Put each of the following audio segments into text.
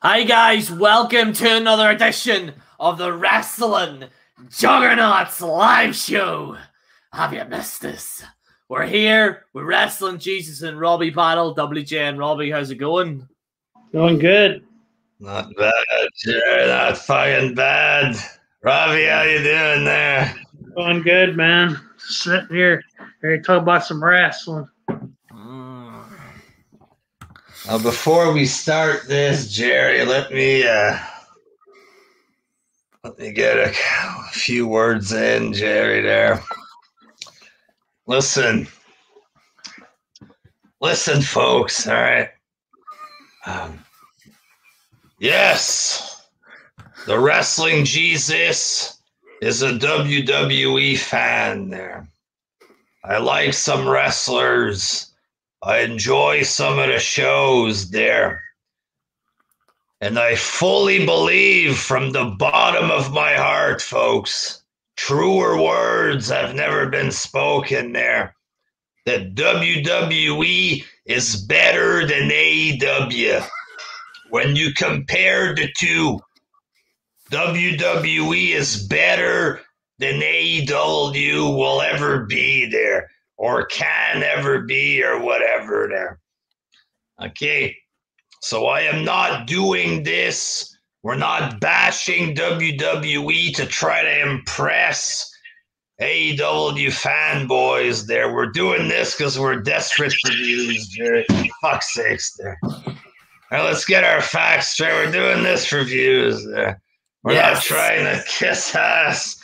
Hi guys, welcome to another edition of the Wrestling Juggernauts live show. Have you missed this? We're here with Wrestling Jesus and Robbie Battle. WJ and Robbie, how's it going? Going good. Not bad, Jared. Not fucking bad. Robbie, how you doing there? Going good, man. Sitting here, ready to talk about some wrestling. Now, before we start this, Jerry, let me get a few words in, Jerry. There. Listen, folks. All right. Yes, the Wrestling Jesus is a WWE fan. There, I like some wrestlers. I enjoy some of the shows there. And I fully believe from the bottom of my heart, folks, truer words have never been spoken there, that WWE is better than AEW. When you compare the two, WWE is better than AEW will ever be there, or can ever be, or whatever there. Okay, so I am not doing this. We're not bashing WWE to try to impress AEW fanboys there. We're doing this because we're desperate for views, Jared. Fuck's sakes there. All right, let's get our facts straight. We're doing this for views there. We're not trying to kiss ass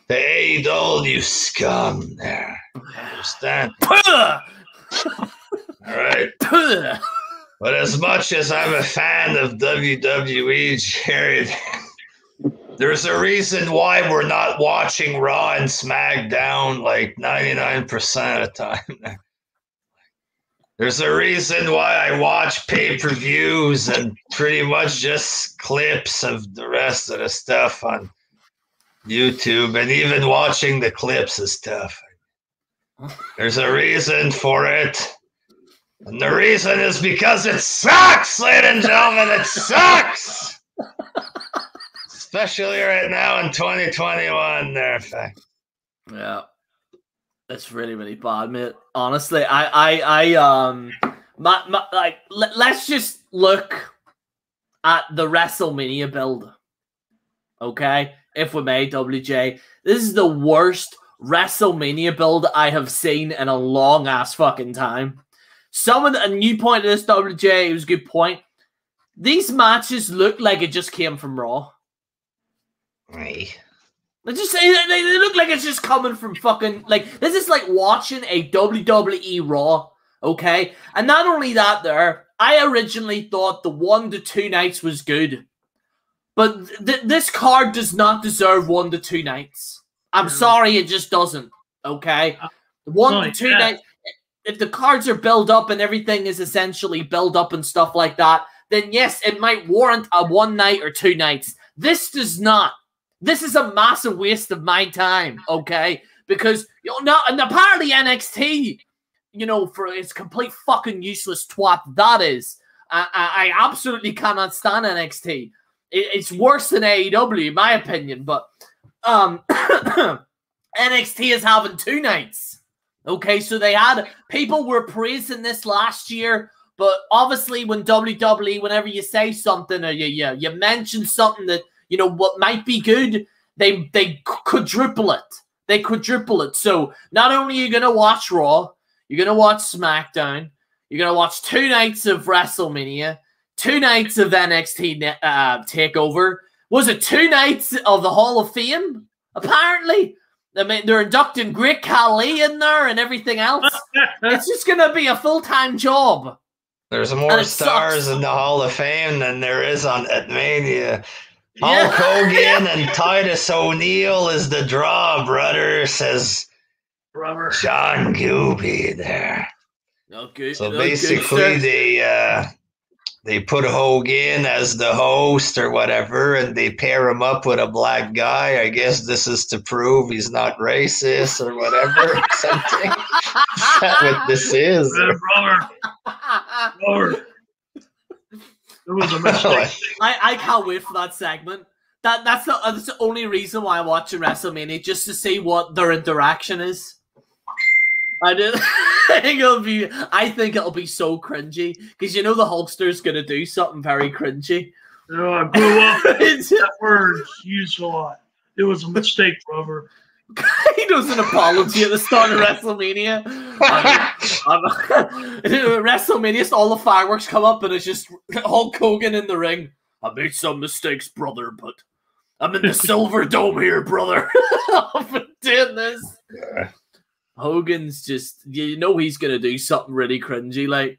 the AEW scum there. Understand? All right. But as much as I'm a fan of WWE, Jared, there's a reason why we're not watching Raw and SmackDown like 99% of the time. There's a reason why I watch pay-per-views and pretty much just clips of the rest of the stuff on YouTube, and even watching the clips is tough. There's a reason for it. And the reason is because it sucks, ladies and gentlemen. It sucks! Especially right now in 2021 there, in fact. Yeah. It's really, really bad, mate. Honestly, let's just look at the WrestleMania build. Okay? If we may, WJ. This is the worst WrestleMania build I have seen in a long ass fucking time. And you pointed this, WJ, it was a good point. These matches look like it just came from Raw. Right. They look like it's just coming from fucking, like, this is like watching a WWE Raw, okay? And not only that there, I originally thought the 1 to 2 nights was good. But this card does not deserve 1 to 2 nights. I'm sorry, it just doesn't, okay? 1 to 2 nights, if the cards are built up and everything is essentially built up and stuff like that, then yes, it might warrant a 1 night or 2 nights. This does not. This is a massive waste of my time, okay? Because, and apparently NXT, for its complete fucking useless twat that is, I absolutely cannot stand NXT. It's worse than AEW, in my opinion, but NXT is having 2 nights, okay? So people were praising this last year, but obviously when WWE, whenever you say something or you mention something that, what might be good, they quadruple it. They quadruple it. So not only are you going to watch Raw, you're going to watch SmackDown, you're going to watch 2 nights of WrestleMania, 2 nights of NXT TakeOver. Was it 2 nights of the Hall of Fame? Apparently. I mean, they're inducting Great Khali in there and everything else. It's just going to be a full-time job. There's more stars in the Hall of Fame than there is at Mania. Hulk Hogan and Titus O'Neil is the draw, brother, says Sean Gooby there. Okay. So basically, they put Hogan as the host or whatever, and they pair him up with a black guy. I guess this is to prove he's not racist or whatever. Something. Is that what this is? Brother. It was a mistake. I can't wait for that segment. That's the only reason why I'm watching WrestleMania, just to see what their interaction is. I think it'll be so cringy because the Hulkster's gonna do something very cringy. I grew up. That word's used a lot. It was a mistake, brother. He does an apology at the start of WrestleMania. WrestleMania, all the fireworks come up and it's just Hulk Hogan in the ring. I made some mistakes, brother, but I'm in the Silver Dome here, brother. I've been doing this. Yeah. Hogan's just, he's going to do something really cringy, like.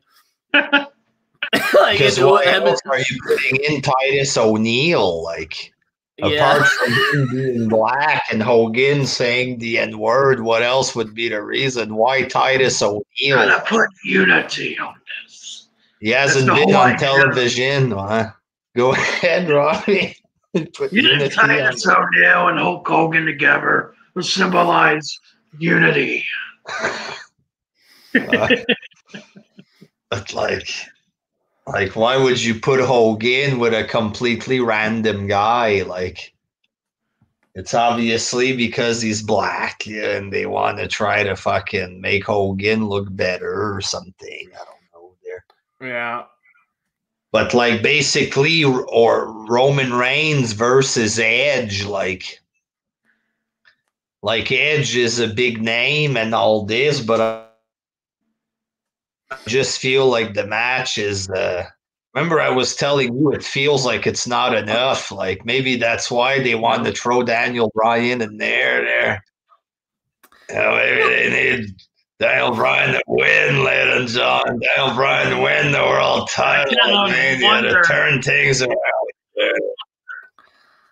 Because what else are you putting in Titus O'Neil, like? Yeah. Apart from him being black and Hogan saying the N-word, what else would be the reason why Titus O'Neil? Gotta put unity on this. He hasn't been on television. Go ahead, Robbie. Put unity Titus O'Neil and Hulk Hogan together will symbolize unity. But like, why would you put Hogan with a completely random guy? Like, it's obviously because he's black, and they want to try to fucking make Hogan look better or something. I don't know there. Yeah. But like, basically, or Roman Reigns versus Edge, like Edge is a big name and all this, but I just feel like the match is remember I was telling you it feels like it's not enough. Like, maybe that's why they want to throw Daniel Bryan in there. Maybe they need Daniel Bryan to win, ladies and gentlemen. Daniel Bryan to win the world title. Maybe to turn things around.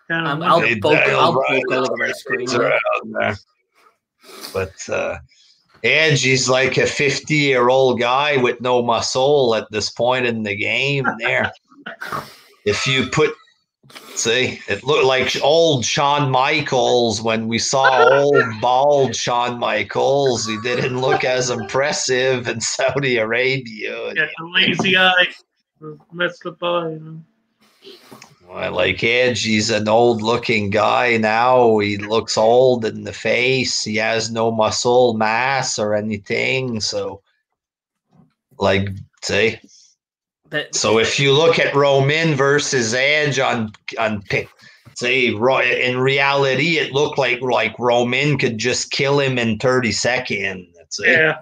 I'll vocal over my screen. But Edge, he's like a 50-year-old guy with no muscle at this point in the game there. If you it looked like old Shawn Michaels when we saw old bald Shawn Michaels. He didn't look as impressive in Saudi Arabia. Yeah, the lazy eye. Messed up eye, Well, like Edge, he's an old-looking guy now. He looks old in the face. He has no muscle mass or anything. So, so if you look at Roman versus Edge in reality, it looked like Roman could just kill him in 30 seconds. That's it. Yeah.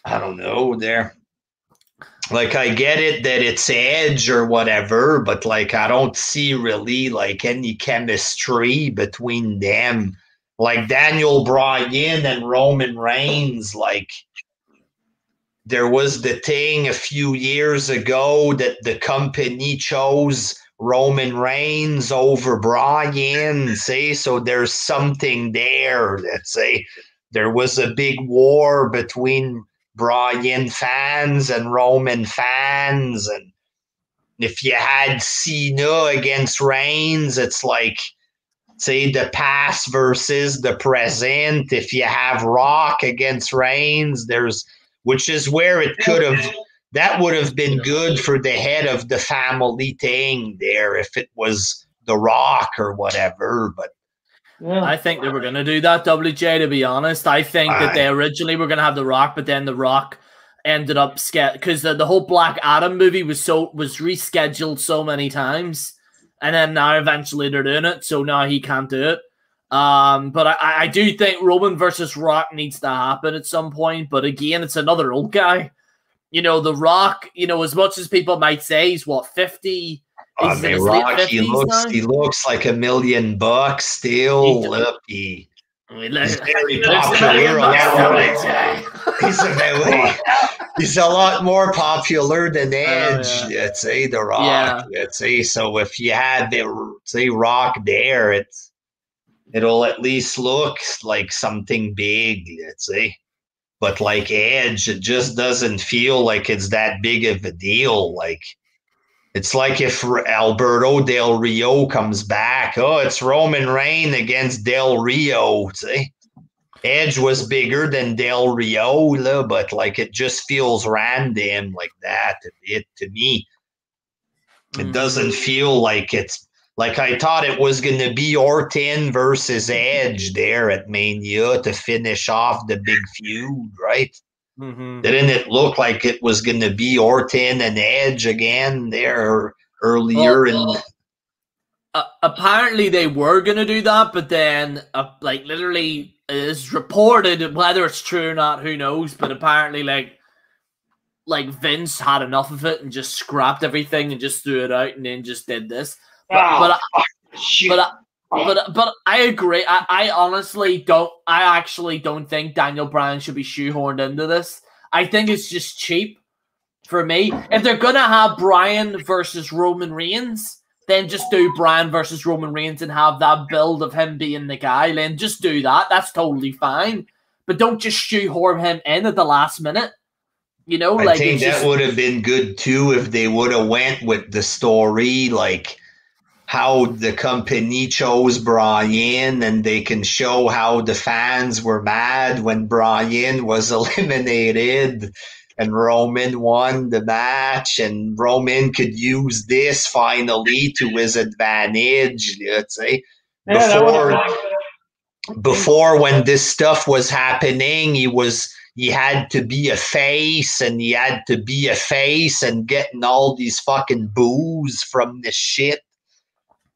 I don't know there. Like, I get it that it's Edge or whatever, but like, I don't see really like any chemistry between them. Like Daniel Bryan and Roman Reigns, like, there was the thing a few years ago that the company chose Roman Reigns over Bryan, so there's something there that there was a big war between Bryan fans and Roman fans, and if you had Cena against Reigns, it's like, the past versus the present. If you have Rock against Reigns, which is where it that would have been good for the head of the family thing there if it was The Rock or whatever, but I think they were going to do that, WJ, to be honest. I think that they originally were going to have The Rock, but then The Rock ended up because the whole Black Adam movie was rescheduled so many times, and then now eventually they're doing it, so now he can't do it. But I do think Roman versus Rock needs to happen at some point, but again, it's another old guy. The Rock, as much as people might say he's 50. Rock, he looks like $1 million still. He's very popular. He's a lot more popular than Edge. Let's say The Rock. Yeah. So if you had Rock there, it'll at least look like something big. Let's say. But like Edge, it just doesn't feel like it's that big of a deal. Like, it's like if Alberto Del Rio comes back. Oh, it's Roman Reigns against Del Rio. See? Edge was bigger than Del Rio, but like, it just feels random like that to me. It doesn't feel like it's like I thought it was going to be Orton versus Edge there at Mania to finish off the big feud, right? Didn't it look like it was going to be Orton and Edge again there earlier? Apparently they were going to do that, but then like literally it's reported, whether it's true or not, who knows, but apparently like Vince had enough of it and just scrapped everything and just threw it out and then just did this. But I agree. I honestly don't. I actually don't think Daniel Bryan should be shoehorned into this. I think it's just cheap for me. If they're gonna have Bryan versus Roman Reigns, then just do Bryan versus Roman Reigns and have that build of him being the guy. Then just do that. That's totally fine. But don't just shoehorn him in at the last minute. You know, I think that would have been good too if they would have went with the story, like how the company chose Bryan, and they can show how the fans were mad when Bryan was eliminated and Roman won the match, and Roman could use this finally to his advantage, let's say. Before when this stuff was happening, he had to be a face, and he had to be a face and getting all these fucking boos from this shit.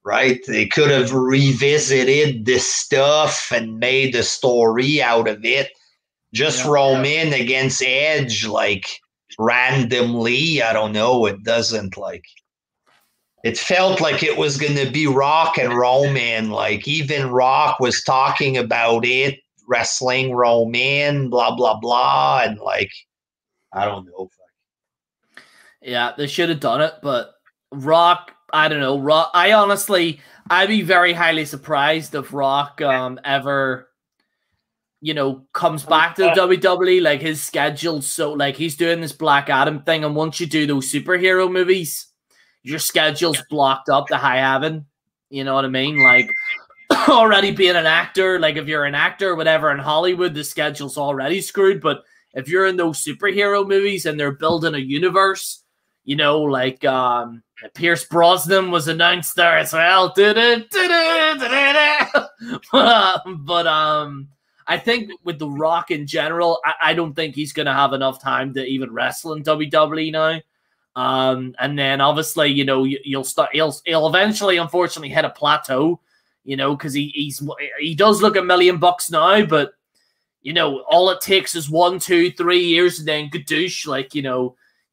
Right? They could have revisited this stuff and made a story out of it. Just Roman against Edge, like, randomly. I don't know. It doesn't, like... It felt like it was going to be Rock and Roman. Like, even Rock was talking about it, wrestling Roman, blah, blah, blah. And, like, I don't know. Yeah, they should have done it, but Rock... I don't know. Rock. I'd be very highly surprised if Rock ever, comes back to the WWE. Like, his schedule's so, like, he's doing this Black Adam thing, and once you do those superhero movies, your schedule's blocked up to high heaven. You know what I mean? Like, already being an actor, like, if you're an actor or whatever in Hollywood, the schedule's already screwed. But if you're in those superhero movies and they're building a universe, like Pierce Brosnan was announced there as well. But I think with The Rock in general, I don't think he's going to have enough time to even wrestle in WWE now. And then obviously, he'll eventually, unfortunately, hit a plateau, because he does look $1 million now, but all it takes is 1, 2, 3 years and then gadoosh, like,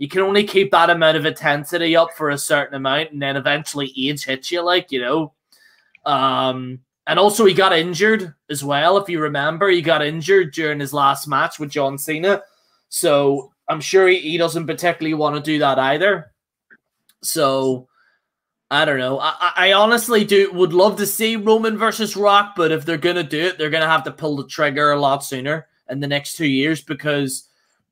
you can only keep that amount of intensity up for a certain amount, and then eventually age hits you, like, And also he got injured as well, if you remember. He got injured during his last match with John Cena. So I'm sure he doesn't particularly want to do that either. So I don't know. I honestly would love to see Roman versus Rock, but if they're going to do it, they're going to have to pull the trigger a lot sooner in the next 2 years, because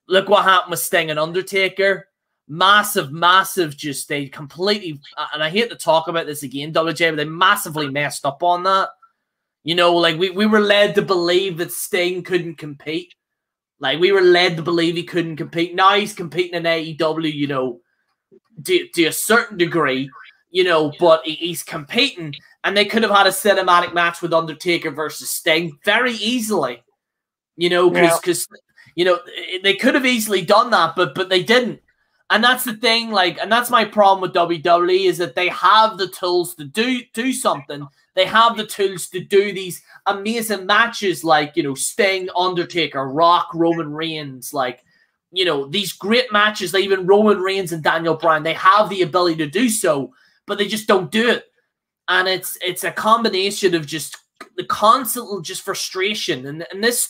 look what happened with Sting and Undertaker. Massive, just they completely, and I hate to talk about this again, WJ, but they massively messed up on that. Like we were led to believe that Sting couldn't compete. Like we were led to believe he couldn't compete. Now he's competing in AEW, to a certain degree, but he's competing, and they could have had a cinematic match with Undertaker versus Sting very easily, because they could have easily done that, but they didn't. And that's the thing, like, and that's my problem with WWE, is that they have the tools to do something. They have the tools to do these amazing matches, like, Sting, Undertaker, Rock, Roman Reigns, like, these great matches, like even Roman Reigns and Daniel Bryan, they have the ability to do so, but they just don't do it. And it's a combination of just the constant just frustration. And this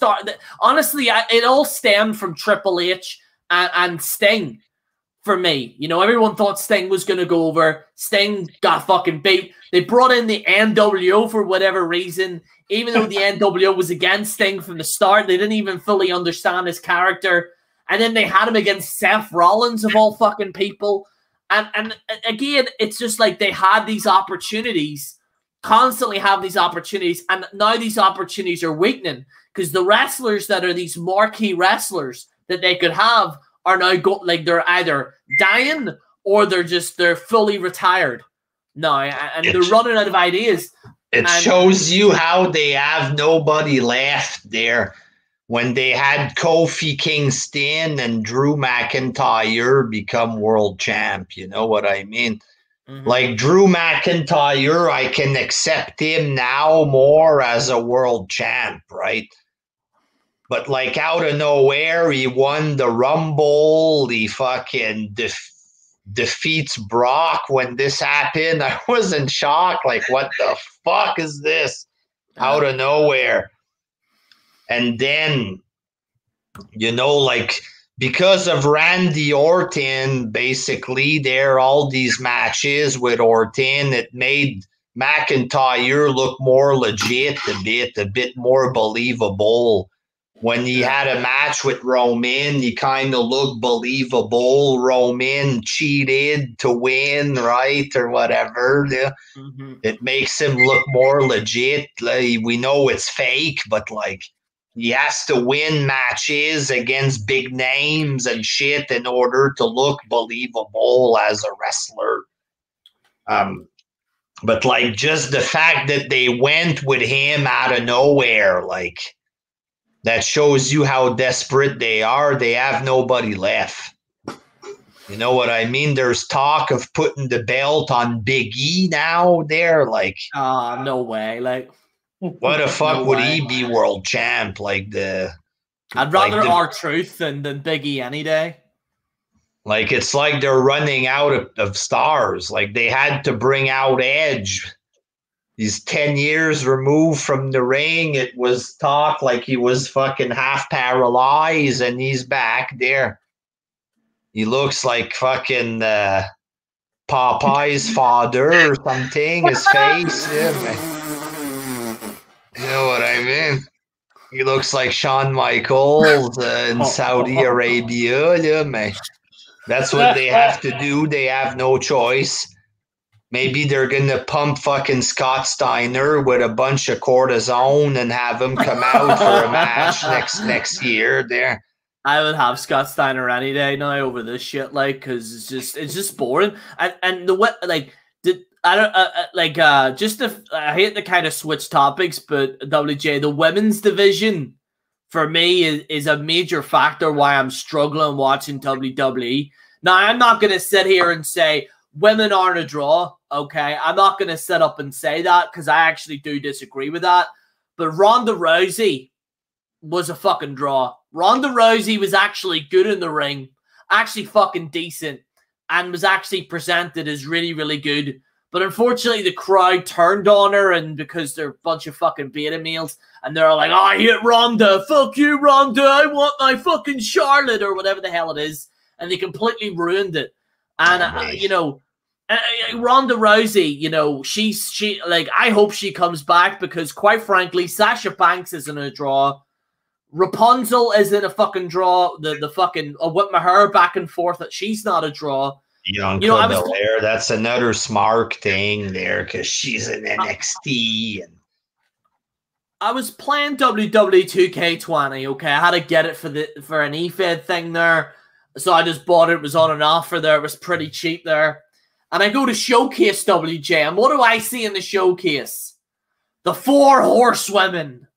honestly, it all stemmed from Triple H and Sting for me. Everyone thought Sting was going to go over. Sting got fucking beat. They brought in the NWO for whatever reason, even though the NWO was against Sting from the start. They didn't even fully understand his character. And then they had him against Seth Rollins, of all fucking people. And again, it's just like they had these opportunities, constantly have these opportunities, and now these opportunities are weakening because the wrestlers that are these marquee wrestlers that they could have are now they're either dying or they're fully retired now, and they're running out of ideas. It shows you how they have nobody left there. When they had Kofi Kingston and Drew McIntyre become world champ, you know what I mean? Like Drew McIntyre, I can accept him now more as a world champ, right? But like out of nowhere, he won the Rumble. He fucking defeats Brock when this happened. I was in shock. Like, what the fuck is this? Out of nowhere. And then, you know, like, because of Randy Orton, basically, there all these matches with Orton, it made McIntyre look more legit a bit more believable. When he had a match with Roman, he kind of looked believable. Roman cheated to win, right, or whatever. Yeah. It makes him look more legit. Like, we know it's fake, but like, he has to win matches against big names and shit in order to look believable as a wrestler. But like, just the fact that they went with him out of nowhere, like, that shows you how desperate they are. They have nobody left. You know what I mean? There's talk of putting the belt on Big E now there. Like, no way. Like, what the fuck would he be world champ? Like I'd rather R-Truth than Big E any day. Like, it's like they're running out of stars. Like, they had to bring out Edge. He's 10 years removed from the ring. It was talk like he was fucking half paralyzed, and he's back there. He looks like fucking Popeye's father or something. His face, yeah, man. You know what I mean? He looks like Shawn Michaels in Saudi Arabia, yeah, man. That's what they have to do. They have no choice. Maybe they're going to pump fucking Scott Steiner with a bunch of cortisone and have him come out for a match next year there. I would have Scott Steiner any day now over this shit, like, because it's just boring. And the way, like, I hate to kind of switch topics, but WJ, the women's division for me is a major factor why I'm struggling watching WWE. Now, I'm not going to sit here and say women aren't a draw, okay? I'm not going to sit up and say that because I actually do disagree with that. But Ronda Rousey was a fucking draw. Ronda Rousey was actually good in the ring, actually fucking decent, and was actually presented as really, really good. But unfortunately, the crowd turned on her, and because they're a bunch of fucking beta males, and they're like, oh, I hate Ronda. Fuck you, Ronda. I want my fucking Charlotte, or whatever the hell it is. And they completely ruined it. And, you know, Ronda Rousey, you know, she like, I hope she comes back because, quite frankly, Sasha Banks isn't a draw. Rapunzel isn't a fucking draw. The fucking whip my hair back and forth, that she's not a draw. Bianca Belair, that's another smart thing there because she's in NXT. And I was playing WWE 2K20. Okay, I had to get it for an eFed thing there, so I just bought it. It was on an offer there. It was pretty cheap there, and I go to Showcase WJ, and what do I see in the showcase? The 4 horsewomen.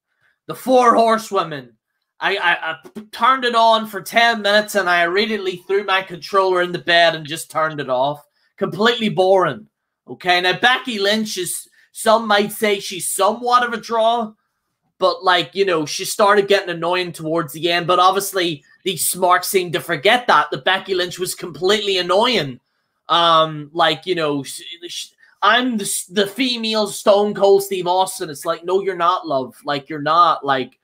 The 4 horsewomen. I turned it on for 10 minutes and I immediately threw my controller in the bed and just turned it off. Completely boring. Okay, now Becky Lynch is, some might say she's somewhat of a draw, but like, you know, she started getting annoying towards the end, but obviously these smarks seem to forget that Becky Lynch was completely annoying. Like, you know, I'm the female Stone Cold Steve Austin. It's like, no, you're not, love. Like, you're not, like,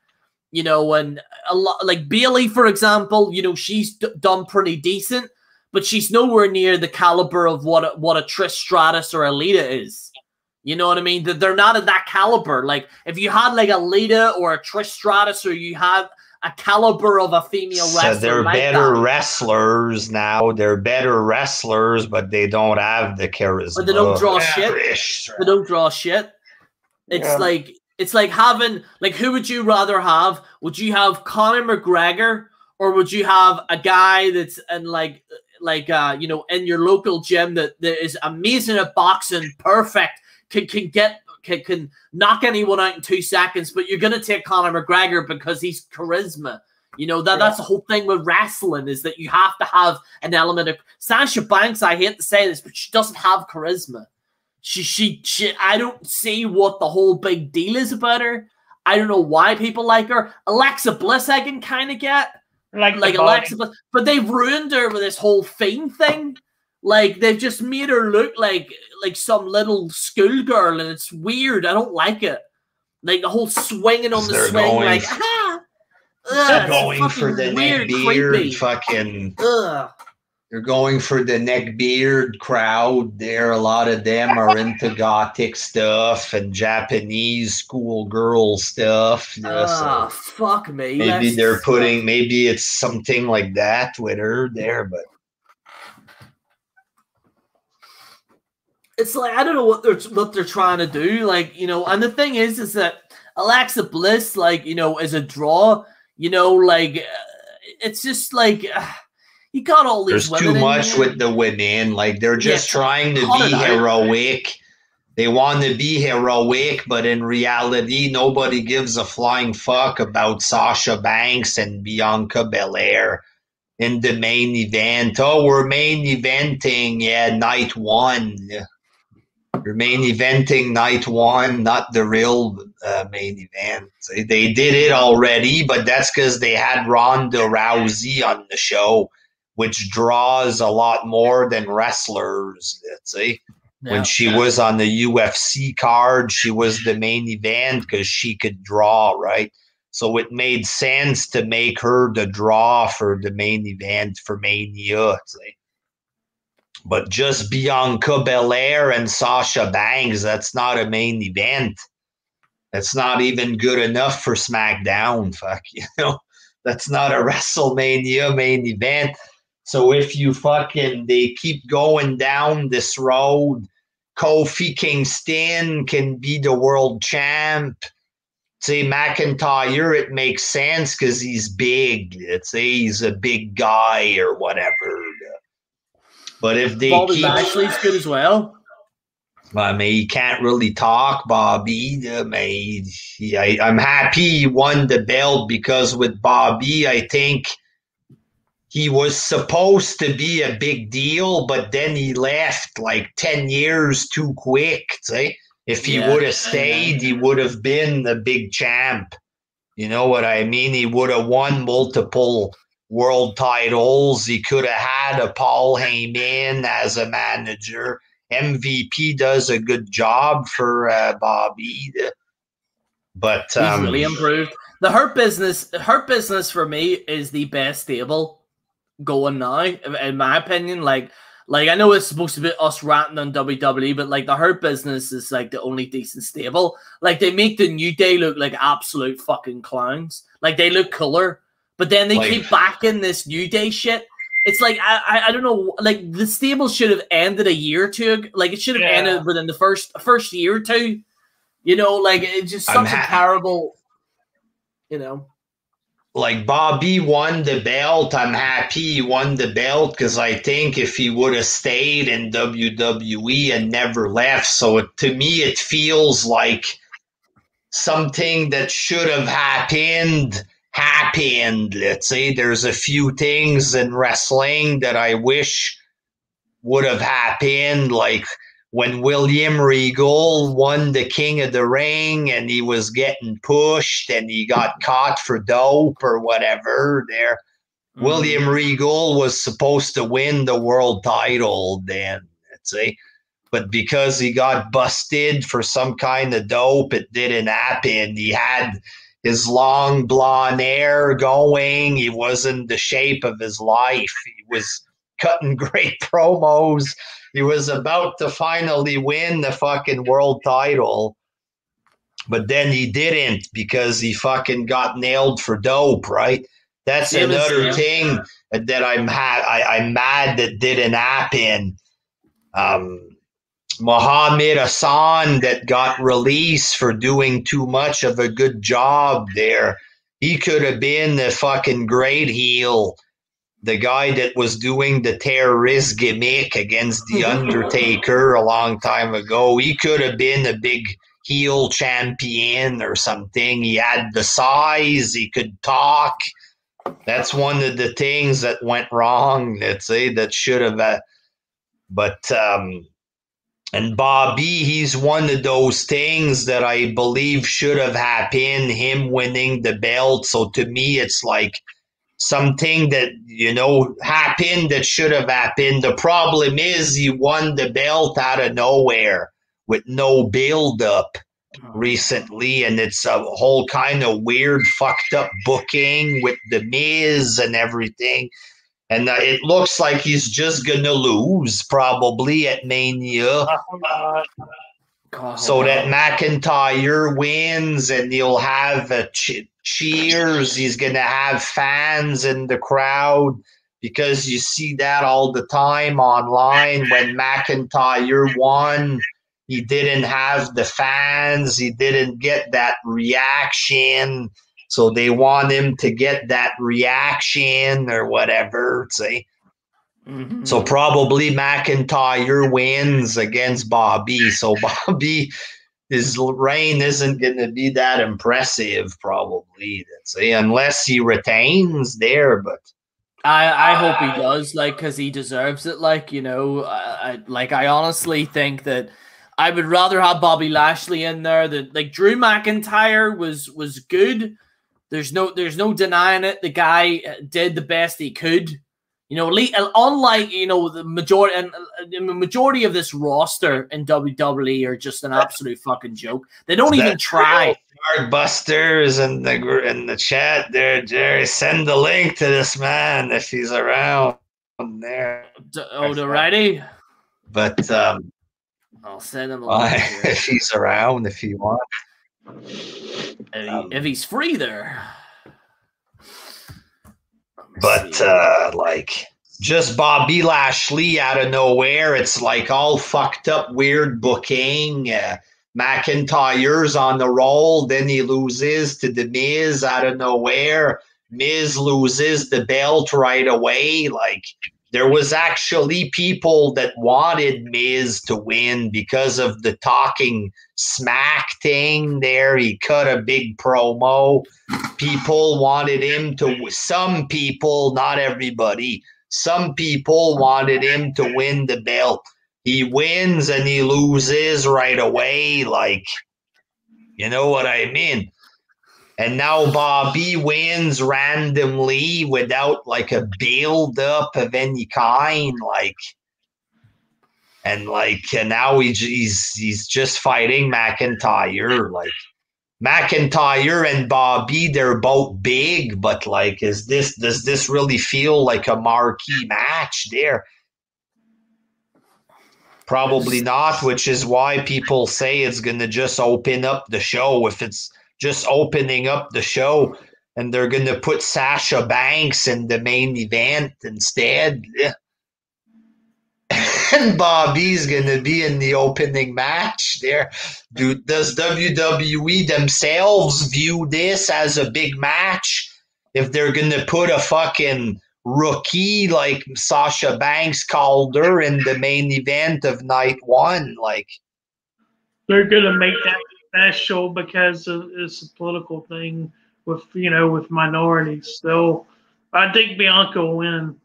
you know, and a lot like Bayley, for example, you know, she's done pretty decent, but she's nowhere near the caliber of what a Trish Stratus or a Lita is. You know what I mean? They're not at that caliber. Like, if you had like a Lita or a Trish Stratus, or you have a caliber of a female wrestler, so they're like better wrestlers now. They're better wrestlers, but they don't have the charisma. But they don't draw shit. They don't draw shit. It's like having, like, who would you rather have? Would you have Conor McGregor, or would you have a guy that's in, like, you know, in your local gym that is amazing at boxing, perfect, can knock anyone out in 2 seconds, but you're gonna take Conor McGregor because he's charisma. You know, that's the whole thing with wrestling, is that you have to have an element of Sasha Banks. I hate to say this, but she doesn't have charisma. She I don't see what the whole big deal is about her. I don't know why people like her. Alexa Bliss, I can kind of get. Like Alexa Bliss, but they've ruined her with this whole Fiend thing. Like, they've just made her look like some little schoolgirl, and it's weird. I don't like it. Like, the whole swinging on the swing, like, they're going for the neck beard, fucking. They're going for the neck beard crowd there. A lot of them are into gothic stuff and Japanese schoolgirl stuff. So fuck me. Maybe they're putting, maybe it's something like that with her there, but it's like, I don't know what they're trying to do. Like, you know, and the thing is that Alexa Bliss, like, you know, is a draw. You know, like, it's just like, you got all these women. There's too much with the women. Like, they're just trying to be heroic. They want to be heroic, but in reality, nobody gives a flying fuck about Sasha Banks and Bianca Belair in the main event. Oh, we're main eventing, night one. You're main eventing night one, not the real main event. They did it already, but that's because they had Ronda Rousey on the show, which draws a lot more than wrestlers, let's say. Yeah. When she was on the UFC card, she was the main event because she could draw, right? So it made sense to make her the draw for the main event for Mania, say. But just Bianca Belair and Sasha Banks, that's not a main event. That's not even good enough for SmackDown. Fuck, you know, that's not a WrestleMania main event. So if you they keep going down this road, Kofi Kingston can be the world champ. Say McIntyre, it makes sense because he's big. Let's say he's a big guy or whatever. But if they Bobby Lashley's good as well. I mean, he can't really talk, Bobby. I'm happy he won the belt because with Bobby, I think he was supposed to be a big deal, but then he left like 10 years too quick. See? If he would have stayed, he would have been the big champ. You know what I mean? He would have won multiple world titles. He could have had a Paul Heyman as a manager. MVP does a good job for Bobby, but he's really improved. The Hurt Business for me is the best stable going now, in my opinion. Like I know it's supposed to be us ranting on WWE, but like the Hurt Business is like the only decent stable. Like, they make the New Day look like absolute fucking clowns. Like, they look cooler. But then they keep backing this New Day shit. It's like, I don't know, like, the stable should have ended a year or two. Like, it should have ended within the first year or two. You know, like, it's just such a terrible, you know. Like, Bobby won the belt. I'm happy he won the belt because I think if he would have stayed in WWE and never left. So to me, it feels like something that should have happened. Let's say there's a few things in wrestling that I wish would have happened, like when William Regal won the King of the Ring and he was getting pushed and he got caught for dope or whatever there. William Regal was supposed to win the world title then, let's say. But because he got busted for some kind of dope, it didn't happen. He had his long blonde hair going. He wasn't the shape of his life. He was cutting great promos. He was about to finally win the fucking world title. But then he didn't because he fucking got nailed for dope, right? That's another thing that I'm mad that didn't happen. Muhammad Hassan that got released for doing too much of a good job there. He could have been the fucking great heel the guy that was doing the terrorist gimmick against The Undertaker a long time ago. He could have been a big heel champion or something. He had the size. He could talk. That's one of the things that went wrong. That should have. And Bobby, he's one of those things that I believe should have happened, him winning the belt. So to me, it's like something that, happened that should have happened. The problem is he won the belt out of nowhere with no build-up recently, and it's a whole kind of weird, fucked up booking with The Miz and everything. And it looks like he's just going to lose probably at Mania. So that McIntyre wins and he'll have cheers. He's going to have fans in the crowd because you see that all the time online. When McIntyre won, he didn't have the fans. He didn't get that reaction. So they want him to get that reaction or whatever, see? Mm-hmm. So probably McIntyre wins against Bobby. So Bobby, his reign isn't going to be that impressive, probably, see, unless he retains there. But I hope he does, because he deserves it. I honestly think that I would rather have Bobby Lashley in there. That Drew McIntyre was good. There's no denying it. The guy did the best he could. Unlike the majority of this roster in WWE are just an absolute fucking joke. They don't even try. Busters in the chat there, Jerry. Send the link to this man if he's around there. They're ready. But I'll send him a link if he's around, if he wants. If he's free there. But just Bobby Lashley out of nowhere, it's like all fucked up weird booking. McIntyre's on the roll, then he loses to The Miz out of nowhere. Miz loses the belt right away. There was actually people that wanted Miz to win because of the talking smack thing there. He cut a big promo. People wanted him to, some people, not everybody, some people wanted him to win the belt. He wins and he loses right away. You know what I mean? And now Bobby wins randomly without a build up of any kind, and now he's just fighting McIntyre. McIntyre and Bobby, they're both big, but does this really feel like a marquee match there? Probably not, which is why people say it's gonna just open up the show. If it's just opening up the show and they're going to put Sasha Banks in the main event instead. And Bobby's going to be in the opening match there. Does WWE themselves view this as a big match? If they're going to put a fucking rookie like Sasha Banks Calder in the main event of night one, they're going to make that special because it's a political thing with minorities. So I think Bianca will win.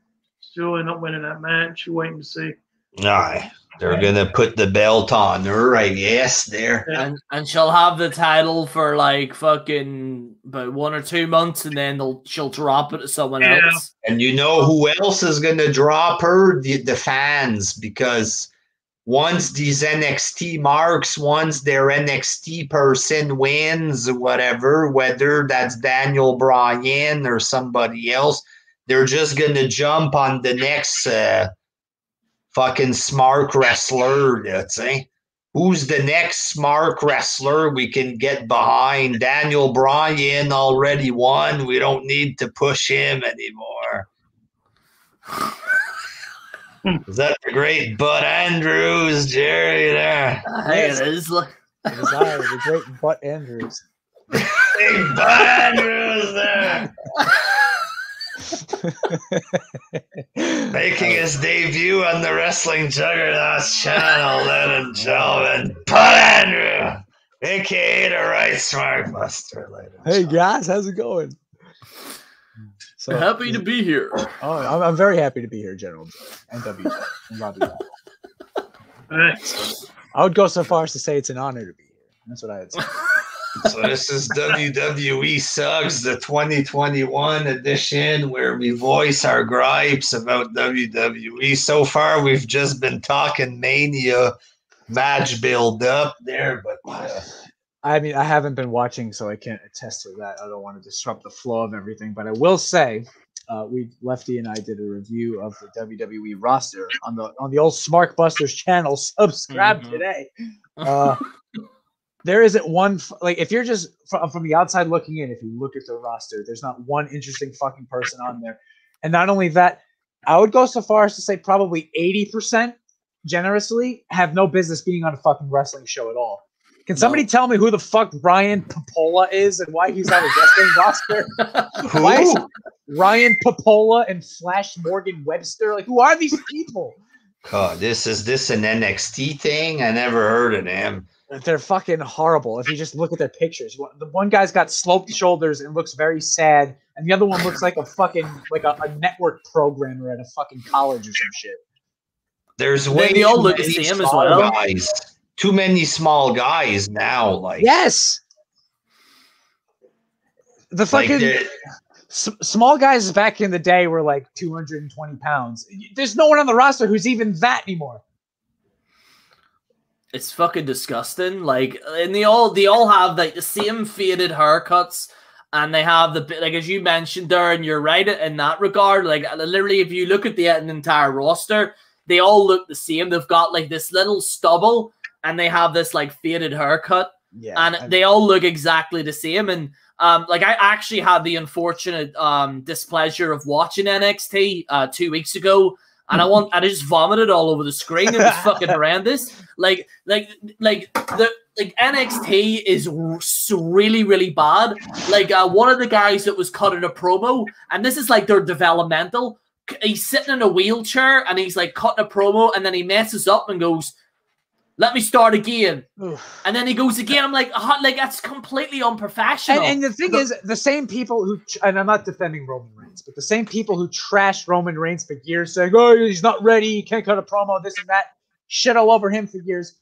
She'll end up winning that match. You're waiting to see. All right. They're going to put the belt on her, I guess, there. Yeah. And she'll have the title for fucking about 1 or 2 months, and then she'll drop it to someone else. And you know who else is going to drop her? The fans, because once these NXT marks, once their NXT person wins, whatever, whether that's Daniel Bryan or somebody else, they're just going to jump on the next fucking smart wrestler, let's say. Who's the next smart wrestler we can get behind? Daniel Bryan already won. We don't need to push him anymore. Is that the great Bud Andrews, Jerry, there? Hey, it is. It is the great Bud Andrews. Big Bud Andrews there. Making his debut on the Wrestling Juggernauts channel, ladies and gentlemen, Paul Andrew, aka the Right Smart Buster. Hey guys, how's it going? So Happy to be here. Oh, I'm very happy to be here, General Joe and WJ and Robbie. I would go so far as to say it's an honor to be here. That's what I would say. So this is WWE Sucks, the 2021 edition, where we voice our gripes about WWE. So far, we've just been talking Mania match build up there, but I mean, I haven't been watching, so I can't attest to that. I don't want to disrupt the flow of everything, but I will say, Lefty and I did a review of the WWE roster on the old Smart Busters channel. Subscribe today. There isn't one if you're just from the outside looking in. If you look at the roster, there's not one interesting fucking person on there. And not only that, I would go so far as to say probably 80%, generously, have no business being on a fucking wrestling show at all. Can somebody tell me who the fuck Ryan Popola is and why he's on a wrestling roster? Why is Ryan Popola and Flash Morgan Webster? Like, who are these people? God, is this an NXT thing? I never heard of them. They're fucking horrible. If you just look at their pictures, the one guy's got sloped shoulders and looks very sad, and the other one looks like a fucking a network programmer at a fucking college or some shit. There's way they all too look many the same as small well. guys. Too many small guys now. Like yes, the fucking small guys back in the day were like 220 pounds. There's no one on the roster who's even that anymore. It's fucking disgusting. Like, and they all have like the same faded haircuts, and they have as you mentioned, Darren. You're right in that regard. Like, literally, if you look at an entire roster, they all look the same. They've got like this little stubble, and they have this like faded haircut, they all look exactly the same. And like, I actually had the unfortunate displeasure of watching NXT 2 weeks ago. And I just vomited all over the screen. It was fucking horrendous. Like NXT is really, really bad. Like one of the guys that was cutting a promo, and this is like their developmental. He's sitting in a wheelchair and he's like cutting a promo, and then he messes up and goes, "Let me start again." And then he goes again. I'm like, that's completely unprofessional. And the thing is, the same people who, and I'm not defending Roman Reigns, but the same people who trashed Roman Reigns for years, saying, "Oh, he's not ready, he can't cut a promo, this and that," shit all over him for years,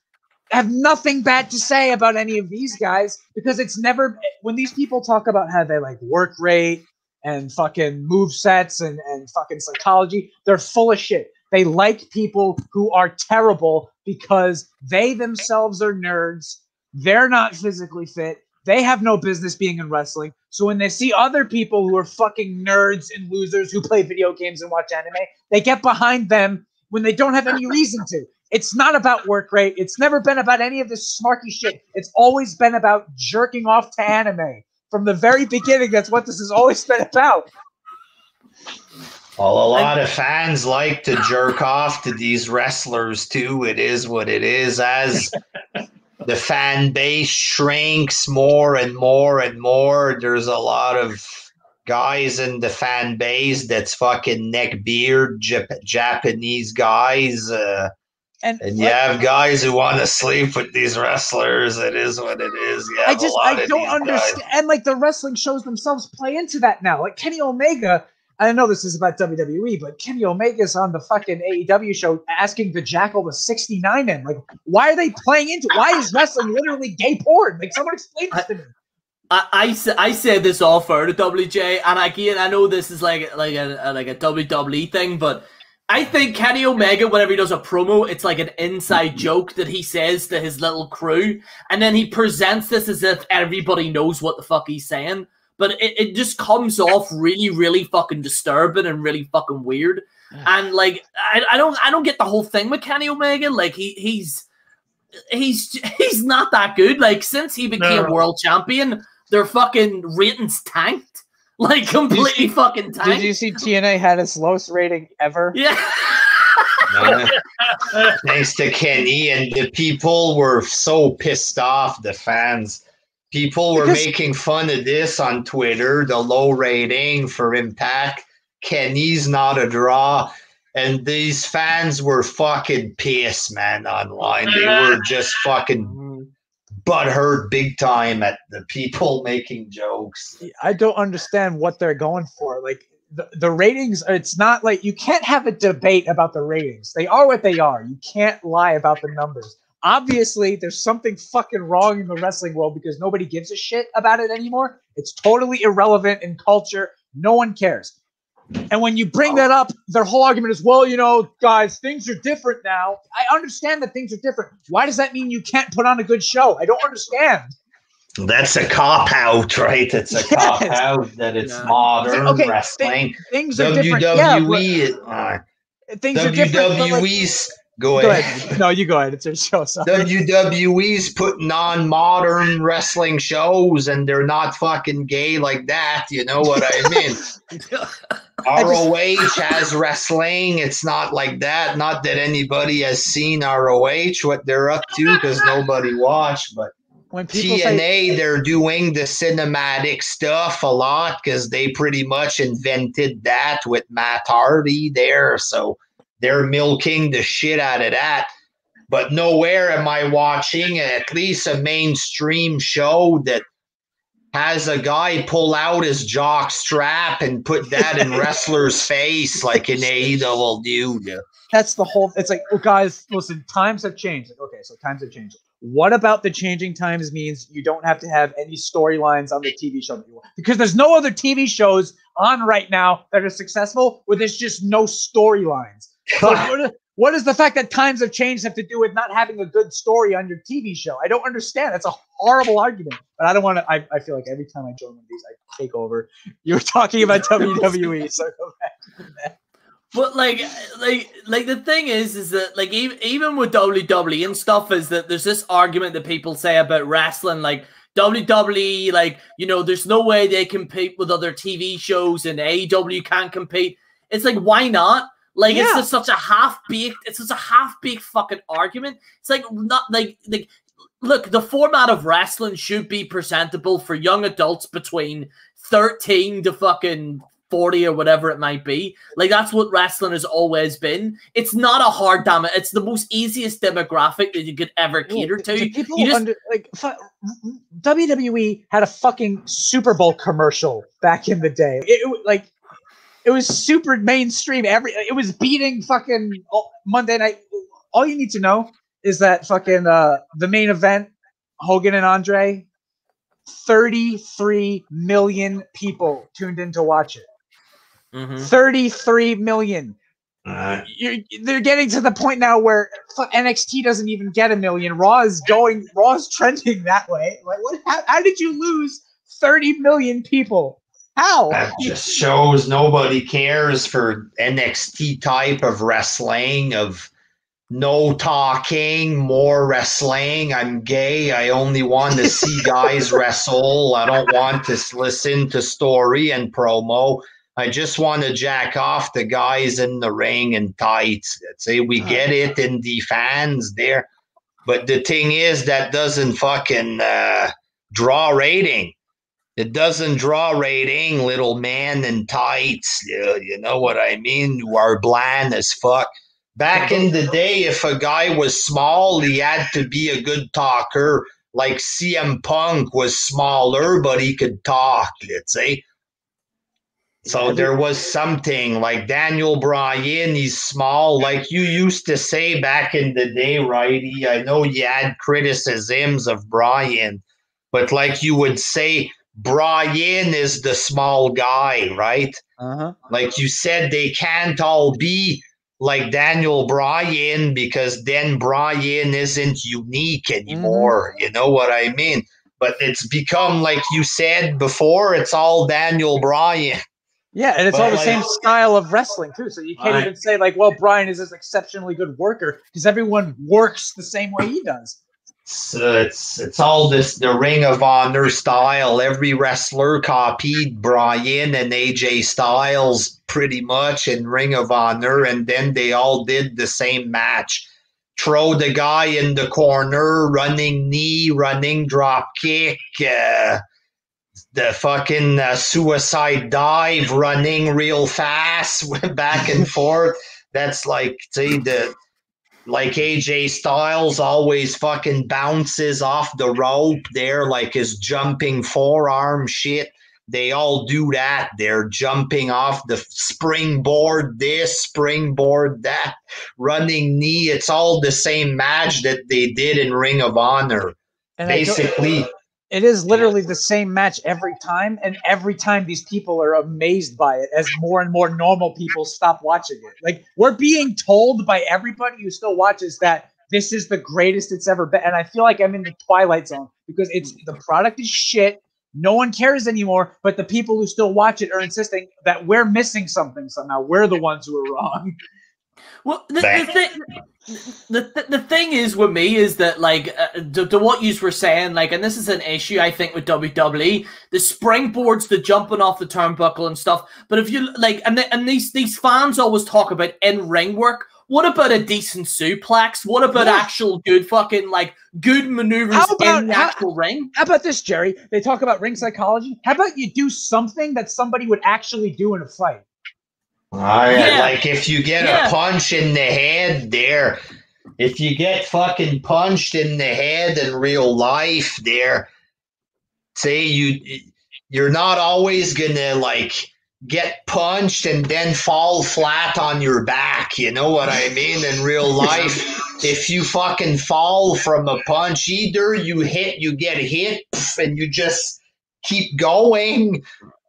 have nothing bad to say about any of these guys, because it's never, when these people talk about how they like work rate and fucking move sets and fucking psychology, they're full of shit. They like people who are terrible because they themselves are nerds. They're not physically fit. They have no business being in wrestling. So when they see other people who are fucking nerds and losers who play video games and watch anime, they get behind them when they don't have any reason to. It's not about work rate. It's never been about any of this smarky shit. It's always been about jerking off to anime. From the very beginning, that's what this has always been about. Well, a lot of fans like to jerk off to these wrestlers too. It is what it is. As the fan base shrinks more and more and more, there's a lot of guys in the fan base that's fucking neckbeard Japanese guys. And you have guys who want to sleep with these wrestlers. It is what it is. I don't understand. And like the wrestling shows themselves play into that now. Like Kenny Omega, I know this is about WWE, but Kenny Omega's on the fucking AEW show asking the Jackal to 69 him. Like, why are they playing into? Why is wrestling literally gay porn? Like, someone explain this to me. I said this all for the WJ, and again, I know this is like a WWE thing, but I think Kenny Omega, whenever he does a promo, it's like an inside joke that he says to his little crew, and then he presents this as if everybody knows what the fuck he's saying. But it just comes off really, really fucking disturbing and really fucking weird. And like, I don't get the whole thing with Kenny Omega. Like he's not that good. Like since he became world champion, their fucking ratings tanked. Like completely fucking tanked. Did you see TNA had its lowest rating ever? Yeah. Thanks to Kenny, and the people were so pissed off, the fans. People were making fun of this on Twitter, the low rating for Impact. Kenny's not a draw. And these fans were fucking pissed, man, online. They were just fucking butthurt big time at the people making jokes. I don't understand what they're going for. Like, the ratings, it's not like you can't have a debate about the ratings. They are what they are. You can't lie about the numbers. Obviously, there's something fucking wrong in the wrestling world because nobody gives a shit about it anymore. It's totally irrelevant in culture. No one cares. And when you bring that up, their whole argument is, well, you know, guys, things are different now. I understand that things are different. Why does that mean you can't put on a good show? I don't understand. That's a cop-out, right? It's a cop-out that it's modern wrestling. Things are different. WWE, things are different. WWE's... Go ahead. No, you go ahead. It's your show. Sorry. WWE's putting on modern wrestling shows, and they're not fucking gay like that. You know what I mean? ROH has wrestling. It's not like that. Not that anybody has seen ROH, what they're up to, because nobody watched. But when people TNA, they're doing the cinematic stuff a lot because they pretty much invented that with Matt Hardy there. So they're milking the shit out of that. But nowhere am I watching at least a mainstream show that has a guy pull out his jock strap and put that in wrestler's face like an AEW. That's the whole. It's like, oh, guys, listen, times have changed. Like, okay, so times have changed. What about the changing times means you don't have to have any storylines on the TV show that you want? Because there's no other TV shows on right now that are successful where there's just no storylines. So what does the fact that times have changed have to do with not having a good story on your TV show? I don't understand. That's a horrible argument. But I don't want to. I feel like every time I join one of these, I take over. You were talking about WWE, so go back. But like the thing is that like even with WWE and stuff is that there's this argument that people say about wrestling, like WWE, like, you know, there's no way they compete with other TV shows and AEW can't compete. It's like, why not? Like, it's just such a half-baked fucking argument. It's like, not like, look, the format of wrestling should be presentable for young adults between 13 to fucking 40 or whatever it might be. Like, that's what wrestling has always been. It's not a hard it's the most easiest demographic that you could ever cater to. People WWE had a fucking Super Bowl commercial back in the day. It was super mainstream. It was beating fucking Monday Night. All you need to know is that fucking the main event, Hogan and Andre, 33 million people tuned in to watch it. 33 million. They're getting to the point now where NXT doesn't even get 1 million. Raw's trending that way. Like, how did you lose 30 million people? How? That just shows nobody cares for NXT type of wrestling, of no talking, more wrestling. I'm gay. I only want to see guys wrestle. I don't want to listen to story and promo. I just want to jack off the guys in the ring and tights. Say we get it in the fans there. But the thing is, that doesn't fucking draw rating. It doesn't draw rating, little man in tights. You know what I mean? You are bland as fuck. Back in the day, if a guy was small, he had to be a good talker. Like CM Punk was smaller, but he could talk, let's say. So there was something like Daniel Bryan, he's small. Like you used to say back in the day, Righty. I know you had criticisms of Bryan, but like you would say, Bryan is the small guy, right? Like you said, they can't all be like Daniel Bryan because then Bryan isn't unique anymore. You know what I mean? But it's become, like you said before, it's all Daniel Bryan. Yeah, and it's all the same style of wrestling too. So you can't even say like, well, Bryan is this exceptionally good worker because everyone works the same way he does. It's all the Ring of Honor style. Every wrestler copied Bryan and AJ Styles pretty much in Ring of Honor, and then they all did the same match. Throw the guy in the corner, running knee, running drop kick. the fucking suicide dive, running real fast, back and forth. That's like, see, like AJ Styles always fucking bounces off the rope there, like his jumping forearm shit. They all do that. They're jumping off the springboard this, springboard that, running knee. It's all the same match that they did in Ring of Honor. And basically, it is literally the same match every time, and every time these people are amazed by it as more and more normal people stop watching it. Like, we're being told by everybody who still watches that this is the greatest it's ever been. And I feel like I'm in the Twilight Zone because the product is shit. No one cares anymore, but the people who still watch it are insisting that we're missing something somehow. We're the ones who are wrong. Well, the thing is with me is that, like, to what you were saying, like, and this is an issue I think with WWE, the springboards, the jumping off the turnbuckle and stuff. But if you like, and these fans always talk about in-ring work. What about a decent suplex? What about actual good fucking, like, good maneuvers in the actual ring? How about this, Jerry? They talk about ring psychology. How about you do something that somebody would actually do in a fight? Like if you get a punch in the head there, if you get fucking punched in the head in real life there, say you're not always gonna, like, get punched and then fall flat on your back, you know what I mean? In real life, if you fucking fall from a punch, either you get hit and you just keep going,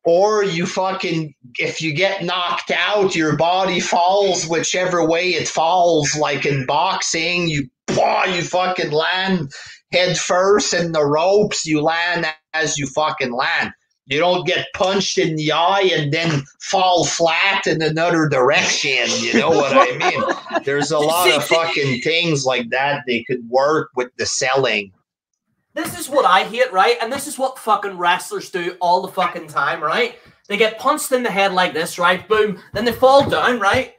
or you fucking, if you get knocked out, your body falls whichever way it falls. Like in boxing, you fucking land head first in the ropes, you land as you fucking land. You don't get punched in the eye and then fall flat in another direction. You know what I mean? There's a lot of fucking things like that they could work with the selling. This is what I hate, right? And this is what fucking wrestlers do all the fucking time, right? They get punched in the head like this, right? Boom. Then they fall down, right?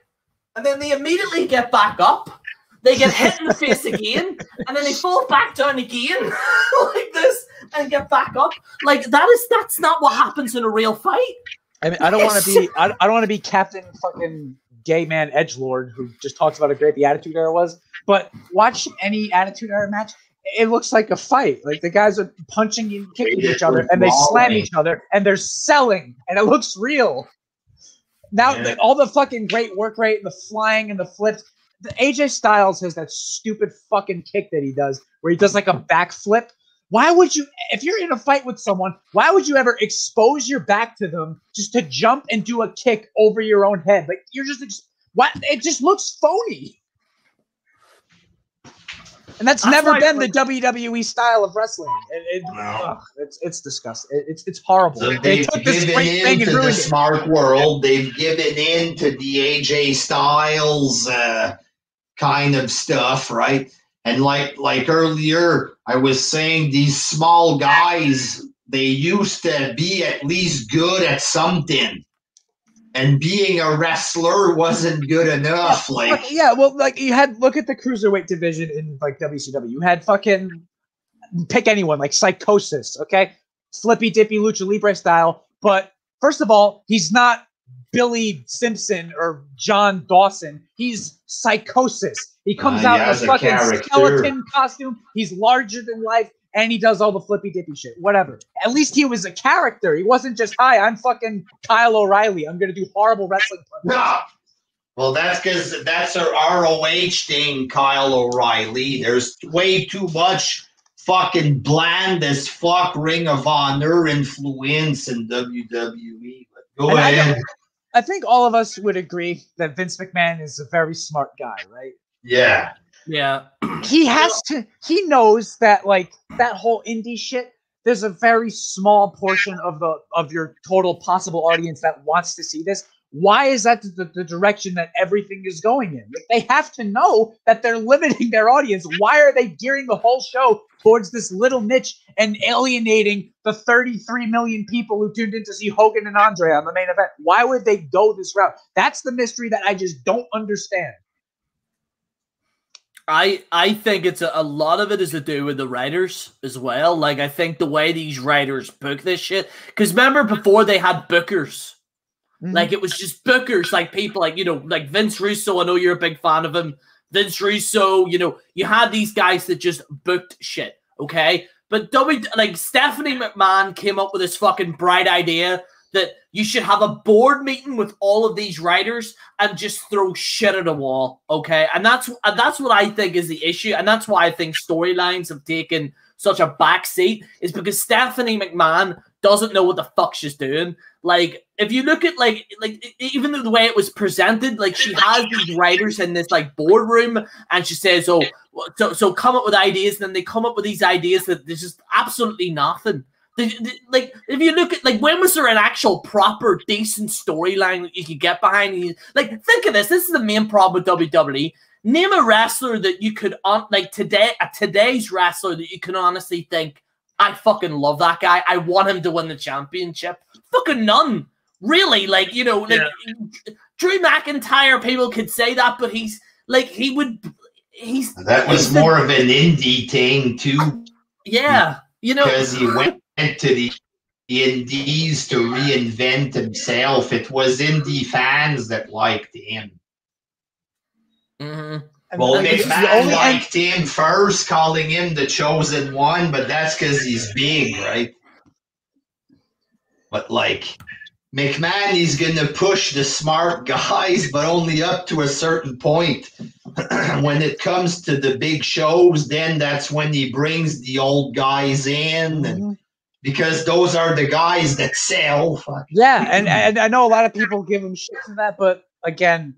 And then they immediately get back up. They get hit in the face again, and then they fall back down again like this and get back up. Like, that's not what happens in a real fight. I mean, I don't want to be Captain fucking gay man edgelord who just talks about how great the Attitude Era was. But watch any Attitude Era match. It looks like a fight. Like, the guys are punching and kicking each other, and they slam each other, and they're selling, and it looks real. Now, all the fucking great work rate, the flying and the flips. The AJ Styles has that stupid fucking kick that he does, where he does like a backflip. Why would you, if you're in a fight with someone, why would you ever expose your back to them just to jump and do a kick over your own head? Like, you're just, what? It just looks phony. And that's never been the WWE style of wrestling. It's disgusting. It's horrible. So they've given in to the smart world. They've given in to the AJ Styles kind of stuff, right? And like earlier, I was saying, these small guys, they used to be at least good at something. And being a wrestler wasn't good enough. Look at the cruiserweight division in, like, WCW. You had fucking, pick anyone, like Psychosis, okay? Flippy dippy lucha libre style. But first of all, he's not Billy Simpson or John Dawson. He's Psychosis. He comes out in a fucking skeleton costume. He's larger than life. And he does all the flippy dippy shit. Whatever. At least he was a character. He wasn't just, hi, I'm fucking Kyle O'Reilly. I'm going to do horrible wrestling punches. No. Well, that's because that's our ROH thing, Kyle O'Reilly. There's way too much fucking bland as fuck Ring of Honor influence in WWE. But go ahead. I think all of us would agree that Vince McMahon is a very smart guy, right? Yeah. Yeah. He knows that, like, that whole indie shit, there's a very small portion of your total possible audience that wants to see this. Why is that the direction that everything is going in? Like, they have to know that they're limiting their audience. Why are they gearing the whole show towards this little niche and alienating the 33 million people who tuned in to see Hogan and Andre on the main event? Why would they go this route? That's the mystery that I just don't understand. I think it's a lot of it is to do with the writers as well. Like, I think the way these writers book this shit, because remember before they had bookers, like it was just bookers, like people like, you know, like Vince Russo. I know you're a big fan of him. Vince Russo, you know, you had these guys that just booked shit, okay? But like Stephanie McMahon came up with this fucking bright idea that you should have a board meeting with all of these writers and just throw shit at a wall, okay? And that's what I think is the issue, and that's why I think storylines have taken such a backseat, is because Stephanie McMahon doesn't know what the fuck she's doing. Like, if you look at like even the way it was presented, like she has these writers in this like boardroom, and she says, "Oh, so come up with ideas," and then they come up with these ideas that there's just absolutely nothing. Like, if you look at, like, when was there an actual proper decent storyline that you could get behind? Like, think of this. This is the main problem with WWE. Name a wrestler that you could, like, today's wrestler that you can honestly think, I fucking love that guy. I want him to win the championship. Fucking none. Really, like, you know, like, Drew McIntyre, people could say that, but he's, like, that was more of an indie thing, too. Yeah, you know. Because he went to the indies to reinvent himself. It was indie fans that liked him. Well, McMahon liked him first, calling him the chosen one, but that's because he's big, right? But, like, McMahon, he's going to push the smart guys, but only up to a certain point. When it comes to the big shows, then that's when he brings the old guys in, and because those are the guys that sell. Yeah, and I know a lot of people give him shit for that, but again,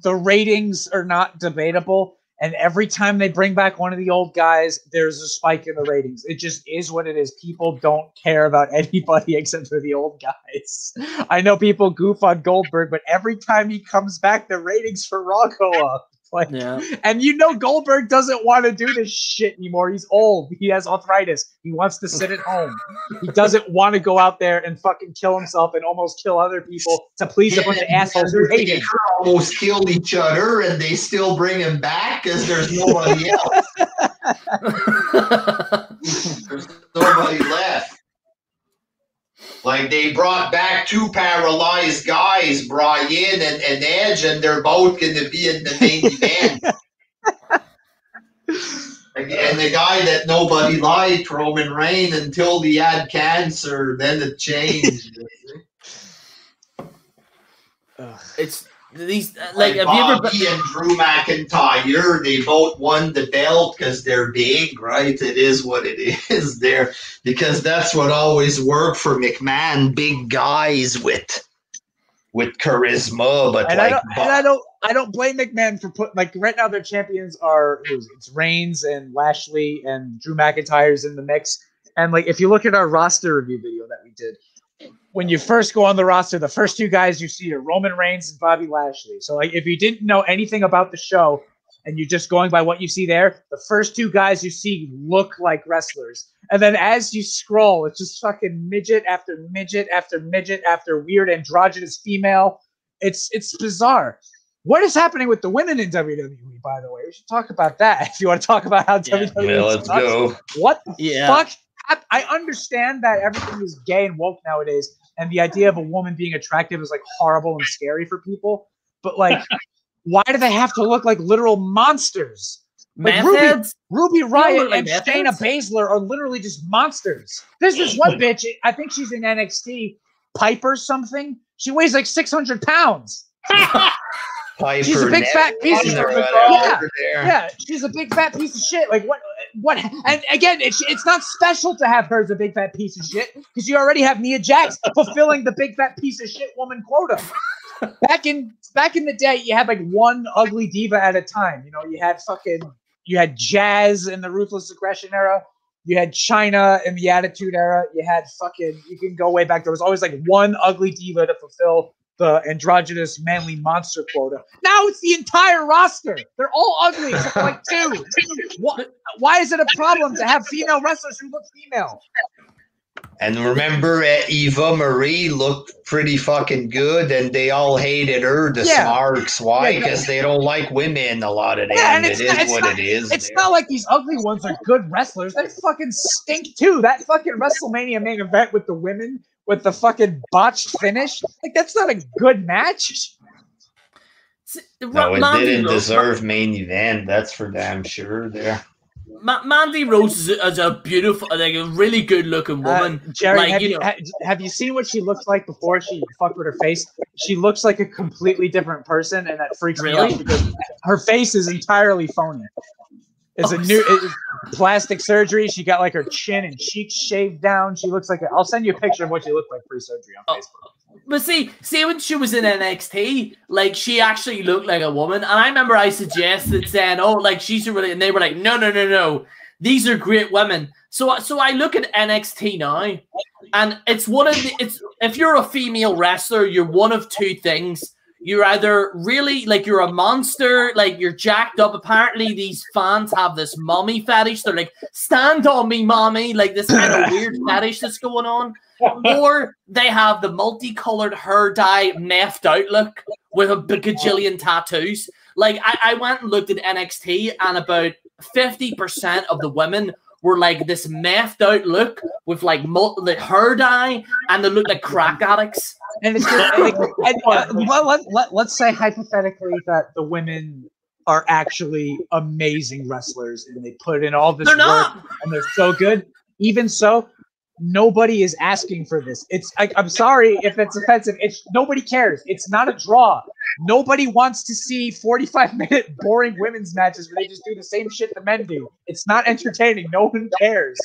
the ratings are not debatable, and every time they bring back one of the old guys, there's a spike in the ratings. It just is what it is. People don't care about anybody except for the old guys. I know people goof on Goldberg, but every time he comes back, the ratings for Raw go up. Like, and you know Goldberg doesn't want to do this shit anymore. He's old. He has arthritis. He wants to sit at home. He doesn't want to go out there and fucking kill himself and almost kill other people to please a bunch of assholes who hate him. Almost killed each other, and they still bring him back because there's nobody else. There's nobody left. Like, they brought back two paralyzed guys, Brian and Edge, and they're both going to be in the main event. And the guy that nobody liked, Roman Reigns, until he had cancer, then it changed. It's these like have Bobby you ever and Drew McIntyre, they both won the belt because they're big, right? It is what it is there, because that's what always worked for McMahon, big guys with charisma. But and I don't blame McMahon for putting, like, right now their champions are it's Reigns and Lashley and Drew McIntyre's in the mix. And like, if you look at our roster review video that we did, when you first go on the roster, the first two guys you see are Roman Reigns and Bobby Lashley. So, like, if you didn't know anything about the show and you're just going by what you see there, the first two guys you see look like wrestlers. And then as you scroll, it's just fucking midget after midget after midget after weird androgynous female. It's bizarre. What is happening with the women in WWE, by the way? We should talk about that if you want to talk about how WWE let's go. What the fuck? I understand that everything is gay and woke nowadays, and the idea of a woman being attractive is like horrible and scary for people. But like, why do they have to look like literal monsters? Like Ruby Riott and Shayna Baszler are literally just monsters. There's this one bitch, I think she's in NXT, Piper something. She weighs like 600 pounds. She's a big fat piece of shit. Yeah, she's a big fat piece of shit. Like, what? And again, it's not special to have her as a big fat piece of shit, because you already have Nia Jax fulfilling the big fat piece of shit woman quota. Back in the day, you had like one ugly diva at a time. You know, you had Jazz in the Ruthless Aggression era. You had Chyna in the Attitude era. You can go way back. There was always like one ugly diva to fulfill the androgynous manly monster quota. Now it's the entire roster. They're all ugly except for like two. Why is it a problem to have female wrestlers who look female? And remember, Eva Marie looked pretty fucking good, and they all hated her, the Smarks. Why? Because they don't like women, a lot of them. Yeah, and it is. It's not like these ugly ones are good wrestlers. They fucking stink too. That fucking WrestleMania main event with the women with the fucking botched finish, like that's not a good match. No, it didn't deserve main event. That's for damn sure. There. Mandy Rose is a beautiful, like a really good-looking woman. Jerry, like, have you seen what she looked like before she fucked with her face? She looks like a completely different person, and that freaks me out because her face is entirely phony. It's plastic surgery. She got like her chin and cheeks shaved down. She looks like I'll send you a picture of what she looked like pre-surgery on Facebook. But see when she was in NXT, like she actually looked like a woman. And I remember I suggested saying, "Oh, like she's a really," and they were like, "No, these are great women." So I look at NXT now, and it's if you're a female wrestler, you're one of two things. You're either really like you're a monster, like you're jacked up. Apparently, these fans have this mommy fetish. They're like, "Stand on me, mommy!" Like this kind of weird fetish that's going on. Or they have the multicolored hair dye, methed out look with a gajillion tattoos. Like I went and looked at NXT, and about 50% of the women were like this methed out look with like the hair dye, and they look like crack addicts. And it's just, let's say hypothetically that the women are actually amazing wrestlers and they put in all this work and they're so good. Even so, nobody is asking for this. I'm sorry if it's offensive. Nobody cares. It's not a draw. Nobody wants to see 45-minute boring women's matches where they just do the same shit the men do. It's not entertaining. No one cares.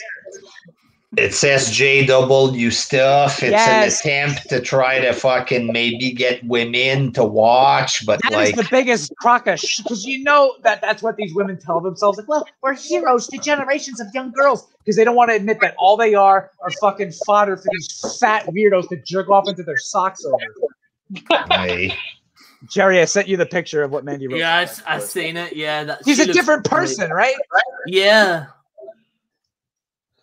It's SJW stuff. It's an attempt to try to fucking maybe get women to watch, but that is the biggest crock of shit, because you know that's what these women tell themselves. Like, well, we're heroes to generations of young girls, because they don't want to admit that all they are fucking fodder for these fat weirdos to jerk off into their socks over. Hey. Jerry, I sent you the picture of what Mandy wrote. Yeah, I've seen it. Yeah, she's a different person, right? Yeah.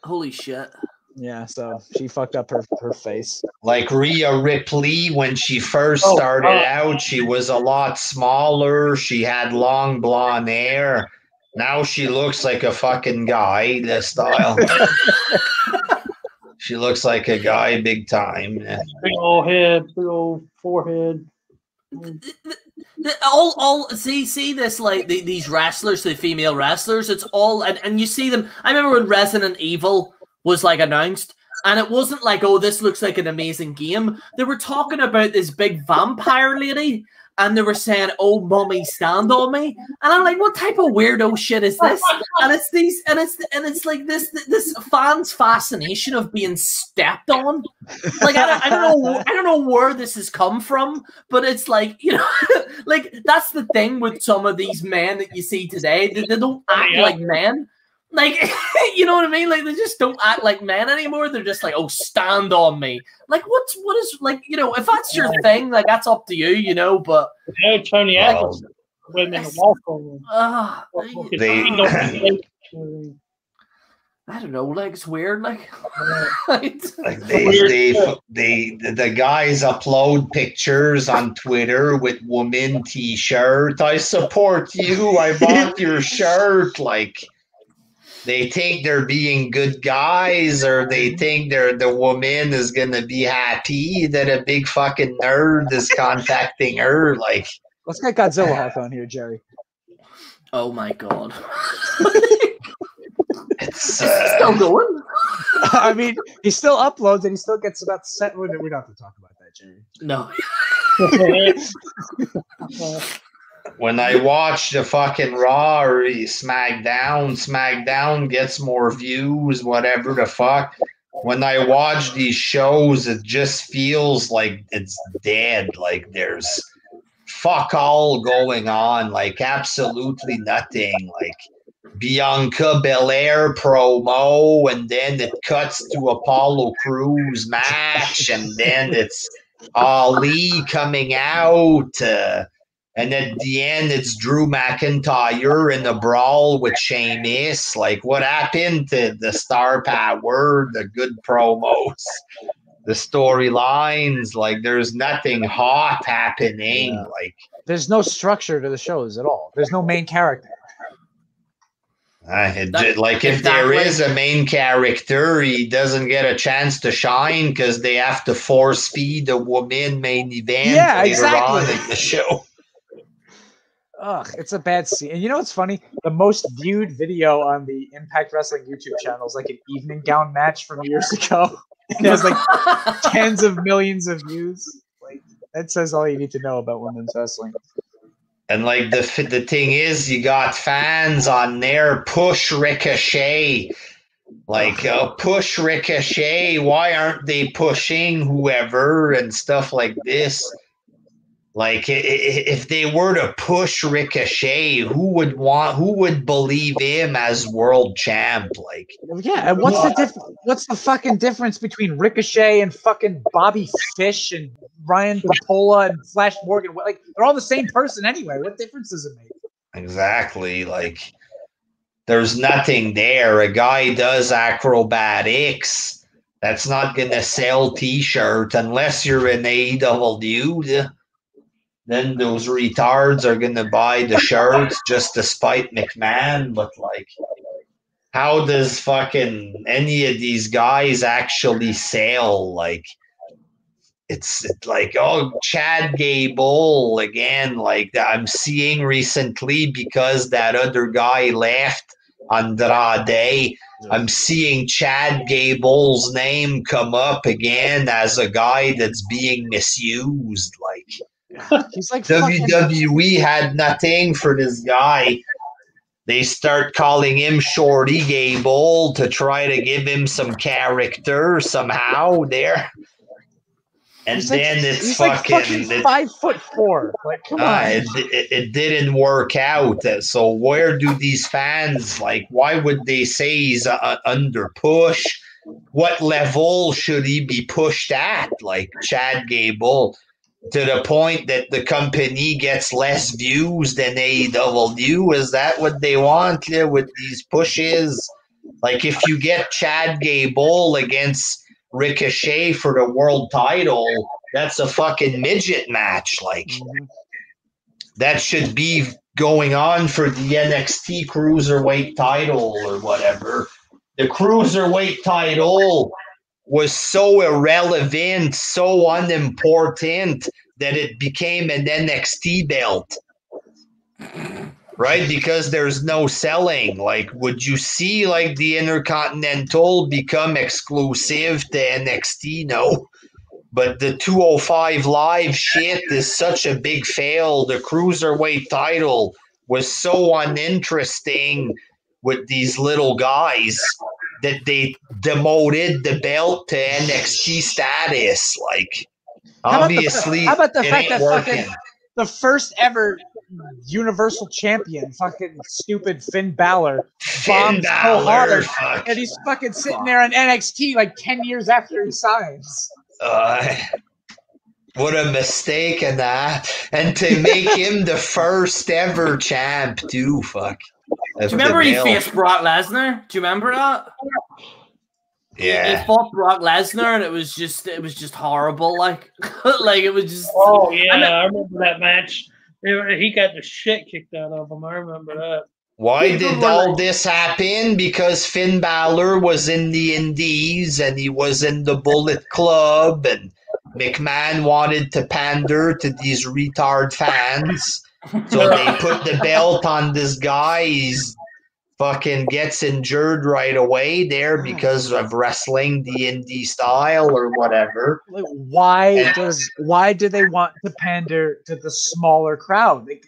Holy shit. Yeah, so she fucked up her face. Like Rhea Ripley, when she first started out, she was a lot smaller. She had long blonde hair. Now she looks like a fucking guy, the style. She looks like a guy big time. Big old head, big old forehead. See this, like these wrestlers, the female wrestlers, it's all and you see them. I remember when Resident Evil was like announced, and it wasn't like, oh, this looks like an amazing game. They were talking about this big vampire lady, and they were saying, "Oh, mommy, stand on me," and I'm like, what type of weirdo shit is this? And it's these, and it's like this fans' fascination of being stepped on. Like I don't know where this has come from, but it's like, you know, like that's the thing with some of these men that you see today. They don't act like men. Like, you know what I mean? Like, they just don't act like men anymore. They're just like, oh, stand on me. Like, what is, like, you know, if that's your thing, like, that's up to you, you know, but. Yeah, Tony Atlas, women walk on them. I don't know, like, it's weird, like. Like the guys upload pictures on Twitter with woman t-shirt. I support you. I bought your shirt. Like, they think they're being good guys, or they think the woman is gonna be happy that a big fucking nerd is contacting her. Like, let's get Godzilla Hawk on here, Jerry. Oh my god. It's still going. I mean, he still uploads and he still gets about 7. We don't have to talk about that, Jerry. No. When I watch the fucking Raw or SmackDown gets more views, whatever the fuck. When I watch these shows, it just feels like it's dead. Like there's fuck all going on. Like absolutely nothing. Like Bianca Belair promo, and then it cuts to Apollo Crews match, and then it's Ali coming out. And at the end, it's Drew McIntyre in a brawl with Sheamus. Like, what happened to the star power, the good promos, the storylines? Like, there's nothing hot happening. Yeah. Like, there's no structure to the shows at all. There's no main character. If there is a main character, he doesn't get a chance to shine because they have to force feed a woman main event later on in the show. Ugh, it's a bad scene. And you know what's funny? The most viewed video on the Impact Wrestling YouTube channel is like an evening gown match from years ago. It has like tens of millions of views. Like, that says all you need to know about women's wrestling. And like the thing is, you got fans on there push Ricochet. Like, push Ricochet. Why aren't they pushing whoever and stuff like this? Like, if they were to push Ricochet, who would believe him as world champ? Like, yeah, and what's the fucking difference between Ricochet and fucking Bobby Fish and Ryan Papola and Flash Morgan? Like, they're all the same person anyway. What difference does it make? Exactly. Like, there's nothing there. A guy does acrobatics. That's not gonna sell T-shirt unless you're an AEW. Then those retards are going to buy the shirts just to spite McMahon. But, like, how does fucking any of these guys actually sell? Like, it's like, oh, Chad Gable again. Like, I'm seeing recently because that other guy left, Andrade. I'm seeing Chad Gable's name come up again as a guy that's being misused. Like, he's like WWE had nothing for this guy. They start calling him Shorty Gable to try to give him some character somehow there. And he's then like, it's he's fucking 5'4". Like, come on. It didn't work out. So where do these fans, like, why would they say he's under push? What level should he be pushed at? Like, Chad Gable, to the point that the company gets less views than AEW? Is that what they want with these pushes? Like, if you get Chad Gable against Ricochet for the world title, that's a fucking midget match. Like, that should be going on for the NXT Cruiserweight title or whatever. The Cruiserweight title was so irrelevant, so unimportant that it became an NXT belt, right? Because there's no selling. Like, would you see like the Intercontinental become exclusive to NXT? No. But the 205 Live shit is such a big fail. The Cruiserweight title was so uninteresting with these little guys that they demoted the belt to NXT status. Like, obviously, how about the fact that working. fucking the first ever Universal Champion, fucking stupid Finn Balor, bombs so hard, and he's fucking sitting there on NXT like 10 years after he signs. What a mistake in that. And to make him the first ever champ, too, fuck. Do you remember he faced Brock Lesnar? Do you remember that? Yeah. He fought Brock Lesnar and it was just horrible. Like, like it was just. Oh yeah, I remember that match. He got the shit kicked out of him. I remember that. Why did all this happen? Because Finn Balor was in the Indies and he was in the Bullet Club, and McMahon wanted to pander to these retard fans. So they put the belt on this guy. He's fucking gets injured right away there because of wrestling the indie style or whatever. Like, why do they want to pander to the smaller crowd? Like,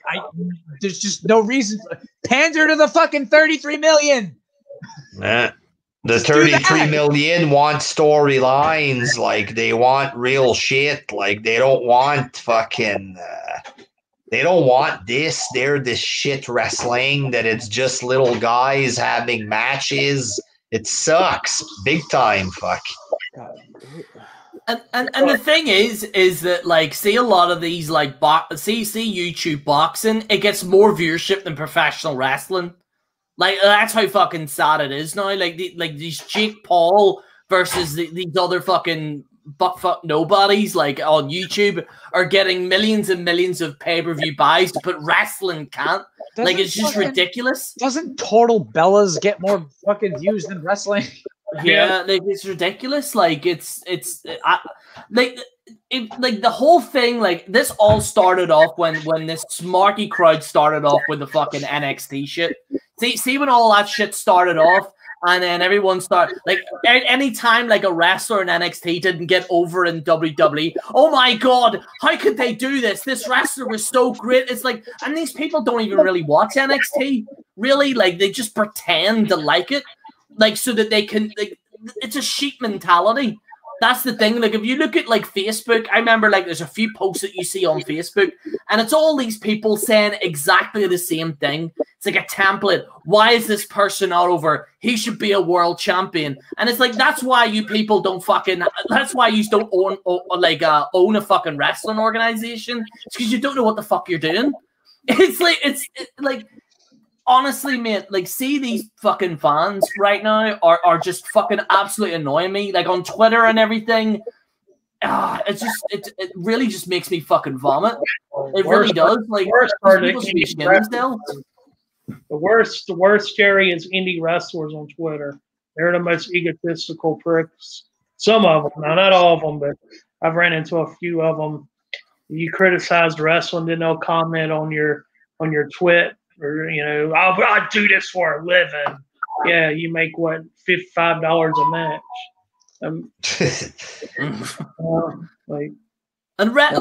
there's just no reason. Pander to the fucking 33 million. The 33 million want storylines. Like, they want real shit. Like, they don't want fucking. They don't want this. They're this shit wrestling that it's just little guys having matches. It sucks big time. Fuck. And the thing is that like see a lot of these like see YouTube boxing, it gets more viewership than professional wrestling. Like that's how fucking sad it is now. Like these Jake Paul versus these other fucking buttfuck nobodies like on YouTube are getting millions and millions of pay-per-view buys, but wrestling can't. Like it's just ridiculous. Doesn't Total Bellas get more fucking views than wrestling? Yeah, like it's ridiculous. Like like the whole thing. Like this all started off when this smarky crowd started off with the fucking NXT shit. See when all that shit started off, and then everyone started like anytime like a wrestler in NXT didn't get over in WWE. Oh my god, how could they do this? This wrestler was so great. It's like, and these people don't even really watch NXT. Really, like they just pretend to like it. Like so that they can, like, it's a sheep mentality. That's the thing. Like if you look at like Facebook, I remember like there's a few posts that you see on Facebook, and it's all these people saying exactly the same thing. It's like a template. Why is this person not over? He should be a world champion. And it's like that's why you people don't fucking. That's why you don't own a fucking wrestling organization. It's because you don't know what the fuck you're doing. It's like. Honestly, mate, like, see these fucking fans right now are just fucking absolutely annoying me. Like, on Twitter and everything, it really just makes me fucking vomit. It really does. Like, the worst, Jerry, is indie wrestlers on Twitter. They're the most egotistical pricks. Some of them, now not all of them, but I've ran into a few of them. You criticize wrestling, then they'll comment on your twit. Or, you know, I do this for a living. Yeah, you make what, $55 a match.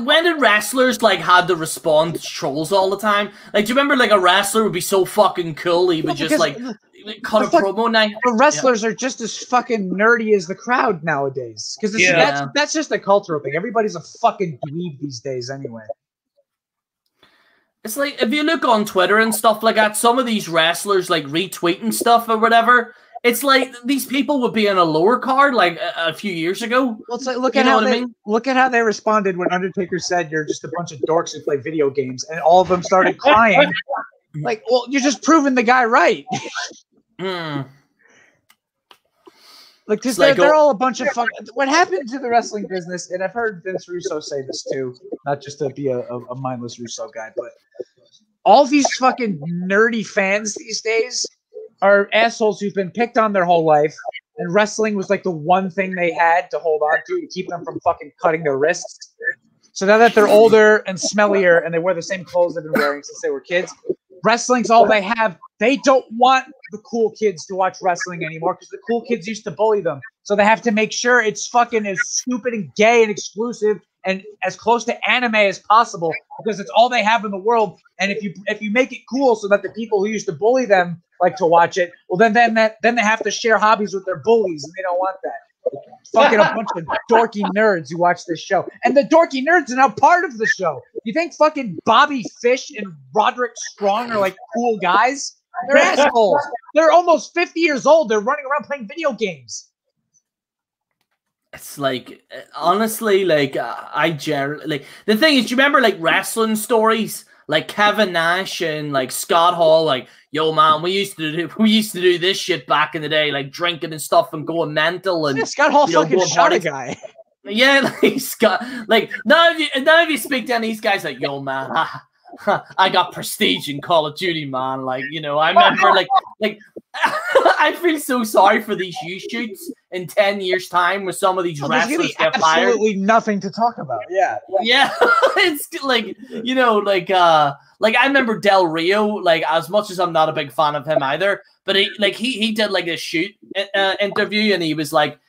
When did wrestlers like had to respond to trolls all the time? Like, do you remember like a wrestler would be so fucking cool he would just like cut a promo night? The wrestlers are just as fucking nerdy as the crowd nowadays. Because that's just a cultural thing. Everybody's a fucking dweeb these days anyway. It's like, if you look on Twitter and stuff like that, some of these wrestlers, like, retweeting stuff or whatever, it's like these people would be on a lower card, like, a few years ago. Well, it's like, look at how they responded when Undertaker said, you're just a bunch of dorks who play video games, and all of them started crying. Like, well, you're just proving the guy right. Like, because they're all a bunch of fucking... What happened to the wrestling business, and I've heard Vince Russo say this too, not just to be a mindless Russo guy, but all these fucking nerdy fans these days are assholes who've been picked on their whole life, and wrestling was like the one thing they had to hold on to keep them from fucking cutting their wrists. So now that they're older and smellier and they wear the same clothes they've been wearing since they were kids, wrestling's all they have. They don't want the cool kids to watch wrestling anymore because the cool kids used to bully them. So they have to make sure it's fucking as stupid and gay and exclusive and as close to anime as possible because it's all they have in the world. And if you make it cool so that the people who used to bully them like to watch it, well then they have to share hobbies with their bullies, and they don't want that. Fucking a bunch of dorky nerds who watch this show. And the dorky nerds are now part of the show. You think fucking Bobby Fish and Roderick Strong are like cool guys? They're assholes. They're almost 50 years old. They're running around playing video games. It's like, honestly, like, I generally, like, the thing is, do you remember, like, wrestling stories? Like Kevin Nash and like Scott Hall, like, yo man, we used to do this shit back in the day, like drinking and stuff and going mental. And Scott Hall fucking shot a guy. Yeah, like Scott, like now if you speak to any of these guys, like, yo man, I got prestige in Call of Duty, man. Like, you know, I remember like I feel so sorry for these shoots in 10 years' time with some of these wrestlers get fired. Absolutely nothing to talk about. Yeah. It's like, you know, like I remember Del Rio, like, as much as I'm not a big fan of him either, but he did like a shoot interview, and he was like,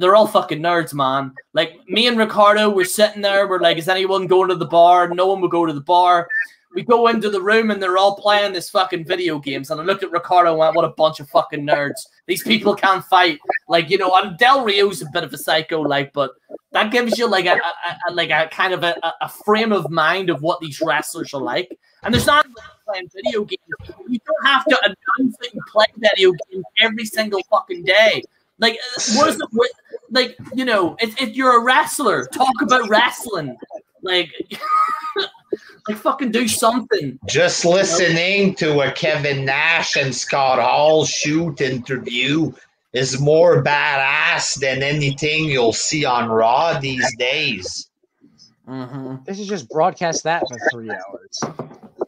they're all fucking nerds, man. Like, me and Ricardo were sitting there, we're like, is anyone going to the bar? No one would go to the bar. We go into the room and they're all playing this fucking video games. And I looked at Ricardo and went, what a bunch of fucking nerds. These people can't fight. Like, you know, and Del Rio's a bit of a psycho, like, but that gives you like a kind of a frame of mind of what these wrestlers are like. And there's not playing video games. You don't have to announce that you play video games every single fucking day. Like, like, you know, if you're a wrestler, talk about wrestling. Like, like fucking do something. Just listening to a Kevin Nash and Scott Hall shoot interview is more badass than anything you'll see on Raw these days. They should just broadcast that for 3 hours.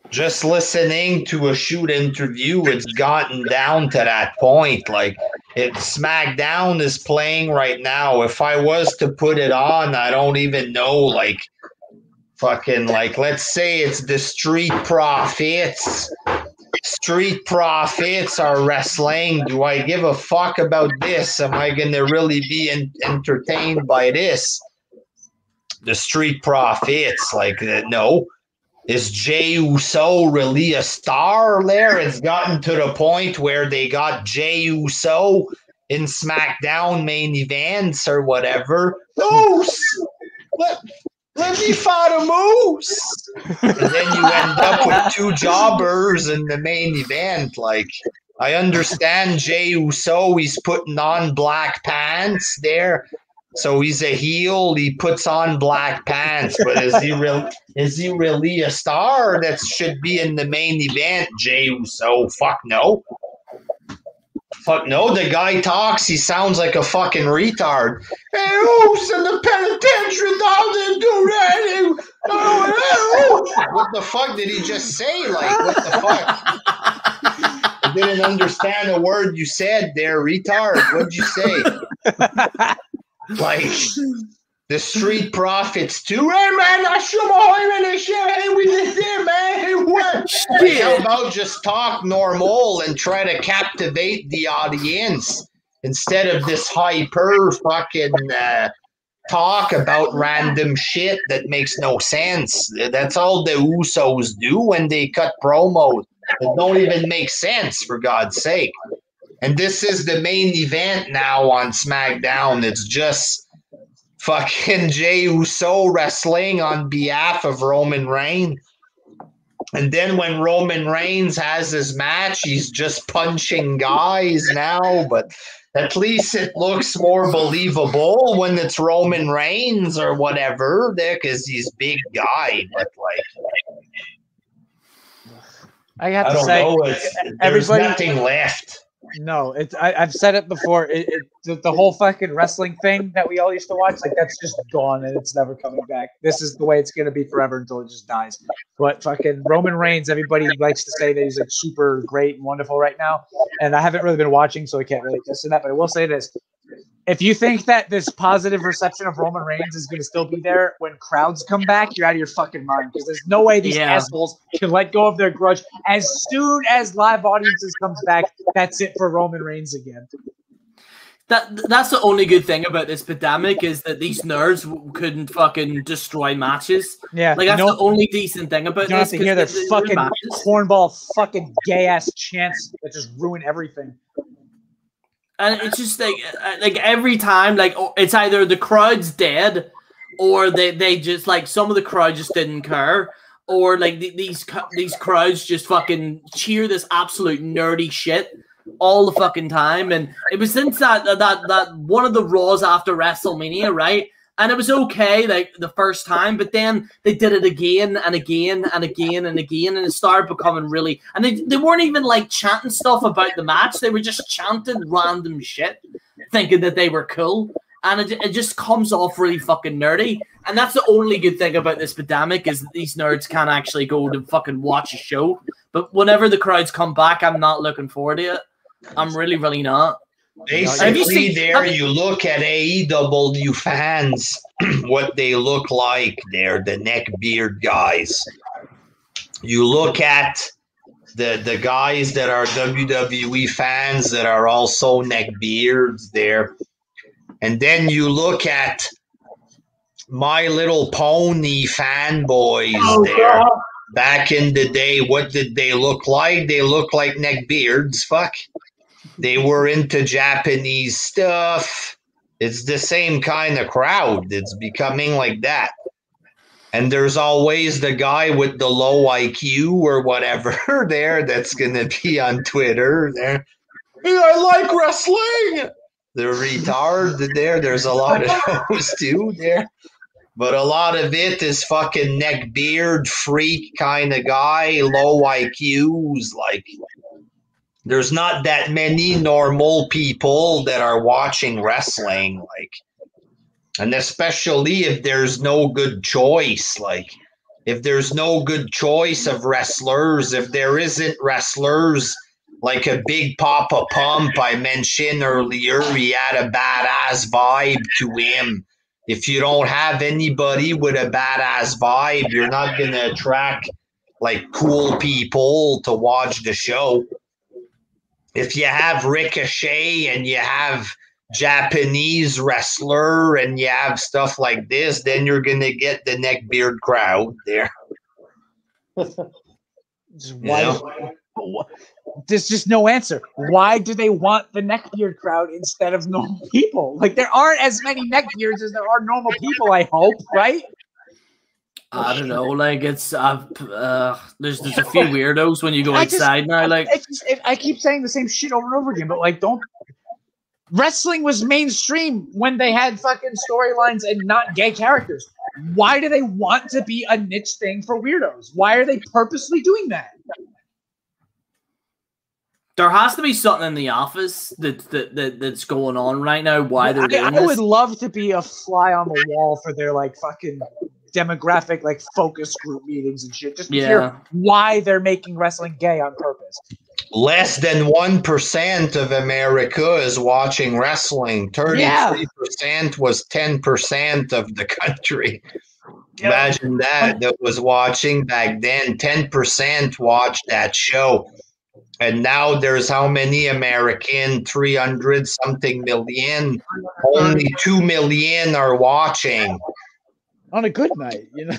Just listening to a shoot interview, it's gotten down to that point. Like, SmackDown is playing right now. If I was to put it on, I don't even know, like, fucking, like, let's say it's the Street Profits. Street Profits are wrestling. Do I give a fuck about this? Am I going to really be entertained by this? The Street Profits, like, no. Is Jey Uso really a star there? It's gotten to the point where they got Jey Uso in SmackDown main events or whatever. Moose! Let me fight a moose! And then you end up with 2 jobbers in the main event. Like, I understand Jey Uso, he's putting on black pants there. So he's a heel. He puts on black pants, but is he really a star that should be in the main event? Jey Uso, fuck no. Fuck no. The guy talks. He sounds like a fucking retard. Hey, who's in the penitentiary? How they do that? What the fuck did he just say? Like, what the fuck? I didn't understand a word you said there, retard. What'd you say? Like, the Street Profits too. Hey man, I show my him and shit. Hey, we just did, man. Hey, what? Like, how about just talk normal and try to captivate the audience instead of this hyper fucking talk about random shit that makes no sense. That's all the Usos do when they cut promos. It don't even make sense, for God's sake. And this is the main event now on SmackDown. It's just fucking Jey Uso wrestling on behalf of Roman Reigns. And then when Roman Reigns has his match, he's just punching guys now. But at least it looks more believable when it's Roman Reigns or whatever, because he's big guy. But, like, I have I to don't say, know. There's everybody. nothing left. No, I've said it before. The whole fucking wrestling thing that we all used to watch, like, that's just gone and it's never coming back. This is the way it's gonna be forever until it just dies. But fucking Roman Reigns, everybody likes to say that he's like super great and wonderful right now, and I haven't really been watching, so I can't really listen to that. But I will say this: if you think that this positive reception of Roman Reigns is going to still be there when crowds come back, you're out of your fucking mind, because there's no way these assholes can let go of their grudge. As soon as live audiences comes back, that's it for Roman Reigns again. That's the only good thing about this pandemic, is that these nerds couldn't fucking destroy matches. Yeah, like that's the only decent thing about this. You don't have to hear their fucking cornball fucking gay ass chants that just ruin everything. And it's just like every time, like, it's either the crowd's dead, or they just, like, some of the crowd just didn't care, or like these crowds just fucking cheer this absolute nerdy shit all the fucking time. And it was since that one of the Raws after WrestleMania, right? And it was okay, like, the first time, but then they did it again and again and again and again, and it started becoming really... And they weren't even, like, chanting stuff about the match. They were just chanting random shit, thinking that they were cool. And it just comes off really fucking nerdy. And that's the only good thing about this pandemic, is that these nerds can't actually go to fucking watch a show. But whenever the crowds come back, I'm not looking forward to it. I'm really, really not. Basically, you look at AEW fans, what they look like. They're the neckbeard guys. You look at the guys that are WWE fans that are also neckbeards there. And then you look at My Little Pony fanboys there. God. Back in the day, what did they look like? They look like neckbeards. Fuck. They were into Japanese stuff. It's the same kind of crowd. It's becoming like that. And there's always the guy with the low IQ or whatever there that's going to be on Twitter there. Hey, I like wrestling. the retard there. There's a lot of those too there. But a lot of it is fucking neckbeard, freak kind of guy, low IQs. Like, there's not that many normal people that are watching wrestling. Like, and especially if there's no good choice. Like, if there's no good choice of wrestlers, if there isn't wrestlers like a Big Papa Pump I mentioned earlier, he had a badass vibe to him. If you don't have anybody with a badass vibe, you're not going to attract like cool people to watch the show. If you have Ricochet and you have Japanese wrestler and you have stuff like this, then you're going to get the neckbeard crowd there. There's just no answer. Why do they want the neckbeard crowd instead of normal people? Like, there aren't as many neckbeards as there are normal people, I hope, right? I don't know. Like, it's there's a few weirdos when you go outside now. Like, I keep saying the same shit over and over again, but like, don't. Wrestling was mainstream when they had fucking storylines and not gay characters. Why do they want to be a niche thing for weirdos? Why are they purposely doing that? there has to be something in the office that's going on right now. Why they're doing this. I would love to be a fly on the wall for their like fucking demographic like focus group meetings and shit. Just to hear why they're making wrestling gay on purpose. Less than 1% of America is watching wrestling. 33% was 10% of the country. Yeah. Imagine that was watching back then. 10% watched that show. And now there's how many American? 300 something million. Only 2 million are watching. On a good night, you know.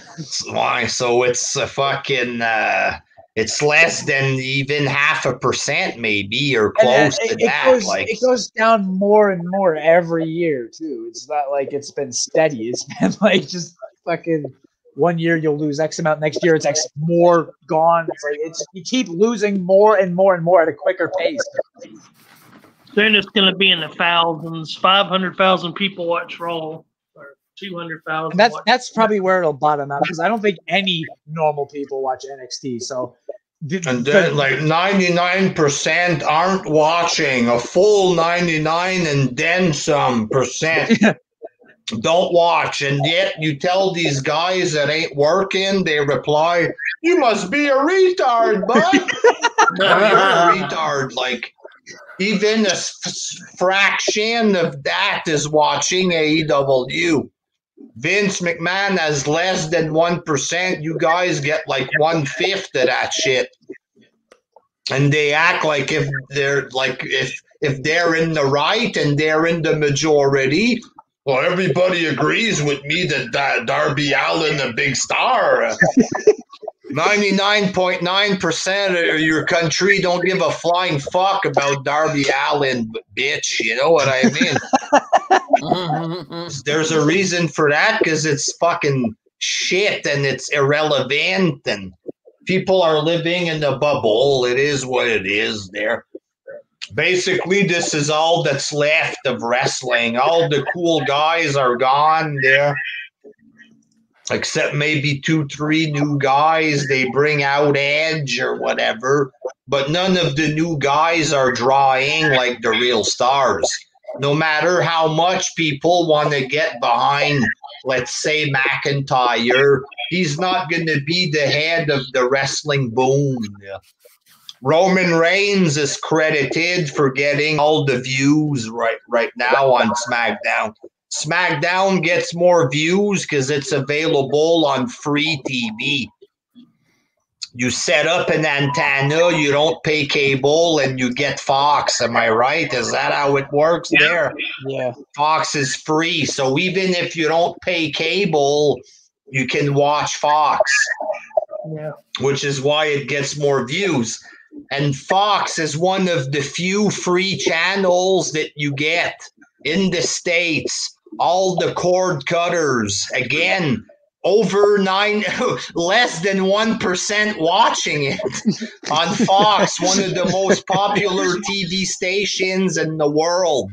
Why? So it's a fucking it's less than even 0.5%, maybe, or close to that. It goes down more and more every year too. It's not like it's been steady. It's been like just fucking 1 year you'll lose X amount, next year it's X more gone. It's like you keep losing more and more and more at a quicker pace. Soon it's going to be in the thousands. 500,000 people watch Raw. 200,000. That's probably where it'll bottom out, because I don't think any normal people watch NXT. So, and then like 99% aren't watching. A full 99 and then some percent don't watch. And yet you tell these guys that ain't working, they reply, "You must be a retard, bud." No, you're a retard. Like, even a fraction of that is watching AEW. Vince McMahon has less than 1%. You guys get like 1/5 of that shit, and they act like if they're in the right and they're in the majority. Well, everybody agrees with me that Darby Allin a big star. 99.9% of your country don't give a flying fuck about Darby Allin, bitch. You know what I mean? There's a reason for that, because it's fucking shit and it's irrelevant and people are living in a bubble. It is what it is there. Basically, this is all that's left of wrestling. All the cool guys are gone there. Except maybe 2-3 new guys. They bring out Edge or whatever. But none of the new guys are drawing like the real stars. No matter how much people want to get behind, let's say, McIntyre, he's not going to be the head of the wrestling boom. Roman Reigns is credited for getting all the views right now on SmackDown. SmackDown gets more views because it's available on free TV. You set up an antenna, you don't pay cable, and you get Fox. Am I right? Is that how it works there? Yeah. Fox is free. So even if you don't pay cable, you can watch Fox. Yeah. Which is why it gets more views. And Fox is one of the few free channels that you get in the States. All the cord cutters, again, less than 1% watching it on Fox, one of the most popular TV stations in the world.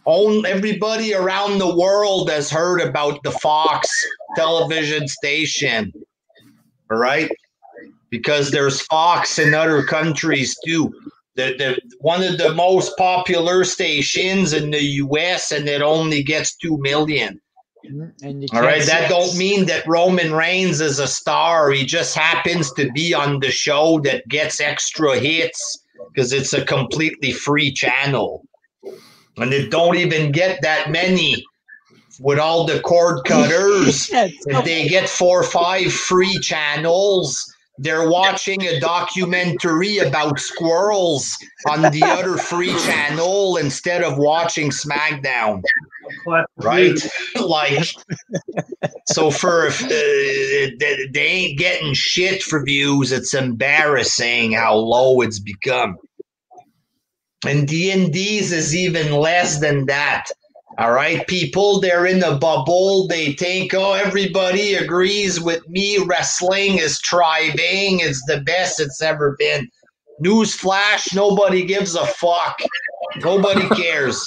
Everybody around the world has heard about the Fox television station. All right? Because there's Fox in other countries too. One of the most popular stations in the US, and it only gets 2 million. And you all right, that don't mean that Roman Reigns is a star. He just happens to be on the show that gets extra hits because it's a completely free channel. And it don't even get that many with all the cord cutters. If they get 4 or 5 free channels, they're watching a documentary about squirrels on the other free channel instead of watching SmackDown. Right? Like, so for they ain't getting shit for views. It's embarrassing how low it's become. And D&D's is even less than that. All right, people, they're in a bubble. They think, oh, everybody agrees with me. Wrestling is thriving. It's the best it's ever been. Newsflash, nobody gives a fuck. Nobody cares.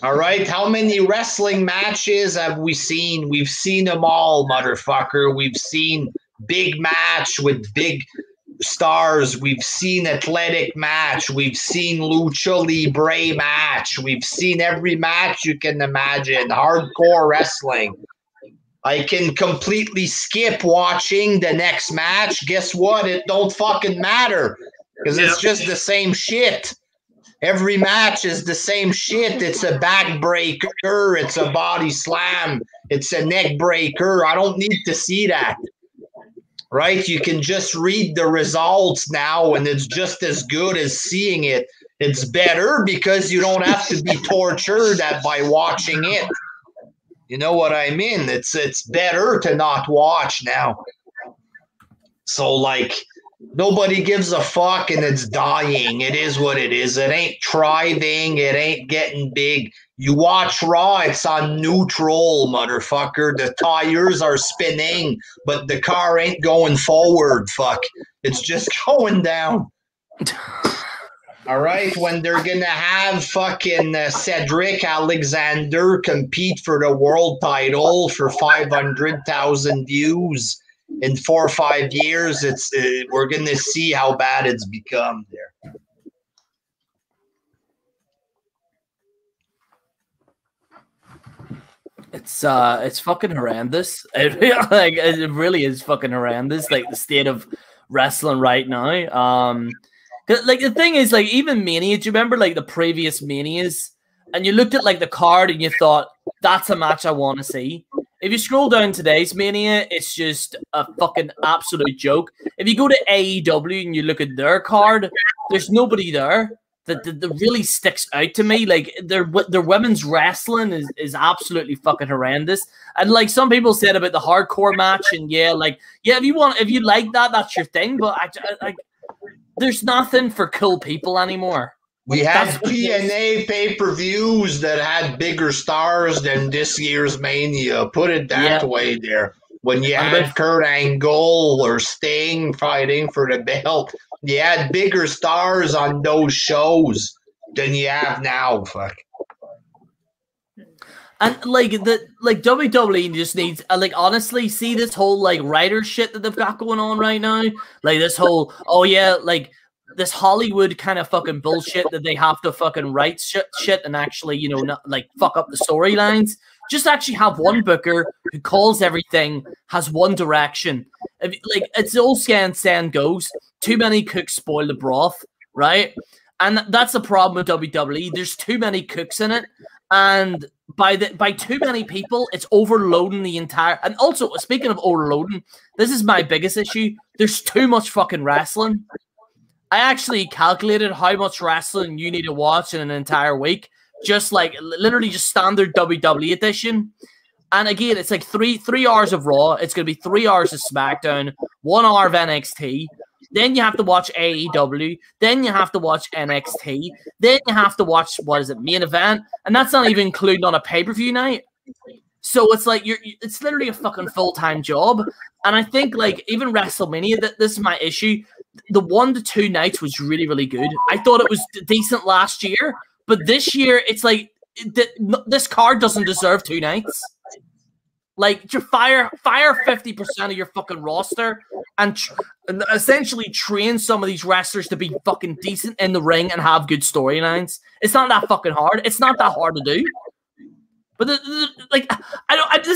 All right, how many wrestling matches have we seen? We've seen them all, motherfucker. We've seen big match with big stars. We've seen athletic match. We've seen lucha libre match. We've seen every match you can imagine. Hardcore wrestling. I can completely skip watching the next match. Guess what? It don't fucking matter because it's just the same shit. Every match is the same shit. It's a backbreaker. It's a body slam. It's a neck breaker. I don't need to see that. Right? You can just read the results now, and it's just as good as seeing it. It's better because you don't have to be tortured by watching it. You know what I mean? It's better to not watch now. So, like, nobody gives a fuck, and it's dying. It is what it is. It ain't thriving. It ain't getting big. You watch Raw, it's on neutral, motherfucker. The tires are spinning, but the car ain't going forward, fuck. It's just going down. All right, when they're going to have fucking Cedric Alexander compete for the world title for 500,000 views in 4 or 5 years, we're going to see how bad it's become there. It's fucking horrendous. It really is fucking horrendous. Like the state of wrestling right now. Like the thing is, like even Mania. Do you remember like the previous Manias? And you looked at like the card and you thought that's a match I want to see. If you scroll down today's Mania, it's just a fucking absolute joke. If you go to AEW and you look at their card, there's nobody there that really sticks out to me. Like their women's wrestling is absolutely fucking horrendous. And like some people said about the hardcore match, and if you like that, that's your thing. But I there's nothing for cool people anymore. We had TNA pay-per-views that had bigger stars than this year's Mania. Put it that way there. When you had Kurt Angle or Sting fighting for the belt, you had bigger stars on those shows than you have now. Fuck. And like WWE just needs honestly, see this whole like writer shit that they've got going on right now. Like this whole this Hollywood kind of fucking bullshit that they have to fucking write shit and actually, not like fuck up the storylines. Just actually have one booker who calls everything, has one direction. It's the old saying goes, too many cooks spoil the broth, right? And that's the problem with WWE. There's too many cooks in it. And by too many people, it's overloading the entire. And also, speaking of overloading, this is my biggest issue. There's too much fucking wrestling. I actually calculated how much wrestling you need to watch in an entire week. Just like literally just standard WWE edition. And again, it's like three hours of Raw. It's going to be 3 hours of SmackDown, 1 hour of NXT. Then you have to watch AEW. Then you have to watch NXT. Then you have to watch, main event. And that's not even including on a pay-per-view night. So it's like, it's literally a fucking full-time job. And I think like even WrestleMania, this is my issue. The 1 to 2 nights was really, really good. I thought it was decent last year. But this year, it's like this card doesn't deserve 2 nights. Like, you fire 50% of your fucking roster and essentially train some of these wrestlers to be fucking decent in the ring and have good storylines. It's not that fucking hard. It's not that hard to do. But this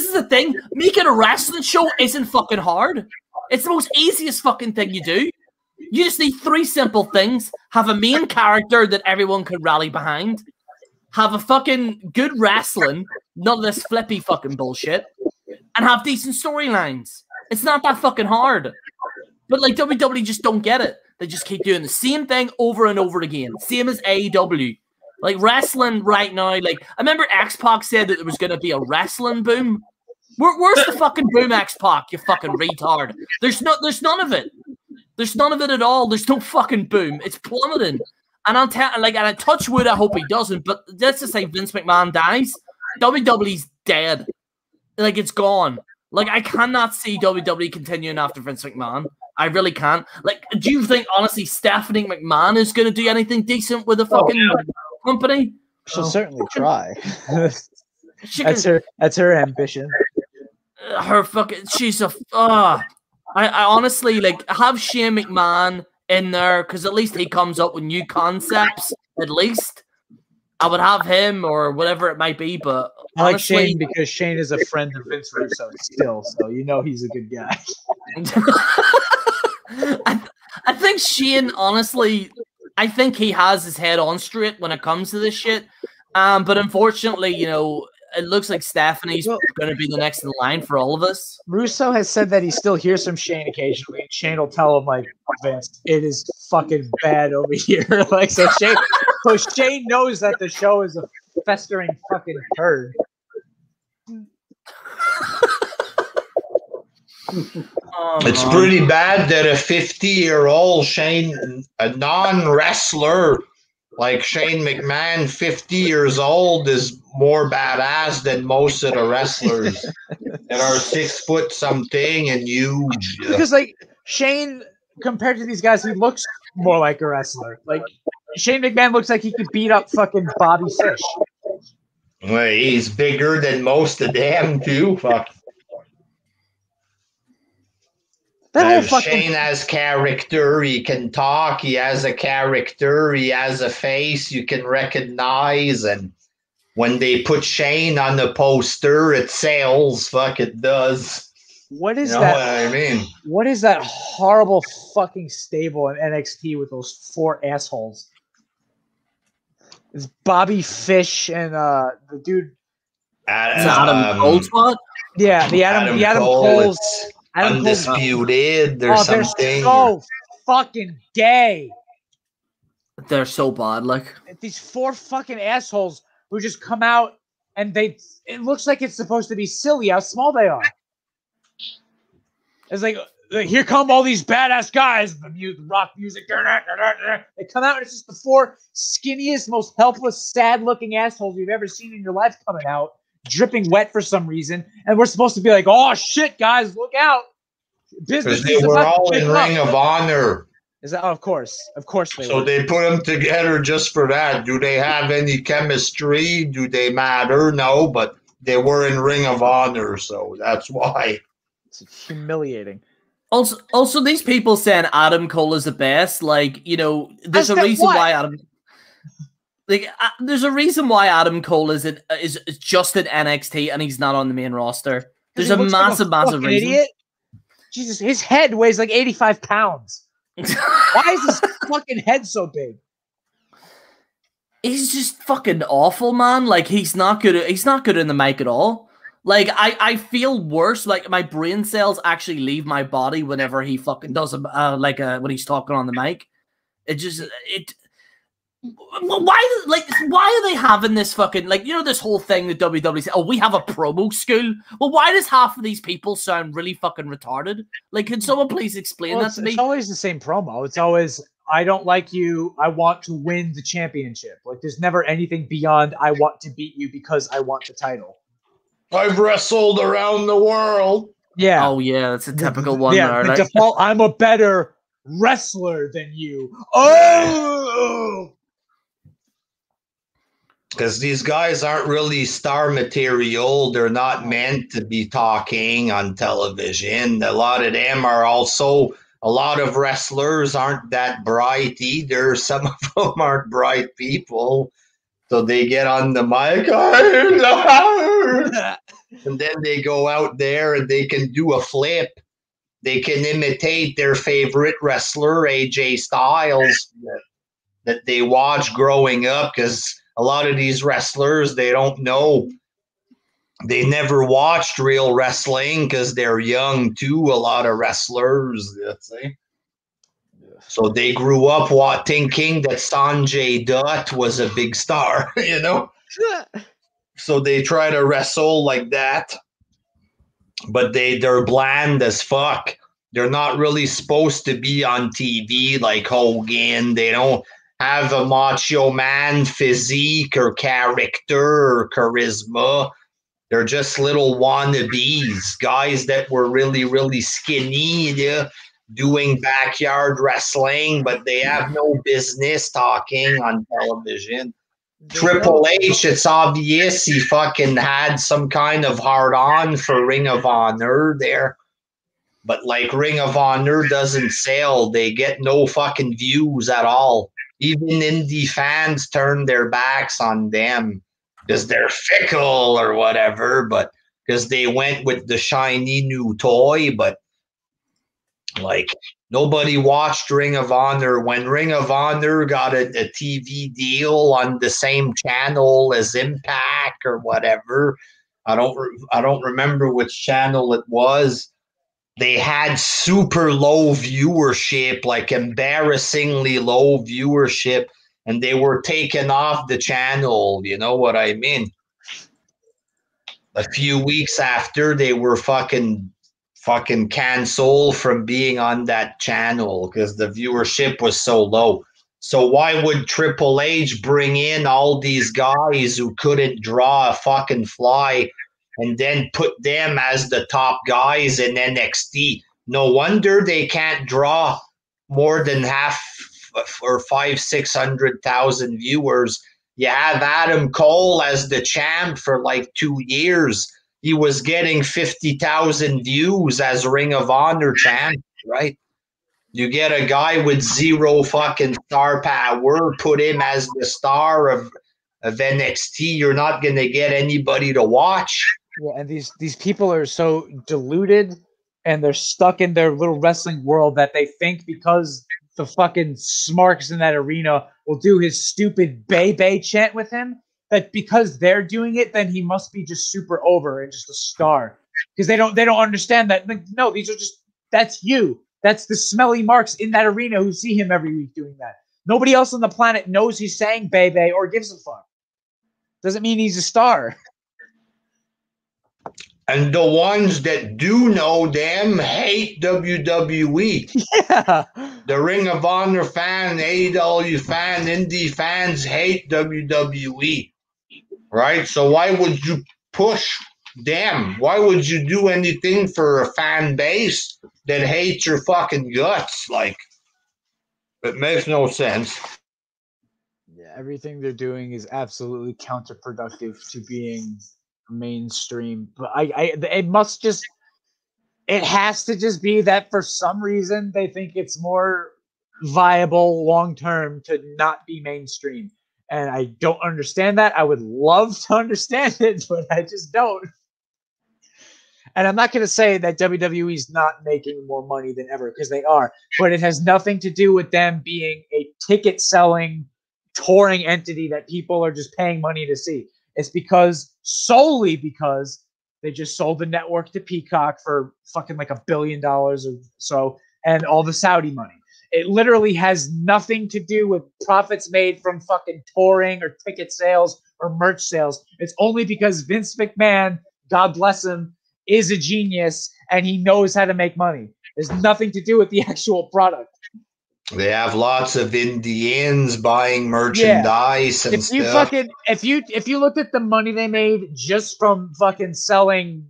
is the thing. Making a wrestling show isn't fucking hard. It's the most easiest fucking thing you do. You just need 3 simple things. Have a main character that everyone can rally behind. Have a fucking good wrestling. None of this flippy fucking bullshit. And have decent storylines. It's not that fucking hard. But like WWE just don't get it. They just keep doing the same thing over and over again. Same as AEW. Like wrestling right now, like I remember X-Pac said that there was gonna be a wrestling boom. Where's the fucking boom, X-Pac, you fucking retard? There's none of it. There's none of it at all. There's no fucking boom. It's plummeting. And and I touch wood, I hope he doesn't, but let's just say Vince McMahon dies. WWE's dead. Like, it's gone. Like, I cannot see WWE continuing after Vince McMahon. I really can't. Like, do you think, honestly, Stephanie McMahon is going to do anything decent with a fucking company? She'll certainly try. That's her ambition. Her fucking... She's a... I honestly, like, have Shane McMahon in there, because at least he comes up with new concepts, at least. I would have him or whatever it might be, but I like honestly, Shane because Shane is a friend of Vince Russo still, so you know he's a good guy. I think Shane, honestly, I think he has his head on straight when it comes to this shit. But unfortunately, you know, it looks like Stephanie's going to be the next in line for all of us. Russo has said that he still hears from Shane occasionally, and Shane will tell him, like, Vince, it is fucking bad over here. Like, so Shane knows that the show is a festering fucking turd. It's pretty bad that a 50-year-old Shane, a non-wrestler like Shane McMahon, 50 years old, is more badass than most of the wrestlers that are 6 foot something and huge. Because, like, Shane, compared to these guys, he looks more like a wrestler. Like, Shane McMahon looks like he could beat up fucking Bobby Fish. Well, he's bigger than most of them, too. Fuck. Shane has character. He can talk. He has a character. He has a face you can recognize. And when they put Shane on the poster, it sells. Fuck, it does. What is you know that? What I mean? What is that horrible fucking stable in NXT with those 4 assholes? It's Bobby Fish and the dude. Adam Cole's. Yeah, the Adam Cole's. Undisputed or something. They're so fucking gay. They're so bad. Like, these 4 fucking assholes who just come out and it looks like it's supposed to be silly how small they are. It's like here come all these badass guys, the rock music. They come out and it's just the 4 skinniest, most helpless, sad-looking assholes you've ever seen in your life coming out, dripping wet for some reason, and we're supposed to be like, "Oh shit, guys, look out!" Because they were all in Ring of Honor. Is that? Oh, of course they. So they put them together just for that. Do they have any chemistry? Do they matter? No, but they were in Ring of Honor, so that's why. It's humiliating. Also, these people saying Adam Cole is the best. Like, you know, there's a reason why Adam. Like, there's a reason why Adam Cole is just in NXT and he's not on the main roster. There's a massive reason. Idiot. Jesus, his head weighs like 85 pounds. Why is his fucking head so big? He's just fucking awful, man. Like, he's not good. He's not good in the mic at all. Like, I feel worse. Like, my brain cells actually leave my body whenever he fucking does when he's talking on the mic. Why are they having this fucking, like, you know, this whole thing that WWE said, oh, we have a promo school? Well, why does half of these people sound really fucking retarded? Like, can someone please explain that to me? It's always the same promo. It's always, I don't like you, I want to win the championship. Like, there's never anything beyond, I want to beat you because I want the title. I've wrestled around the world. Yeah. Oh, yeah, that's a typical one. Yeah, the default, I'm a better wrestler than you. Oh! because these guys aren't really star material. They're not meant to be talking on television. A lot of them are also, a lot of wrestlers aren't that bright either. Some of them aren't bright people. So they get on the mic, and then they go out there and they can do a flip. They can imitate their favorite wrestler, AJ Styles, that they watched growing up, because a lot of these wrestlers, they don't know. They never watched real wrestling because they're young too, a lot of wrestlers, let's say. So they grew up thinking that Sanjay Dutt was a big star, you know? So they try to wrestle like that, but they're bland as fuck. They're not really supposed to be on TV like Hogan. They don't have a macho man physique or character or charisma. They're just little wannabes, guys that were really, really skinny, doing backyard wrestling, but they have no business talking on television. Triple H, it's obvious he fucking had some kind of hard-on for Ring of Honor there. But like Ring of Honor doesn't sell. They get no fucking views at all. Even indie fans turn their backs on them because they're fickle or whatever, but because they went with the shiny new toy. But like, nobody watched Ring of Honor. When Ring of Honor got a TV deal on the same channel as Impact or whatever, I don't remember which channel it was. They had super low viewership, like embarrassingly low viewership, and they were taken off the channel. You know what I mean? A few weeks after, they were fucking canceled from being on that channel because the viewership was so low. So why would Triple H bring in all these guys who couldn't draw a fucking fly and then put them as the top guys in NXT? No wonder they can't draw more than half or 500,000-600,000 viewers. You have Adam Cole as the champ for like 2 years. He was getting 50,000 views as Ring of Honor champ, right? You get a guy with zero fucking star power, put him as the star of NXT, you're not going to get anybody to watch. Yeah, and these people are so deluded and they're stuck in their little wrestling world that they think because the fucking smarks in that arena will do his stupid Bay chant with him, that because they're doing it, then he must be just super over and just a star. Because they don't understand that. Like, no, these are just, that's you. That's the smelly marks in that arena who see him every week doing that. Nobody else on the planet knows he's saying Bay or gives a fuck. Doesn't mean he's a star. And the ones that do know them hate WWE. Yeah. The Ring of Honor fan, AEW fan, indie fans hate WWE. Right? So why would you push them? Why would you do anything for a fan base that hates your fucking guts? Like, it makes no sense. Yeah, everything they're doing is absolutely counterproductive to being mainstream. But it must just, it has to just be that for some reason they think it's more viable long term to not be mainstream. And I don't understand that. I would love to understand it, but I just don't. And I'm not going to say that WWE is not making more money than ever, because they are. But it has nothing to do with them being a ticket-selling, touring entity that people are just paying money to see. It's solely because they just sold the network to Peacock for fucking like $1 billion or so, and all the Saudi money. It literally has nothing to do with profits made from fucking touring or ticket sales or merch sales. It's only because Vince McMahon, God bless him, is a genius and he knows how to make money. There's nothing to do with the actual product. They have lots of Indians buying merchandise and stuff. If you looked at the money they made just from fucking selling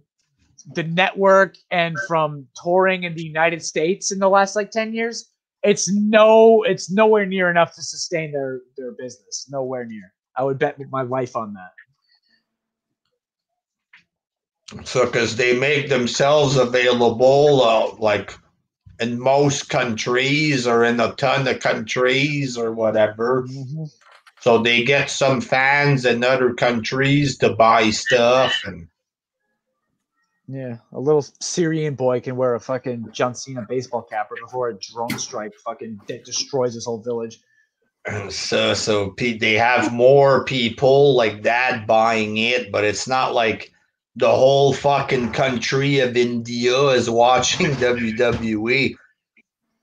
the network and from touring in the United States in the last like 10 years, it's nowhere near enough to sustain their business. Nowhere near. I would bet my life on that. So, because they make themselves available, like in most countries or in a ton of countries or whatever. Mm-hmm. So they get some fans in other countries to buy stuff. And Yeah, a little Syrian boy can wear a fucking John Cena baseball cap right before a drone strike fucking destroys his whole village. So they have more people like that buying it, but it's not like the whole fucking country of India is watching WWE.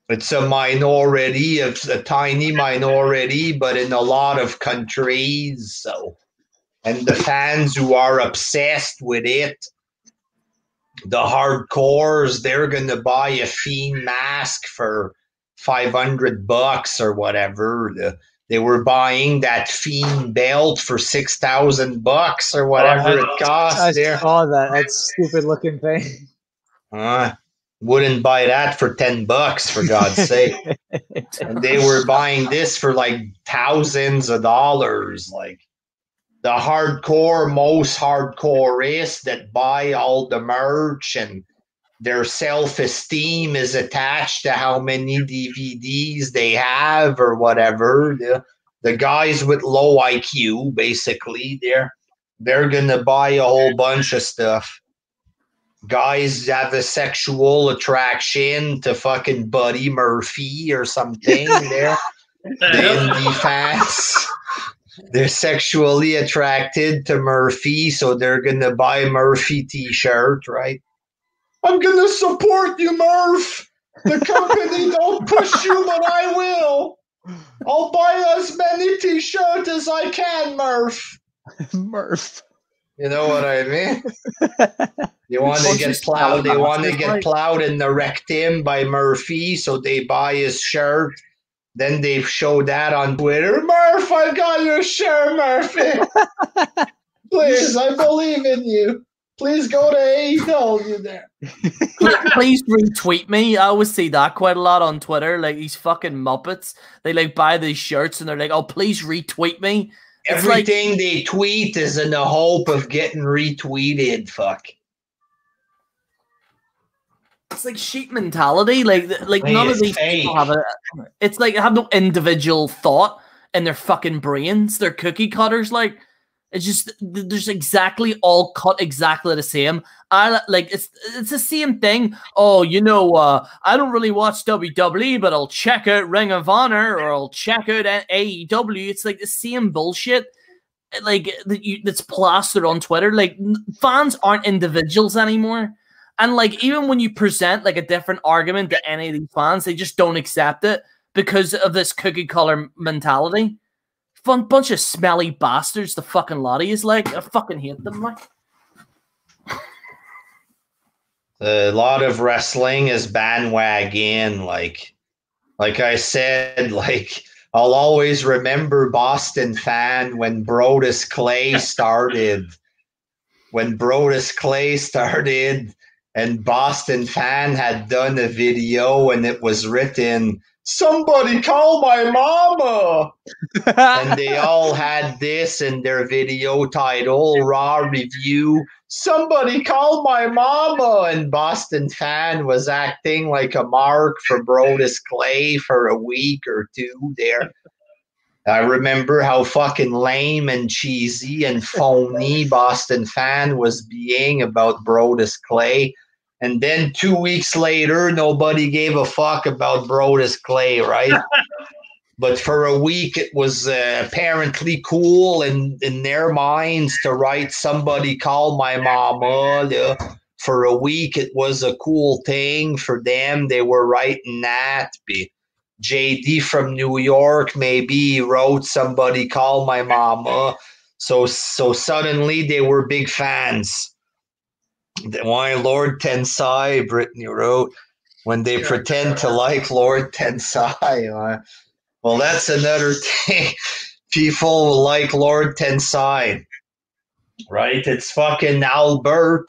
It's a minority, it's a tiny minority, but in a lot of countries. So, and the fans who are obsessed with it, the hardcores, they're gonna buy a Fiend mask for $500 or whatever. They were buying that Fiend belt for $6,000 or whatever it cost. I saw that. That stupid looking thing. Wouldn't buy that for $10, for God's sake. And they were buying this for like thousands of dollars. Like the most hardcore-ists that buy all the merch, and their self-esteem is attached to how many DVDs they have or whatever. The guys with low IQ, basically, they're gonna buy a whole bunch of stuff. Guys have a sexual attraction to fucking Buddy Murphy or something. The indie fans, they're sexually attracted to Murphy, so they're gonna buy Murphy t-shirt, right? I'm gonna support you, Murph. The company don't push you, but I will. I'll buy as many t-shirts as I can, Murph. Murph. You know what I mean? They want to get plowed. They want to get plowed in the rectum by Murphy, so they buy his shirt. Then they show that on Twitter. Murph, I got your shirt, Murphy. Please, I believe in you. Please go to AEW there. Please retweet me. I always see that quite a lot on Twitter. Like these fucking Muppets, they like buy these shirts and they're like, "Oh, please retweet me." It's everything they tweet is in the hope of getting retweeted. Fuck. It's like sheep mentality. Like none of these people have a. It's like have no individual thought in their fucking brains. They're cookie cutters. Like it's just there's exactly all cut exactly the same. It's the same thing. Oh, I don't really watch WWE, but I'll check out Ring of Honor or I'll check out AEW. It's like the same bullshit. Like that's plastered on Twitter. Like fans aren't individuals anymore. And like even when you present like a different argument to any of these fans, they just don't accept it because of this cookie cutter mentality. Fun bunch of smelly bastards. The fucking lot is like I fucking hate them. Like a lot of wrestling is bandwagon. Like I said, like I'll always remember Boston Fan when Brodus Clay started. When Brodus Clay started. And Boston Fan had done a video and it was written, "Somebody call my mama." And they all had this in their video title, Raw Review, "Somebody call my mama." And Boston Fan was acting like a mark for Brodus Clay for a week or two there. I remember how fucking lame and cheesy and phony Boston Fan was being about Brodus Clay. And then 2 weeks later, nobody gave a fuck about Brodus Clay, right? But for a week, it was apparently cool in their minds to write "Somebody Call My Mama." For a week, it was a cool thing for them. They were writing that. JD from New York maybe wrote "Somebody Call My Mama." So suddenly they were big fans. Why Lord Tensai, Brittany wrote, when they pretend to like Lord Tensai. Well, that's another thing. People like Lord Tensai, right? It's fucking Albert.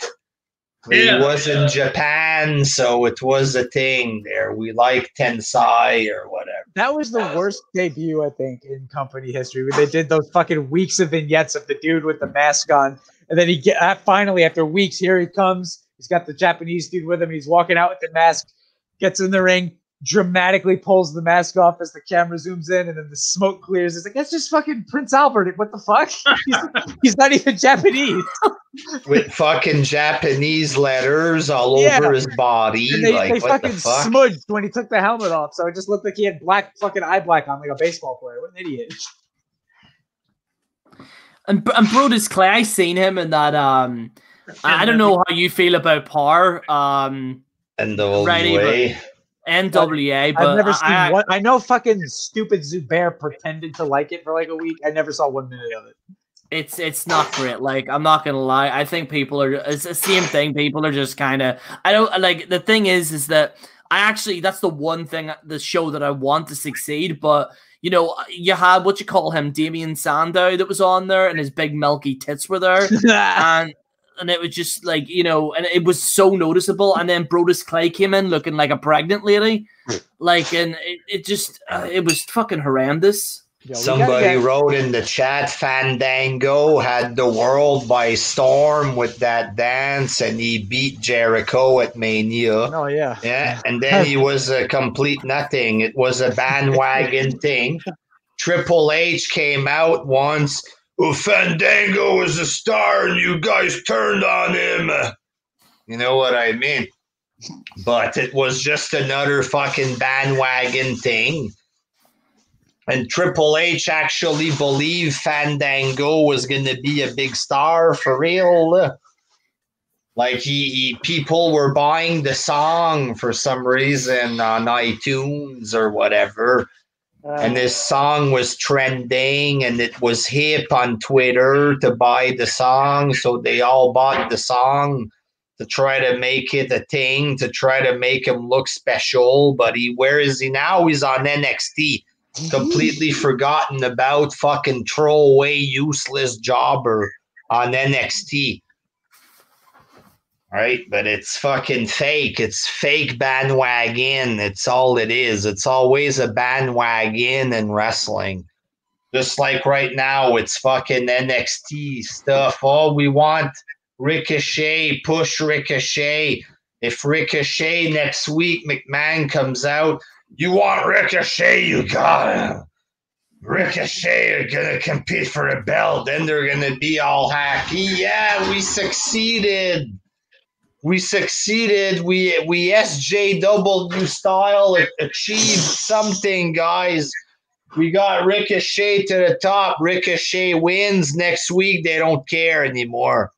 He was in Japan, so it was a thing there. We like Tensai or whatever. That was the worst debut, I think, in company history. When they did those fucking weeks of vignettes of the dude with the mask on, and then finally, after weeks, here he comes. He's got the Japanese dude with him. He's walking out with the mask, gets in the ring, dramatically pulls the mask off as the camera zooms in, and then the smoke clears. It's like, that's just fucking Prince Albert. What the fuck? He's not even Japanese. With fucking Japanese letters all over his body. And they what fucking the fuck? smudged when he took the helmet off, so it just looked like he had fucking eye black on, like a baseball player. What an idiot. And Brodus Clay, I seen him in that. I don't know how you feel about Power. NWA. NWA, but I've never seen one. I know fucking stupid Zubair pretended to like it for like a week. I never saw 1 minute of it. It's not great. Like, I'm not gonna lie. I think people are. It's the same thing. People are just kind of. I don't like. The thing is that that's the one thing, the show that I want to succeed. But you know, you had what you call him, Damien Sandow, that was on there, and his big milky tits were there, and it was just like, you know, and it was so noticeable. And then Brodus Clay came in looking like a pregnant lady, like, and it just it was fucking horrendous. Yo, Somebody wrote in the chat, Fandango had the world by storm with that dance, and he beat Jericho at Mania. Oh, yeah. Yeah, and then he was a complete nothing. It was a bandwagon thing. Triple H came out once. Well, Fandango was a star, and you guys turned on him. You know what I mean? But it was just another fucking bandwagon thing. And Triple H actually believed Fandango was going to be a big star for real. Like, people were buying the song for some reason on iTunes or whatever. And this song was trending, and it was hip on Twitter to buy the song. So they all bought the song to try to make it a thing, to try to make him look special. But where is he now? He's on NXT. Completely forgotten about, fucking throwaway, useless jobber on NXT. Right? But it's fucking fake. It's fake bandwagon. It's all it is. It's always a bandwagon in wrestling. Just like right now, it's fucking NXT stuff. Oh, we want Ricochet, push Ricochet. If Ricochet next week, McMahon comes out, you want Ricochet, you got him. Ricochet are going to compete for a belt. Then they're going to be all happy. Yeah, we succeeded. We succeeded. We SJW style achieved something, guys. We got Ricochet to the top. Ricochet wins next week. They don't care anymore.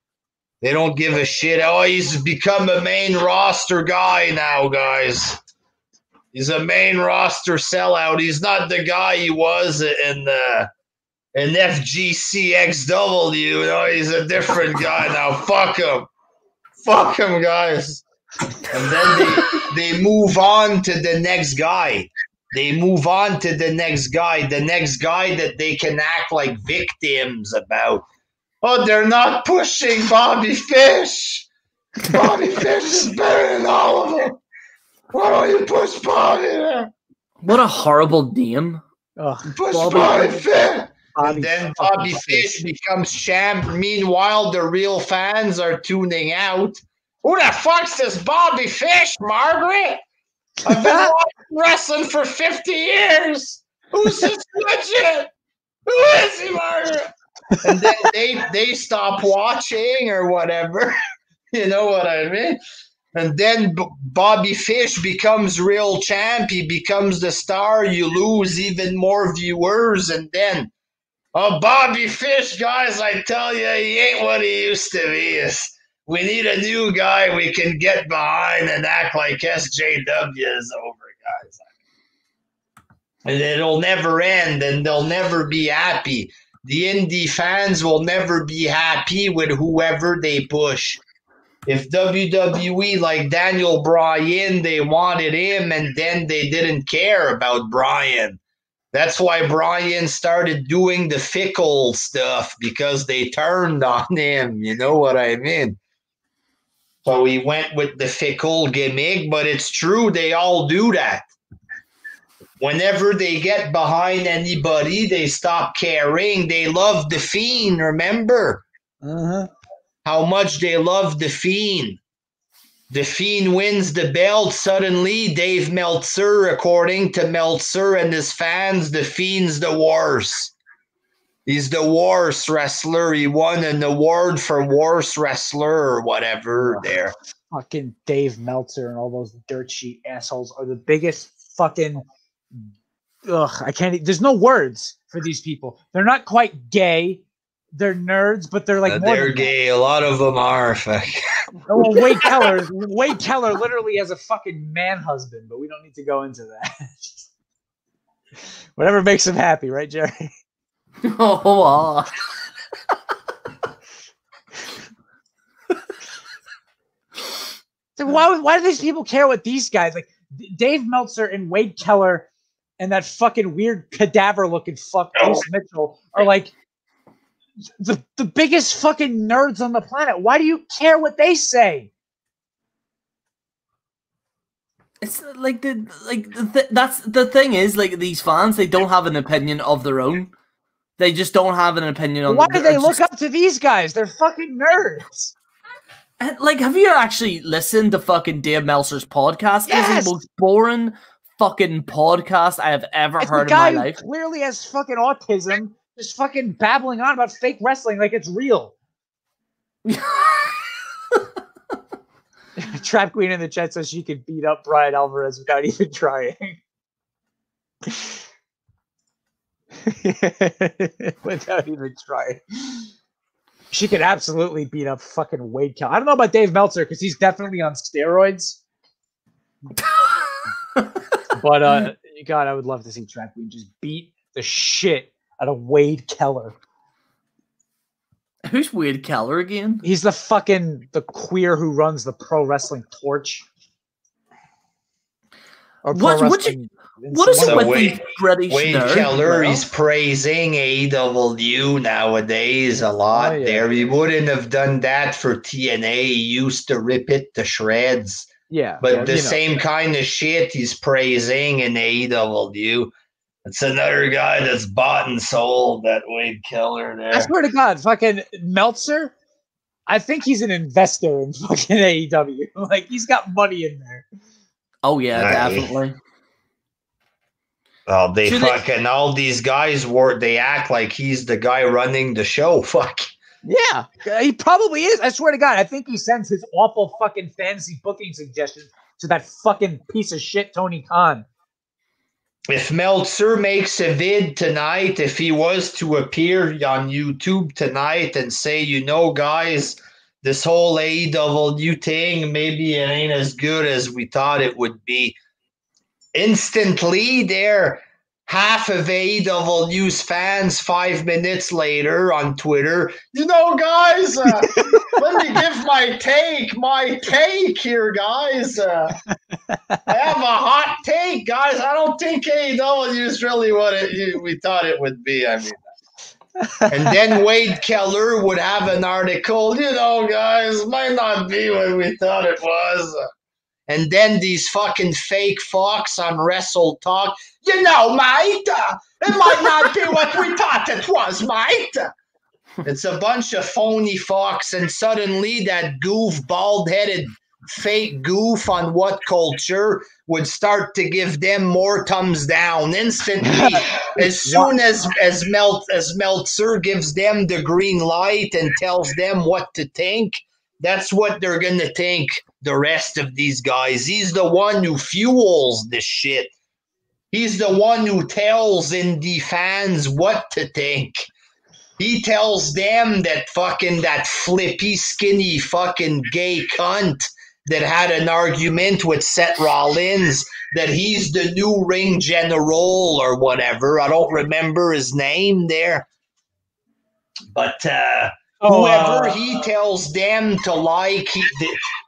They don't give a shit. Oh, he's become a main roster guy now, guys. He's a main roster sellout. He's not the guy he was in FGC XW. You know, he's a different guy now. Fuck him. Fuck him, guys. And then they move on to the next guy. They move on to the next guy that they can act like victims about. Oh, they're not pushing Bobby Fish. Bobby Fish is better than all of them. Why don't you push Bobby there? What a horrible name. Push Bobby Fish. And then Bobby Fish becomes champ. Meanwhile, the real fans are tuning out. Who the fuck's this Bobby Fish, Margaret? I've been watching wrestling for 50 years. Who's this legend? Who is he, Margaret? And then they stop watching or whatever. You know what I mean? And then Bobby Fish becomes real champ. He becomes the star. You lose even more viewers. And then, oh, Bobby Fish, guys, I tell you, he ain't what he used to be. We need a new guy we can get behind and act like SJW is over, guys. And it'll never end, and they'll never be happy. The indie fans will never be happy with whoever they push. If WWE, like Daniel Bryan, they wanted him, and then they didn't care about Bryan. That's why Bryan started doing the fickle stuff, because they turned on him. You know what I mean? So he went with the fickle gimmick, but it's true. They all do that. Whenever they get behind anybody, they stop caring. They love the Fiend, remember? How much they love the Fiend. The Fiend wins the belt. Suddenly, Dave Meltzer, according to Meltzer and his fans, the Fiend's the worst. He's the worst wrestler. He won an award for worst wrestler or whatever there. Fucking Dave Meltzer and all those dirt sheet assholes are the biggest fucking... Ugh, I can't... There's no words for these people. They're not quite gay. They're nerds, but they're like more they're than gay. A lot of them are. Oh, well, Wade Keller literally has a fucking man husband, but we don't need to go into that. Whatever makes him happy, right, Jerry? Oh, So why do these people care what these guys like? Dave Meltzer and Wade Keller and that fucking weird cadaver-looking fuck Bruce Mitchell are like the biggest fucking nerds on the planet. Why do you care what they say? it's like that's the thing is, like, these fans, they don't have an opinion of their own. They just don't have an opinion on. Why do they look up to these guys? They're fucking nerds. Like, have you actually listened to fucking Dave Meltzer's podcast? Yes! It's the most boring fucking podcast I have ever heard in my life. Who clearly has fucking autism, just fucking babbling on about fake wrestling like it's real. Trap Queen in the chat says she could beat up Brian Alvarez without even trying. Without even trying. She could absolutely beat up fucking Wade Keller. I don't know about Dave Meltzer because he's definitely on steroids. But God, I would love to see Trap Queen just beat the shit out of Wade Keller. Who's Wade Keller again? He's the queer who runs the Pro Wrestling Torch. Or What is it with these British Wade nerds, Keller, bro? he's praising AEW nowadays a lot there. He wouldn't have done that for TNA. He used to rip it to shreds. Yeah. But the same kind of shit he's praising in AEW. It's another guy that's bought and sold, that Wade Keller there. I swear to God, fucking Meltzer, I think he's an investor in fucking AEW. Like, he's got money in there. Oh, yeah, definitely. Oh, all these guys they act like he's the guy running the show. Fuck. Yeah, he probably is. I swear to God, I think he sends his awful fucking fantasy booking suggestions to that fucking piece of shit, Tony Khan. If Meltzer makes a vid tonight, if he was to appear on YouTube tonight and say, guys, this whole AEW thing, maybe it ain't as good as we thought it would be. Instantly, there, half of AEW's fans 5 minutes later on Twitter, guys, let me give my take here, guys. I have a hot take, guys. I don't think AEW is really what we thought it would be. I mean, and then Wade Keller would have an article, guys, might not be what we thought it was. And then these fucking fake fucks on Wrestle Talk, mate, it might not be what we thought it was, mate. It's a bunch of phony fucks, and suddenly that bald-headed fake goof on What Culture would start to give them more thumbs down instantly. As soon as Meltzer gives them the green light and tells them what to think, that's what they're going to think, the rest of these guys. He's the one who fuels this shit. He's the one who tells indie fans what to think. He tells them that flippy, skinny fucking gay cunt that had an argument with Seth Rollins, that he's the new ring general or whatever. I don't remember his name there. But whoever he tells them to like,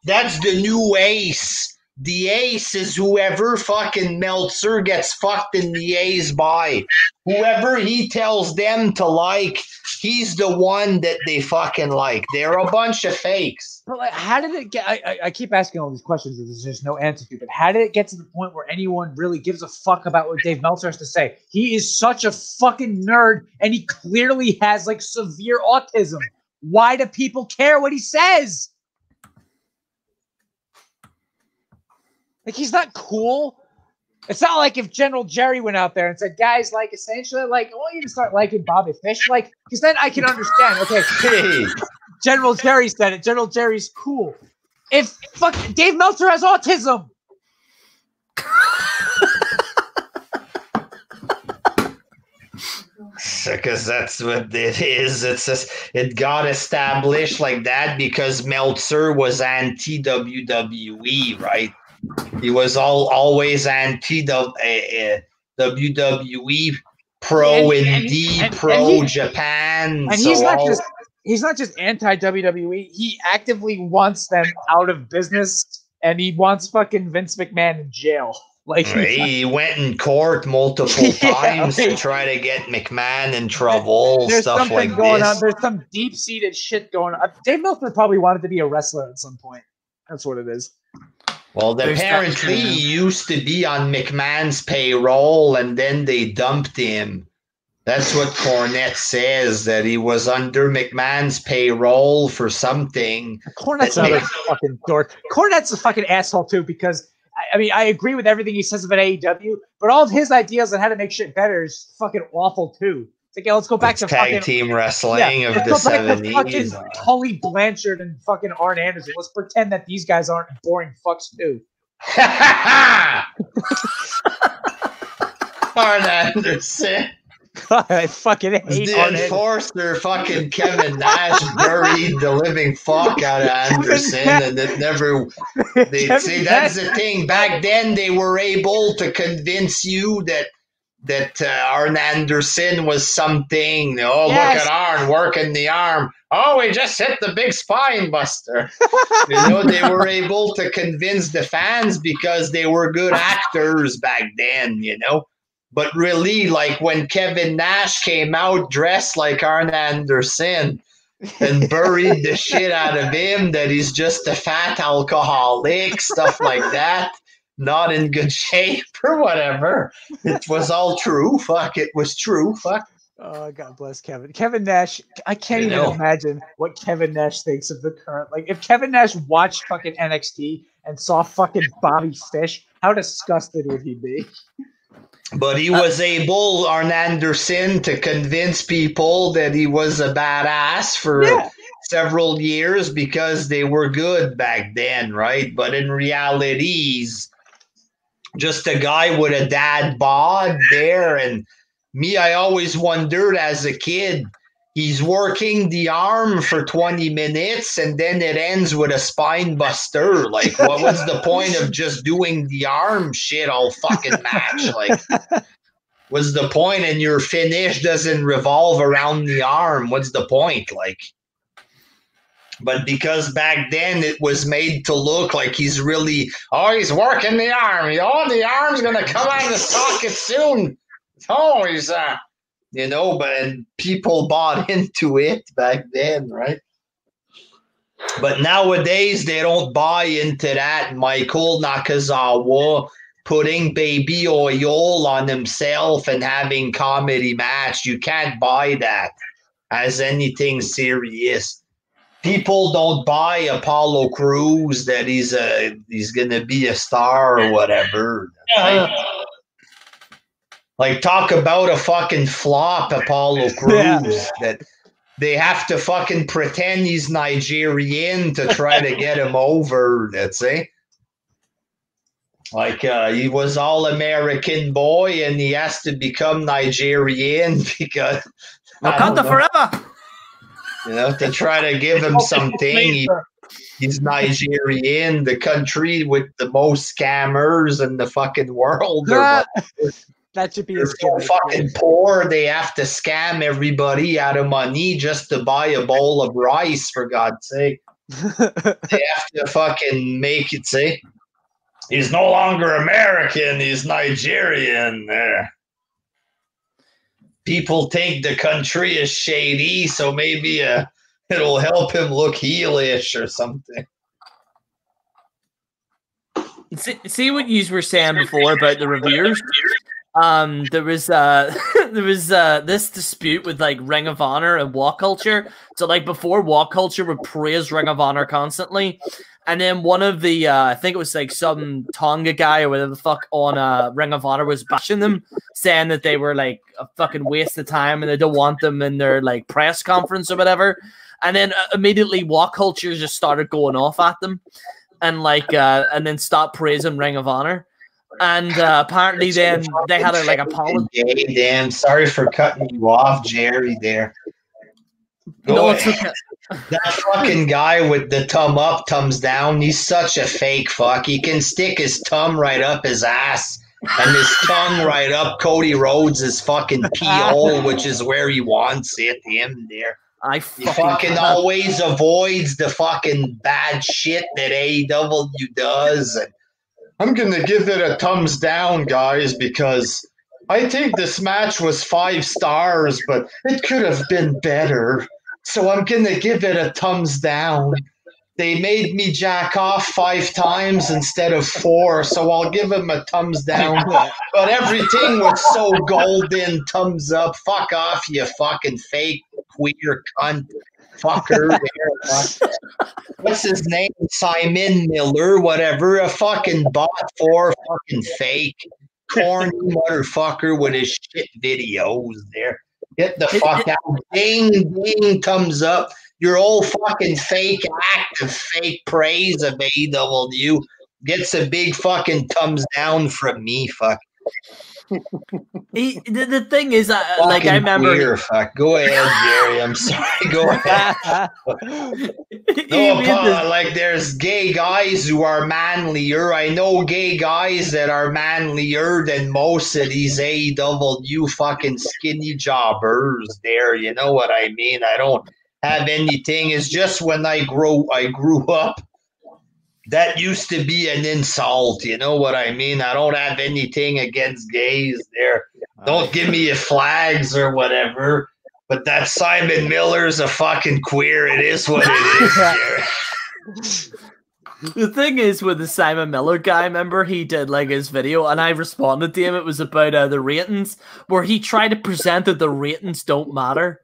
that's the new ace The ace is whoever fucking Meltzer gets fucked in the A's by. Whoever he tells them to like, he's the one that they fucking like. They're a bunch of fakes. But like, how did it get? I keep asking all these questions that there's just no answer to. But how did it get to the point where anyone really gives a fuck about what Dave Meltzer has to say? He is such a fucking nerd, and he clearly has like severe autism. Why do people care what he says? Like, he's not cool. It's not like if General Jerry went out there and said, guys, like, essentially, like, I want you to start liking Bobby Fish. Like, because then I can understand. Okay, hey, General Jerry said it. General Jerry's cool. If fucking Dave Meltzer has autism. Because that's what it is. It's just, it got established like that because Meltzer was anti-WWE, right? He was always anti-WWE, pro-Indie, pro-Japan. And he's not just anti-WWE. He actively wants them out of business, and he wants fucking Vince McMahon in jail. Like, he went in court multiple times to try to get McMahon in trouble. There's stuff something like going this. on. There's some deep-seated shit going on. Dave Meltzer probably wanted to be a wrestler at some point. That's what it is. Well, apparently he used to be on McMahon's payroll, and then they dumped him. That's what Cornette says, that he was under McMahon's payroll for something. Cornette's another fucking dork. Cornette's a fucking asshole, too, because, I mean, I agree with everything he says about AEW, but all of his ideas on how to make shit better is fucking awful, too. It's like, yeah, let's go back to tag fucking team wrestling of the 70s. Fucking Tully Blanchard and fucking Arn Anderson. Let's pretend that these guys aren't boring fucks too. Arn Anderson. God, I fucking hate the Arn enforcer. Fucking Kevin Nash buried the living fuck out of Anderson, and it never. They say that's the thing. Back then, they were able to convince you that Arn Anderson was something. Oh, yes. Look at Arn working the arm. Oh, he just hit the big spine buster. They were able to convince the fans because they were good actors back then, But really, like when Kevin Nash came out dressed like Arn Anderson and buried the shit out of him, that he's just a fat alcoholic, stuff like that. Not in good shape or whatever. It was all true. Fuck, it was true. Fuck. Oh, God bless Kevin. Kevin Nash, I can't even imagine what Kevin Nash thinks of the current. Like, if Kevin Nash watched fucking NXT and saw fucking Bobby Fish, how disgusted would he be? But he was able, Arn Anderson, to convince people that he was a badass for several years because they were good back then, right? But in reality, he's just a guy with a dad bod there. And me, I always wondered as a kid, he's working the arm for 20 minutes and then it ends with a spine buster. Like, what was the point of just doing the arm shit all fucking match? Like, what's the point? And your finish doesn't revolve around the arm. What's the point? Like, but because back then it was made to look like he's really, he's working the arm. The arm's going to come out of the socket soon. He's, but people bought into it back then, right? But nowadays they don't buy into that. Michael Nakazawa putting baby oil on himself and having comedy match. You can't buy that as anything serious. People don't buy Apollo Crews that he's gonna be a star or whatever. Like talk about a fucking flop, Apollo Crews, that they have to fucking pretend he's Nigerian to try to get him over. That's it. Like he was all American boy and he has to become Nigerian because Wakanda forever. To try to give him something. He's Nigerian, the country with the most scammers in the fucking world. That should be They're so fucking poor. They have to scam everybody out of money just to buy a bowl of rice, for God's sake. They have to fucking make it, see? He's no longer American. He's Nigerian. There. People think the country is shady, so maybe it'll help him look heelish or something. See what you were saying before about the reviewers. There was this dispute with like Ring of Honor and Walk Culture. So like before, Walk Culture would praise Ring of Honor constantly, and then one of the I think it was like some Tonga guy or whatever the fuck on Ring of Honor was bashing them, saying that they were like a fucking waste of time and they don't want them in their like press conference or whatever. And then immediately Walk Culture just started going off at them, and like and then stopped praising Ring of Honor. And apparently then they had a apology. Damn, sorry for cutting you off, Jerry, there. No, it's okay. That fucking guy with the thumb up, thumbs down, he's such a fake fuck. He can stick his thumb right up his ass and his tongue right up Cody Rhodes' fucking pee hole, which is where he wants it, him there. He fucking always avoids the fucking bad shit that AEW does. And I'm going to give it a thumbs down, guys, because I think this match was 5 stars, but it could have been better. So I'm going to give it a thumbs down. They made me jack off 5 times instead of 4, so I'll give him a thumbs down. But everything was so golden, thumbs up. Fuck off, you fucking fake queer cunt. Fucker. What's his name? Simon Miller, whatever. A fucking bot for fucking fake. Corny motherfucker with his shit videos there. Get the fuck out. Ding, ding, thumbs up. Your old fucking fake act of fake praise of AEW gets a big fucking thumbs down from me, fuck. The thing is, like, I remember. Queer, fuck. Go ahead, Jerry. I'm sorry. Go ahead. No, like, there's gay guys who are manlier. I know gay guys that are manlier than most of these AEW fucking skinny jobbers there. You know what I mean? I don't have anything. It's just when I grew up. That used to be an insult, you know what I mean? I don't have anything against gays there. Don't give me your flags or whatever. But that Simon Miller's a fucking queer. It is what it is. The thing is with the Simon Miller guy, remember he did like his video and I responded to him. It was about the ratings, where he tried to present that the ratings don't matter.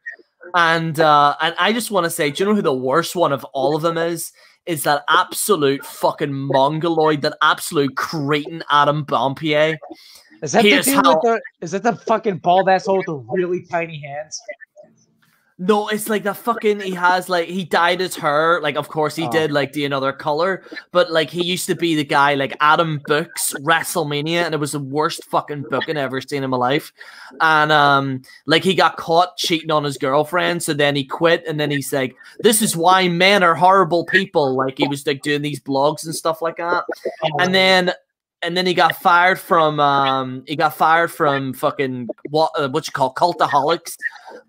And I just want to say, do you know who the worst one of all of them is? Is that absolute fucking mongoloid, that absolute cretin Adam Bompier. Is that the fucking bald asshole with the really tiny hands? No, it's like the fucking, he has like, he dyed his hair, like of course he did like the another color, but like he used to be the guy like Adam Book's WrestleMania, and it was the worst fucking booking I've ever seen in my life. And like he got caught cheating on his girlfriend, so then he quit, and then he's like, this is why men are horrible people. Like he was like doing these blogs and stuff like that. And then he got fired from fucking what you call Cultaholics.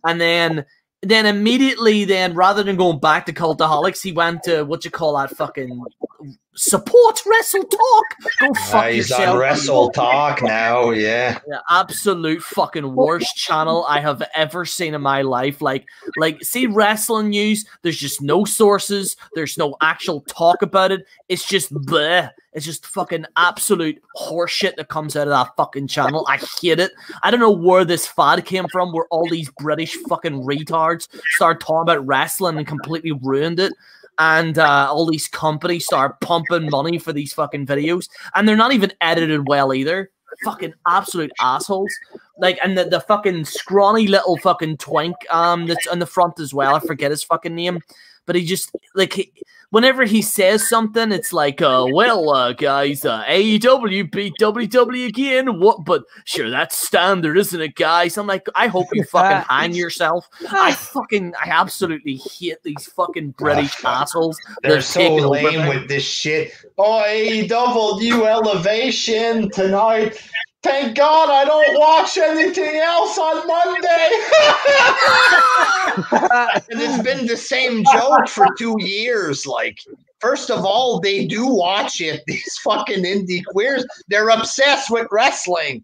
And then immediately, rather than going back to Cultaholics, he went to what you call that fucking support Wrestle Talk. Go fuck he's yourself. On Wrestle Talk now, yeah. Absolute fucking worst channel I have ever seen in my life. Like, see wrestling news. There's just no sources. There's no actual talk about it. It's just bleh. It's just fucking absolute horseshit that comes out of that fucking channel. I hate it. I don't know where this fad came from, where all these British fucking retards started talking about wrestling and completely ruined it. And all these companies start pumping money for these fucking videos. And they're not even edited well either. Fucking absolute assholes. Like, and the fucking scrawny little fucking twink that's on the front as well. I forget his fucking name. But he just, like, whenever he says something, it's like, well, guys, AEW beat WWE again. What? But sure, that's standard, isn't it, guys? I'm like, I hope you fucking hang yourself. I absolutely hate these fucking British assholes. They're so lame with this shit. Oh, AEW Elevation tonight. Thank God I don't watch anything else on Monday. And it's been the same joke for 2 years. Like, First of all, they do watch it. These fucking indie queers, they're obsessed with wrestling.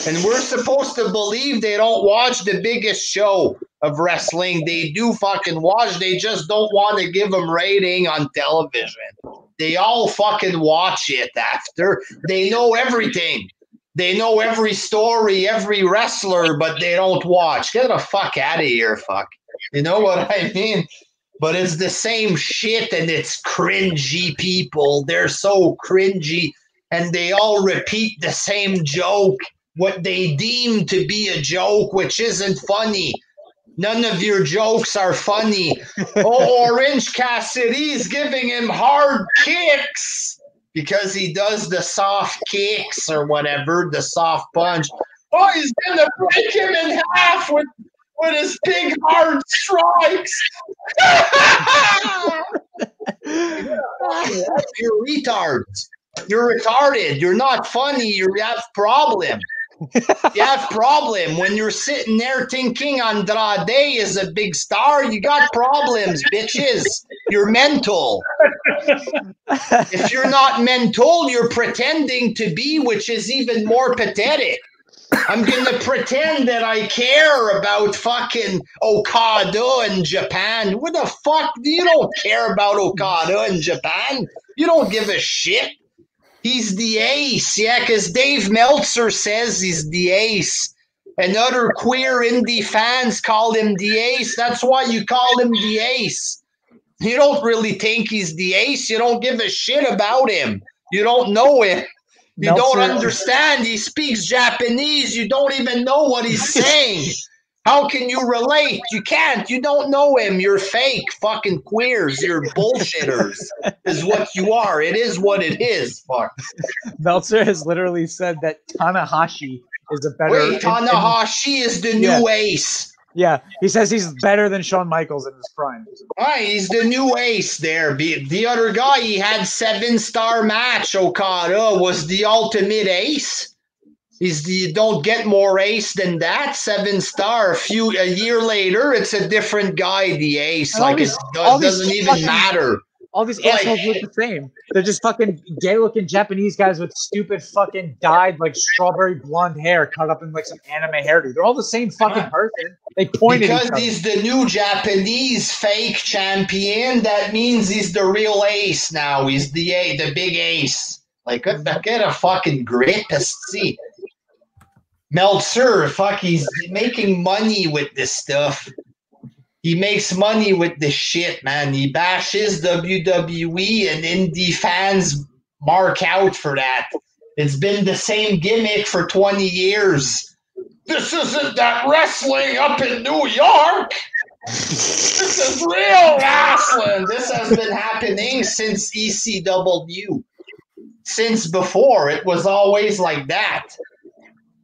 And we're supposed to believe they don't watch the biggest show of wrestling. They do fucking watch. They just don't want to give them rating on television. They all fucking watch it after. They know everything. They know every story, every wrestler, but they don't watch. Get the fuck out of here, fuck. You know what I mean? But it's the same shit, and it's cringy people. They're so cringy, and they all repeat the same joke, what they deem to be a joke, which isn't funny. None of your jokes are funny. Oh, Orange Cassidy's giving him hard kicks because he does the soft kicks or whatever, the soft punch. Oh, he's going to break him in half with his big hard strikes. You're retards. You're retarded. You're not funny. You have problem. You have problem. When you're sitting there thinking Andrade is a big star, you got problems, bitches. You're mental. If you're not mental, you're pretending to be, which is even more pathetic. I'm going to pretend that I care about fucking Okada in Japan. What the fuck? You don't care about Okada in Japan. You don't give a shit. He's the ace, yeah, because Dave Meltzer says he's the ace. And other queer indie fans call him the ace. That's why you call him the ace. You don't really think he's the ace. You don't give a shit about him. You don't know him. You don't understand. He speaks Japanese. You don't even know what he's saying. How can you relate? You can't. You don't know him. You're fake fucking queers. You're bullshitters is what you are. It is what it is. Fuck. Meltzer has literally said that Tanahashi is a better... Wait, Tanahashi is the new ace. Yeah, he says he's better than Shawn Michaels in his prime. Right, he's the new ace there. The other guy, he had 7-star match. Okada was the ultimate ace. You don't get more ace than that. 7-star. A year later, it's a different guy, the ace. And like it doesn't even matter. All these assholes look the same. They're just fucking gay-looking Japanese guys with stupid fucking dyed like strawberry blonde hair cut up in like some anime hairdo. They're all the same fucking person. They point at each other. Because he's the new Japanese fake champion. That means he's the real ace now. He's the big ace. Like get a fucking grip to see. Meltzer, fuck, he's making money with this stuff. He makes money with this shit, man. He bashes WWE and indie fans mark out for that. It's been the same gimmick for 20 years. This isn't that wrestling up in New York. This is real wrestling. This has been happening since ECW. Since before, it was always like that.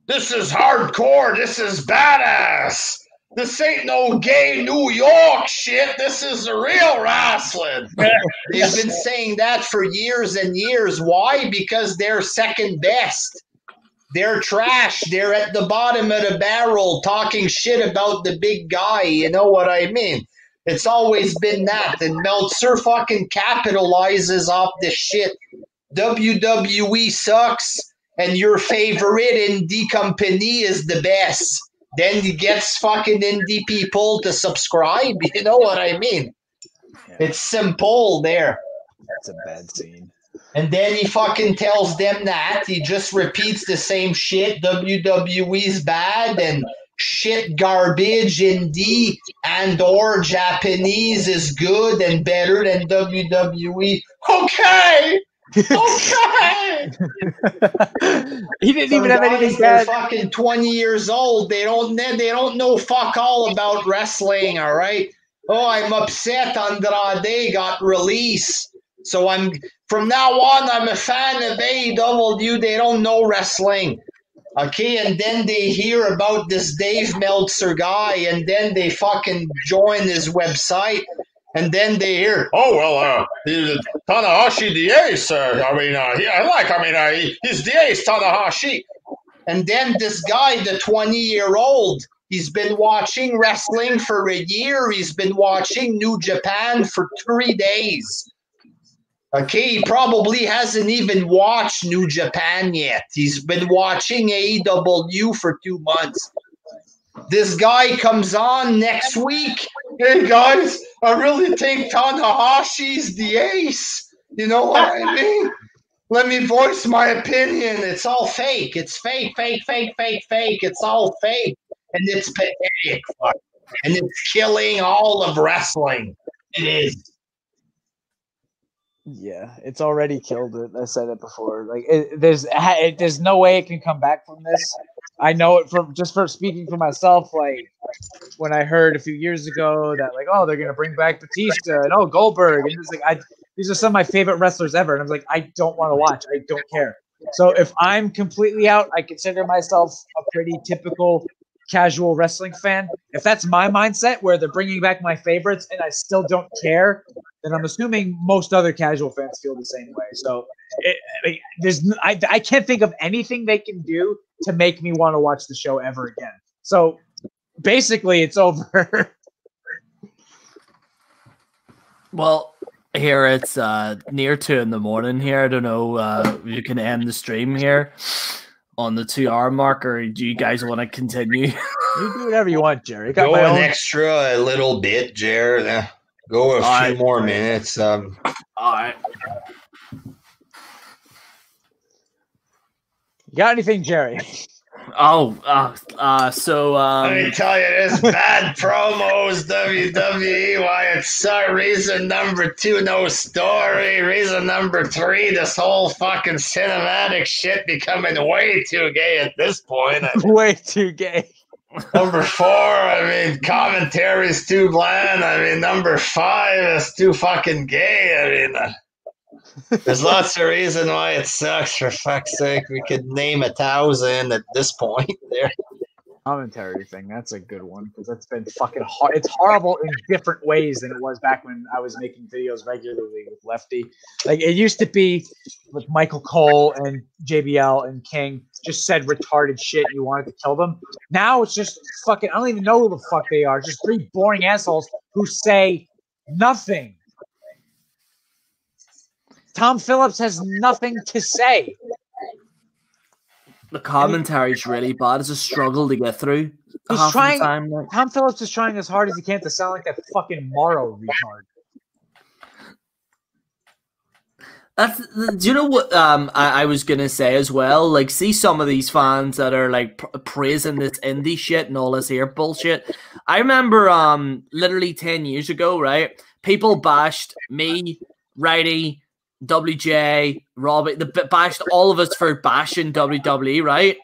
This is hardcore. This is badass. This ain't no gay New York shit. This is the real wrestling. They've been saying that for years and years. Why? Because they're second best. They're trash. They're at the bottom of the barrel talking shit about the big guy. You know what I mean? It's always been that. And Meltzer fucking capitalizes off this shit. WWE sucks. And your favorite indie company is the best. Then he gets fucking indie people to subscribe. You know what I mean? Yeah. It's simple there. That's a bad scene. And then he fucking tells them that. He just repeats the same shit. WWE's bad and shit garbage indie and or Japanese is good and better than WWE. Okay! Okay. He didn't even have anything bad. They're fucking 20 years old. They don't know fuck all about wrestling. All right. Oh, I'm upset. Andrade got released. So from now on, I'm a fan of AEW. They don't know wrestling. Okay, and then they hear about this Dave Meltzer guy, and then they fucking join his website. And then they hear, he's Tanahashi the ace. He's the ace, Tanahashi. And then this guy, the 20-year-old, he's been watching wrestling for a year. He's been watching New Japan for 3 days. Okay, he probably hasn't even watched New Japan yet. He's been watching AEW for 2 months. This guy comes on next week. Hey guys, I really think Tanahashi's the ace. You know what I mean? Let me voice my opinion. It's all fake. It's fake, fake, fake, fake, fake. It's all fake. And it's pathetic. And it's killing all of wrestling. It is. Yeah, it's already killed it. I said it before. Like, there's no way it can come back from this. I know it from just for speaking for myself. Like, when I heard a few years ago that, like, oh, they're gonna bring back Batista and Goldberg, and it's like, these are some of my favorite wrestlers ever, and I was like, I don't want to watch. I don't care. So if I'm completely out, I consider myself a pretty typical casual wrestling fan. If that's my mindset, where they're bringing back my favorites and I still don't care, then I'm assuming most other casual fans feel the same way. So I can't think of anything they can do to make me want to watch the show ever again. So basically, it's over. Well, here it's near 2 a.m. here. I don't know. You can end the stream here on the 2-hour mark, or do you guys want to continue? You do whatever you want, Jerry. Go an extra a little bit, Jerry. Go a few more minutes. All right. You got anything, Jerry? So let me tell you this: bad promos, WWE. Why it's reason number 2, no story. Reason number 3, this whole fucking cinematic shit becoming way too gay at this point. Way too gay. Number 4, I mean, commentary's too bland. I mean, number 5 is too fucking gay. I mean. There's lots of reason why it sucks. For fuck's sake, we could name 1,000 at this point. There, commentary thing. That's a good one because that's been fucking hard. It's horrible in different ways than it was back when I was making videos regularly with Lefty. Like it used to be with Michael Cole and JBL and King just said retarded shit. And you wanted to kill them. Now it's just fucking. I don't even know who the fuck they are. Just 3 boring assholes who say nothing. Tom Phillips has nothing to say. The commentary's really bad. It's a struggle to get through. He's trying. Tom Phillips is trying as hard as he can to sound like that fucking Morrow retard. Do you know what I was gonna say as well? Like, see some of these fans that are like praising this indie shit and all this here bullshit. I remember literally 10 years ago, right? People bashed me, Righty, WJ, Robbie, they bashed all of us for bashing WWE, right?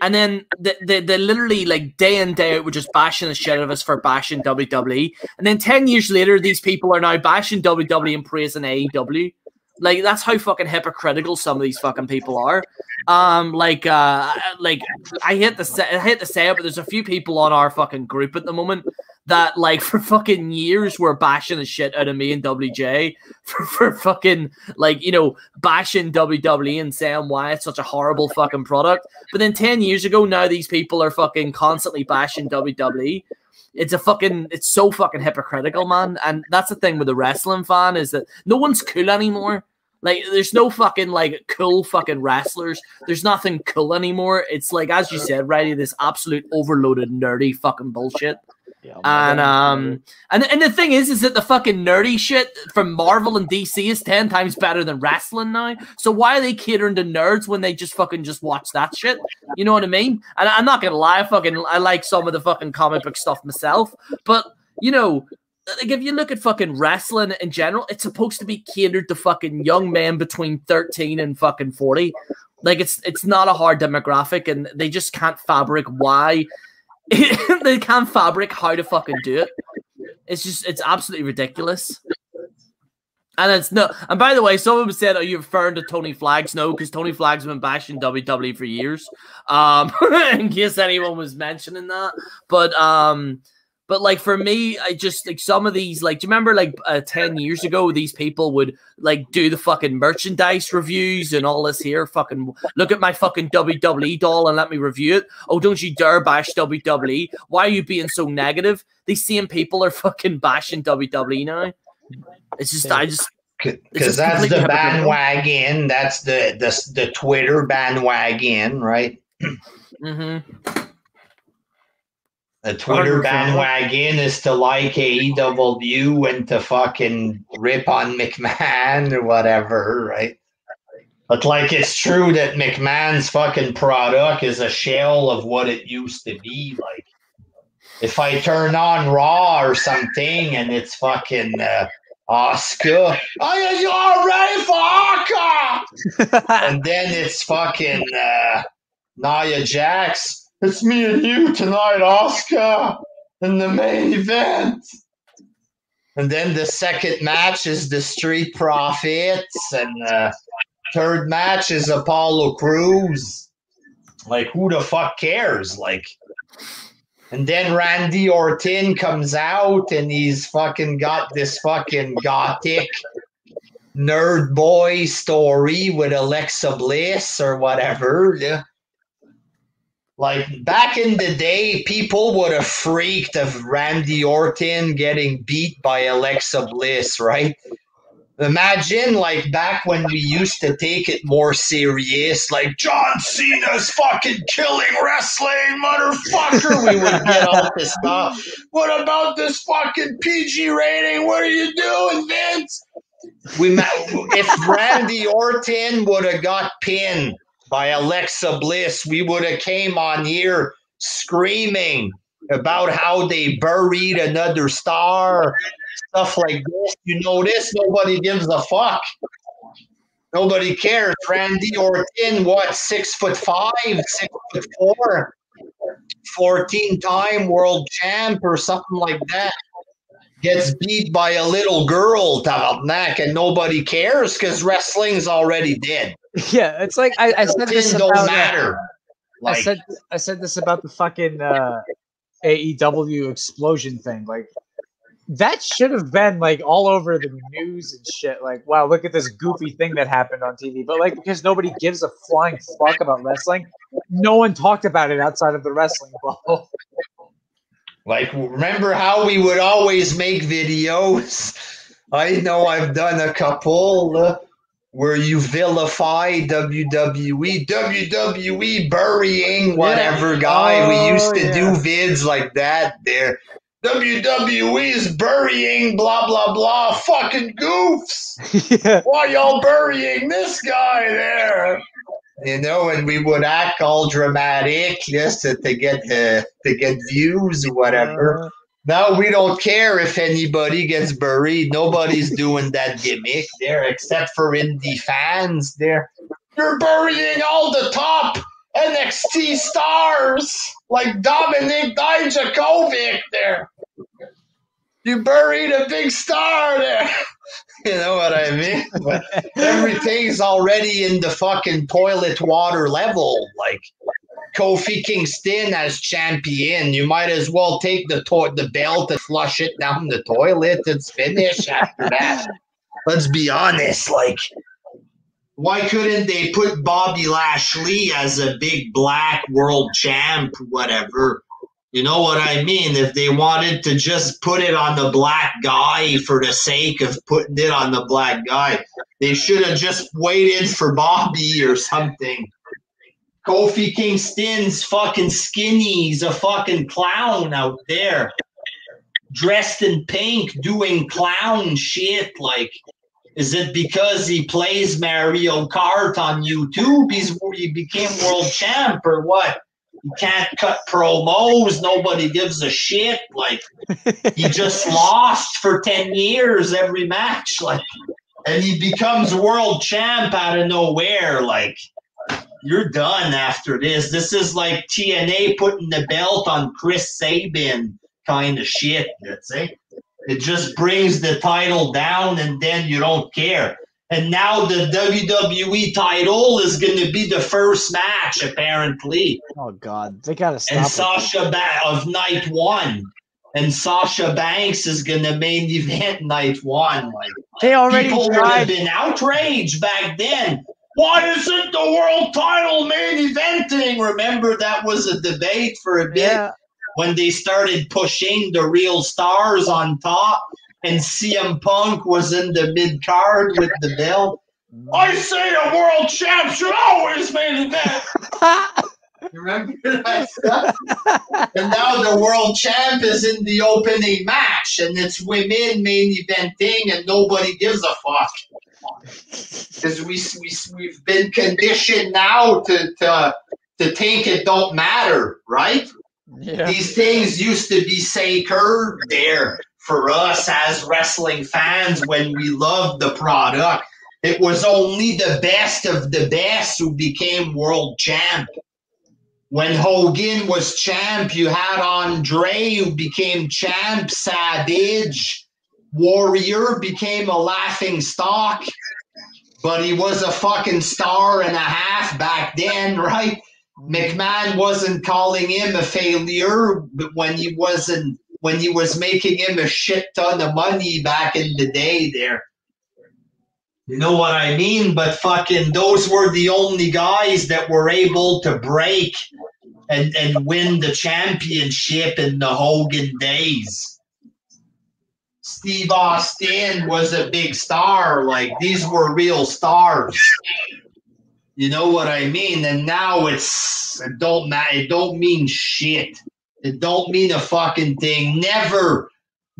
And then they literally, like, day in, day out, were just bashing the shit out of us for bashing WWE. And then 10 years later, these people are now bashing WWE and praising AEW. Like, that's how fucking hypocritical some of these fucking people are. I hate to say it, but there's a few people on our fucking group at the moment that, like, for fucking years were bashing the shit out of me and WJ for fucking, like, you know, bashing WWE and saying why it's such a horrible fucking product. But then 10 years ago, now these people are fucking constantly bashing WWE. It's so fucking hypocritical, man. And that's the thing with the wrestling fan, is that no one's cool anymore. Like, there's no fucking, like, cool fucking wrestlers. There's nothing cool anymore. It's like, as you said, Righty, this absolute overloaded nerdy fucking bullshit. Yeah, and the thing is that the fucking nerdy shit from Marvel and DC is 10 times better than wrestling now. So why are they catering to nerds when they just watch that shit? You know what I mean? And I'm not gonna lie, I like some of the fucking comic book stuff myself, but you know, like, if you look at fucking wrestling in general, it's supposed to be catered to fucking young men between 13 and fucking 40. Like, it's not a hard demographic, and they just can't fabric why. They can't fabric how to fucking do it. It's absolutely ridiculous. And it's no. And by the way, someone said, "Are you referring to Tony Flags?" No, because Tony Flags has been bashing WWE for years. In case anyone was mentioning that, but like, for me, I just, like, some of these, like, do you remember, like, 10 years ago, these people would, like, do the fucking merchandise reviews and all this here, fucking, look at my fucking WWE doll and let me review it. Oh, don't you dare bash WWE. Why are you being so negative? These same people are fucking bashing WWE now. It's just, Because that's the bandwagon. That's the Twitter bandwagon, right? Mm-hmm. The Twitter bandwagon is to like AEW and to fucking rip on McMahon or whatever, right? But like, it's true that McMahon's fucking product is a shell of what it used to be. Like, if I turn on Raw or something and it's fucking Asuka, are you ready for Asuka? And then it's fucking Nia Jax. It's me and you tonight, Asuka, in the main event. And then the second match is the Street Profits, and third match is Apollo Crews. Like, who the fuck cares? Like, and then Randy Orton comes out and he's fucking got this fucking gothic nerd boy story with Alexa Bliss or whatever. Yeah. Like, back in the day, people would have freaked of Randy Orton getting beat by Alexa Bliss, right? Imagine, like, back when we used to take it more serious, like, John Cena's fucking killing wrestling, motherfucker. We would get all this stuff. What about this fucking PG rating? What are you doing, Vince? If Randy Orton would have got pinned by Alexa Bliss, we would have came on here screaming about how they buried another star, stuff like this. You know this? Nobody gives a fuck. Nobody cares. Randy Orton, what, 6'5", 6'4", 14-time world champ or something like that, gets beat by a little girl, tabarnak, and nobody cares because wrestling's already dead. Yeah, it's like I said this don't about matter. Like, I said this about the fucking AEW explosion thing. Like, that should have been like all over the news and shit. Like, wow, look at this goofy thing that happened on TV. But like, because nobody gives a flying fuck about wrestling, no one talked about it outside of the wrestling bubble. Like, remember how we would always make videos? I know I've done a couple where you vilify WWE. WWE burying whatever guy. We used to do vids like that there. WWE is burying blah, blah, blah fucking goofs. Yeah. Why y'all burying this guy there? You know, and we would act all dramatic just to get views or whatever. Now we don't care if anybody gets buried. Nobody's doing that gimmick there, except for indie fans there. You're burying all the top NXT stars like Dominic Dijakovic there. You buried a big star there. You know what I mean? But everything's already in the fucking toilet water level. Like, Kofi Kingston as champion, you might as well take the belt and flush it down the toilet. It's finished after that. Let's be honest. Like, why couldn't they put Bobby Lashley as a big black world champ, whatever? You know what I mean? If they wanted to just put it on the black guy for the sake of putting it on the black guy, they should have just waited for Bobby or something. Kofi Kingston's fucking skinny. He's a fucking clown out there. Dressed in pink, doing clown shit. Like, is it because he plays Mario Kart on YouTube he became world champ or what? He can't cut promos. Nobody gives a shit. Like, he just lost for 10 years every match. Like, and he becomes world champ out of nowhere. Like, you're done after this. This is like TNA putting the belt on Chris Sabin kind of shit. That's it. It just brings the title down and then you don't care. And now the WWE title is going to be the first match, apparently. Oh, God. They got to stop. And Sasha of night one. And Sasha Banks is going to main event night one. Like, they already people tried. would have been outraged back then. Why isn't the world title main eventing? Remember, that was a debate for a bit when they started pushing the real stars on top. and CM Punk was in the mid card with the belt. I say a world champ should always main event. Remember that stuff? And now the world champ is in the opening match, and it's women main eventing, and nobody gives a fuck. Because we've been conditioned now to think it don't matter, right? Yeah. These things used to be sacred there for us as wrestling fans when we loved the product. It was only the best of the best who became world champ. When Hogan was champ, you had Andre who became champ, Savage, Warrior became a laughing stock, but he was a fucking star and a half back then, right? McMahon wasn't calling him a failure, but when he was making him a shit ton of money back in the day there. You know what I mean? But fucking those were the only guys that were able to break and win the championship in the Hogan days. Steve Austin was a big star. Like, these were real stars. You know what I mean? And now it don't matter. It don't mean shit. It don't mean a fucking thing. Never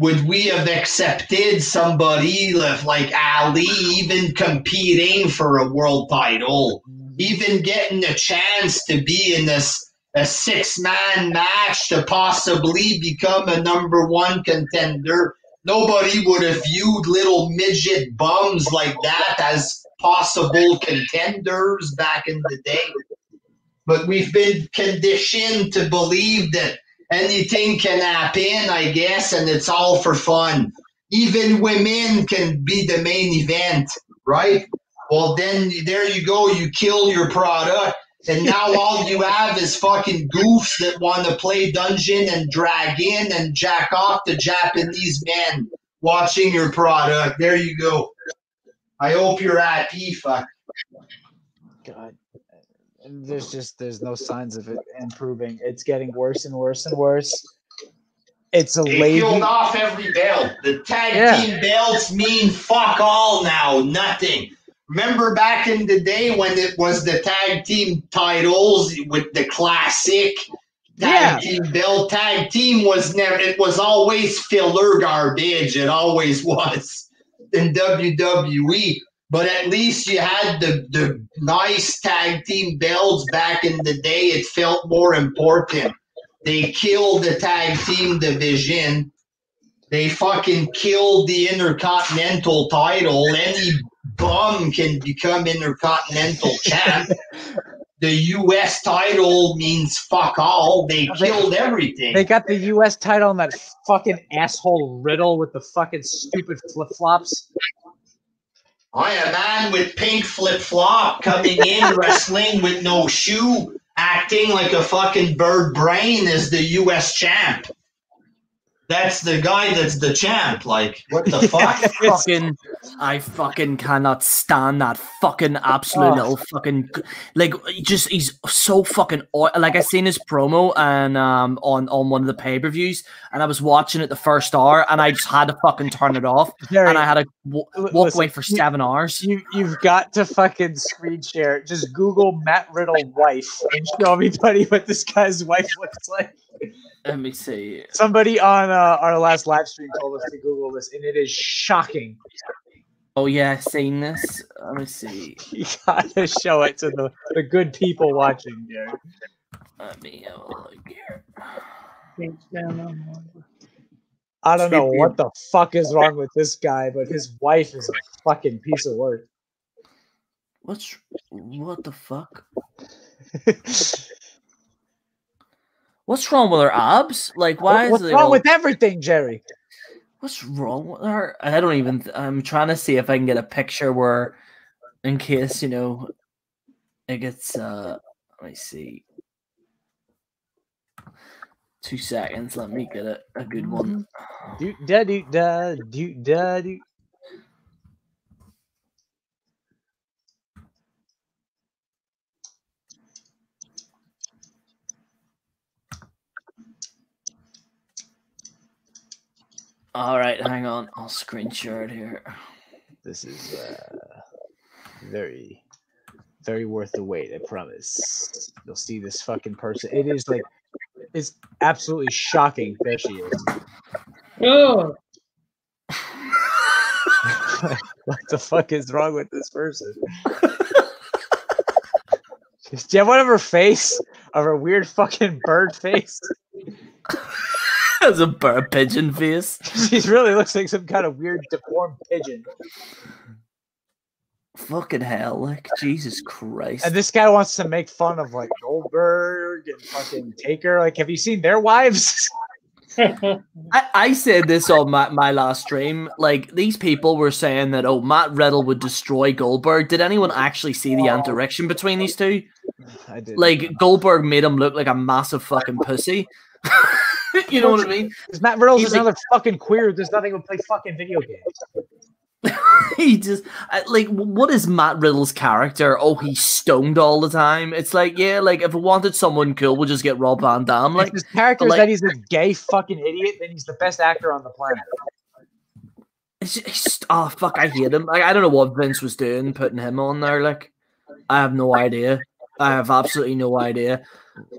would we have accepted somebody like Ali even competing for a world title, even getting a chance to be in a six-man match to possibly become a number one contender. Nobody would have viewed little midget bums like that as possible contenders back in the day. But we've been conditioned to believe that anything can happen, I guess, and it's all for fun. Even women can be the main event, right? Well, then there you go. You kill your product. And now all you have is fucking goofs that want to play Dungeon and Dragon and jack off to Japanese men watching your product. There you go. I hope you're happy, fuck. God. There's no signs of it improving. It's getting worse and worse and worse. It's a They lazy. killed off every belt. The tag team belts mean fuck all now. Nothing. Remember back in the day when it was the tag team titles with the classic tag team belt? Tag team was never. It was always filler garbage. It always was in WWE. But at least you had the nice tag team belts back in the day. It felt more important. They killed the tag team division. They fucking killed the Intercontinental title. Any bum can become Intercontinental champ. The U.S. title means fuck all. They killed everything. They got the U.S. title on that fucking asshole Riddle with the fucking stupid flip-flops. I am a man with pink flip-flop coming in, wrestling with no shoe, acting like a fucking bird brain as the U.S. champ. That's the guy that's the champ. Like, what the fuck? I fucking cannot stand that fucking absolute little fucking, like, he's so fucking, like, I seen his promo and on one of the pay-per-views, and I was watching it the first hour, and I just had to fucking turn it off, and I had to walk away for 7 hours. You've got to fucking screen share. Just Google Matt Riddle wife and show everybody what this guy's wife looks like. Let me see. Somebody on our last live stream told us to Google this, and it is shocking. Oh yeah, I've seen this. Let me see. You gotta show it to the good people watching, Jared. Let me have a look here. I don't know what the fuck is wrong with this guy, but his wife is a fucking piece of work. What the fuck? What's wrong with her abs? Like, what's wrong with everything, Jerry? What's wrong with her? I don't even. I'm trying to see if I can get a picture where, in case it gets. Let me see. 2 seconds. Let me get a good one. All right, hang on. I'll screen share it here. This is very, very worth the wait. I promise. You'll see this fucking person. It is like, it's absolutely shocking. There she is. Oh, What the fuck is wrong with this person? Do you have one of her face? Of her weird fucking bird face? Has a pigeon face. She really looks like some kind of weird deformed pigeon. Fucking hell, like, Jesus Christ. And this guy wants to make fun of like Goldberg and fucking Taker. Like, have you seen their wives? I said this on my last stream. Like, these people were saying that, oh, Matt Riddle would destroy Goldberg. Did anyone actually see the interaction between these two? I did. Like, Goldberg made him look like a massive fucking pussy. You know what I mean? Because Matt Riddle's just another fucking queer. There's nothing to play fucking video games. He just like, what is Matt Riddle's character? Oh, he's stoned all the time. It's like, yeah, like if we wanted someone cool, we'll just get Rob Van Dam. Like, if his character is like, that he's a gay fucking idiot, then he's the best actor on the planet. it's oh fuck, I hate him. Like, I don't know what Vince was doing putting him on there. Like, I have no idea. I have absolutely no idea.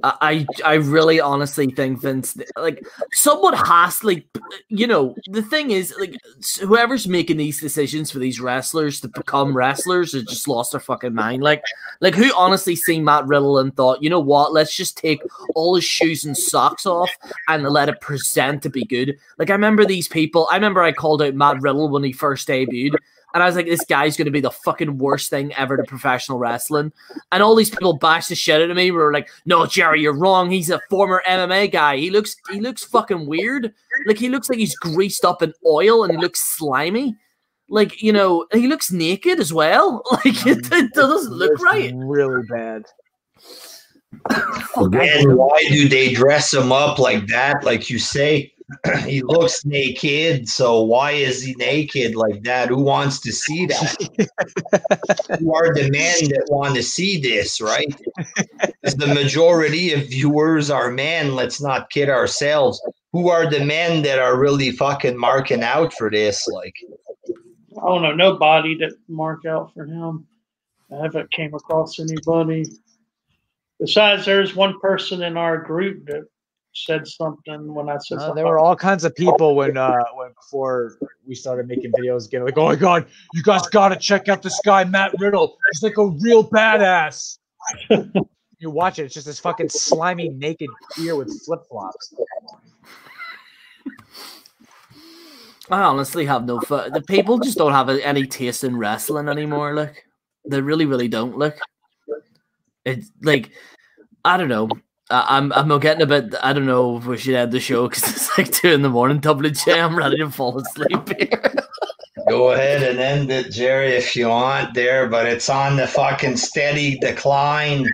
I really honestly think Vince, like, someone has to, like, you know, the thing is, like, whoever's making these decisions for these wrestlers to become wrestlers has just lost their fucking mind. Like who honestly seen Matt Riddle and thought, you know what, let's just take all his shoes and socks off and let it present to be good. Like, I remember I called out Matt Riddle when he first debuted. And I was like, this guy's going to be the fucking worst thing ever to professional wrestling. And all these people bashed the shit out of me. We were like, no, Jerry, you're wrong. He's a former MMA guy. He looks fucking weird. Like, he looks like he's greased up in oil and he looks slimy. Like, you know, he looks naked as well. Like, it doesn't look right. Really bad. And why do they dress him up like that? Like you say, he looks naked, so why is he naked like that? Who wants to see that? Who are the men that want to see this, right? Because the majority of viewers are men. Let's not kid ourselves. Who are the men that are really fucking marking out for this? Like, I don't know. Nobody that mark out for him. I haven't came across anybody. Besides, there's one person in our group that said something when I said something. There were all kinds of people when before we started making videos again, like, oh my god, you guys gotta check out this guy Matt Riddle. He's like a real badass. You watch it, it's just this fucking slimy naked queer with flip flops. I honestly have no fun. The people just don't have any taste in wrestling anymore. Like, they really, really don't. Like, it's like, I don't know. I'm getting a bit. I don't know if we should end the show because it's like 2 a.m. WJ. I'm ready to fall asleep here. Go ahead and end it, Jerry, if you want there, but it's on the fucking steady decline.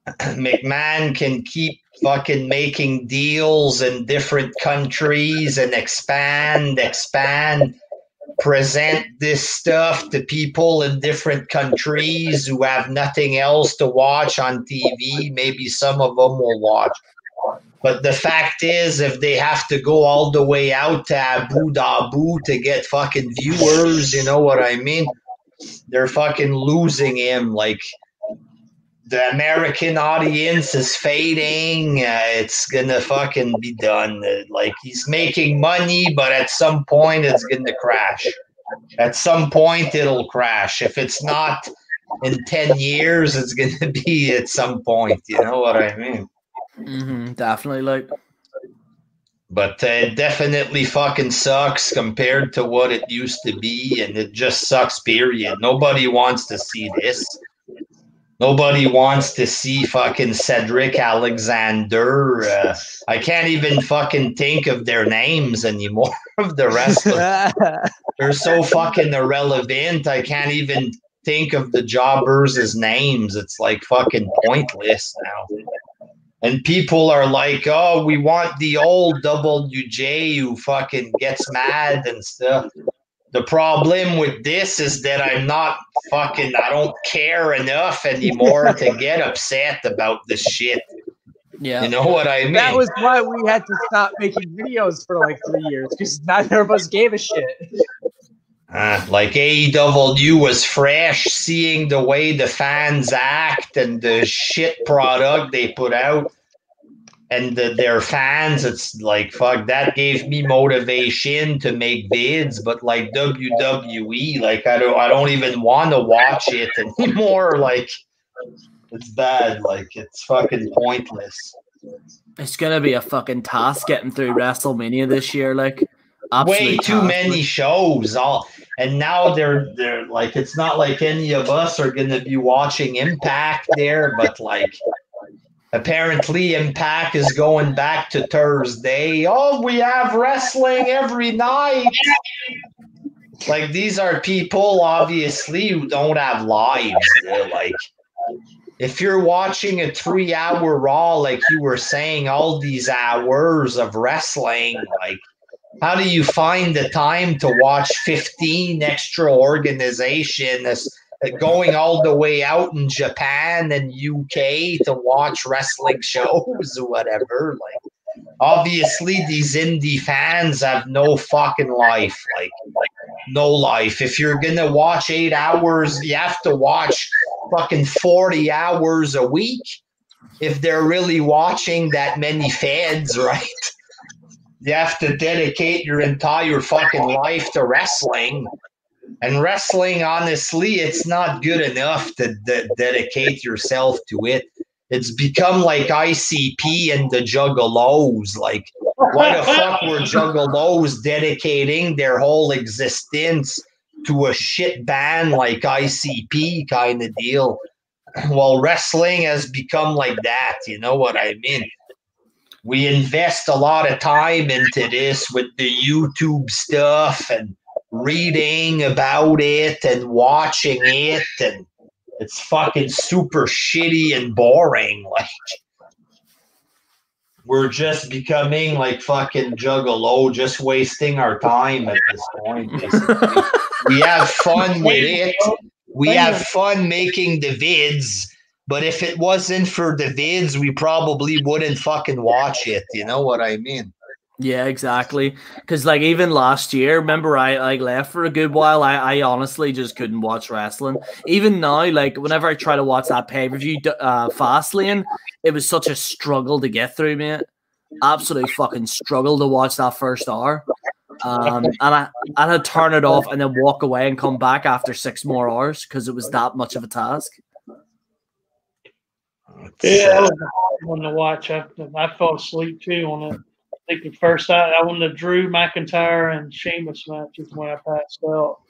McMahon can keep fucking making deals in different countries and expand, present this stuff to people in different countries who have nothing else to watch on TV. Maybe some of them will watch. But the fact is, if they have to go all the way out to Abu Dhabi to get fucking viewers, you know what I mean? They're fucking losing him. Like, the American audience is fading. It's gonna fucking be done. Like, he's making money, but at some point it's gonna crash. At some point it'll crash. If it's not in 10 years, it's gonna be at some point. You know what I mean? Mm-hmm, definitely. Like, but it definitely fucking sucks compared to what it used to be, and it just sucks. Period. Nobody wants to see this. Nobody wants to see fucking Cedric Alexander. I can't even fucking think of their names anymore, of the wrestlers. They're so fucking irrelevant. I can't even think of the jobbers' names. It's like fucking pointless now. And people are like, oh, we want the old WJ who fucking gets mad and stuff. The problem with this is that I don't care enough anymore to get upset about this shit. Yeah. You know what I mean? That was why we had to stop making videos for like 3 years, because neither of us gave a shit. Like AEW was fresh, seeing the way the fans act and the shit product they put out, and their fans. It's like, fuck, that gave me motivation to make vids. But like WWE, like I don't even want to watch it anymore. Like, it's bad. Like, it's fucking pointless. It's gonna be a fucking task getting through WrestleMania this year. Like, Way absolute too task. many shows. And now they're like, it's not like any of us are gonna be watching Impact there, but like, apparently Impact is going back to Thursday. Oh, we have wrestling every night. Like, these are people obviously who don't have lives. They're like, if you're watching a 3-hour Raw, like you were saying, all these hours of wrestling, like, how do you find the time to watch 15 extra organizations going all the way out in Japan and UK to watch wrestling shows or whatever? Like, obviously, these indie fans have no fucking life. Like no life. If you're going to watch 8 hours, you have to watch fucking 40 hours a week if they're really watching that many feds, right? You have to dedicate your entire fucking life to wrestling. And wrestling, honestly, it's not good enough to dedicate yourself to it. It's become like ICP and the Juggalos. Like, why the fuck were Juggalos dedicating their whole existence to a shit band like ICP kind of deal? Well, wrestling has become like that. You know what I mean? We invest a lot of time into this with the YouTube stuff and reading about it and watching it, and it's fucking super shitty and boring. Like, we're just becoming like fucking Juggalo, just wasting our time at this point. Basically. We have fun with it. We have fun making the vids. But if it wasn't for the vids, we probably wouldn't fucking watch it. You know what I mean? Yeah, exactly. Because like even last year, remember I like left for a good while. I honestly just couldn't watch wrestling. Even now, like whenever I try to watch that pay-per-view Fastlane, it was such a struggle to get through, mate. Absolute fucking struggle to watch that first hour. And I'd turn it off and then walk away and come back after 6 more hours because it was that much of a task. Yeah, that was a hard one to watch. I fell asleep too on it. I think the first I won the Drew McIntyre and Sheamus matches when I passed out.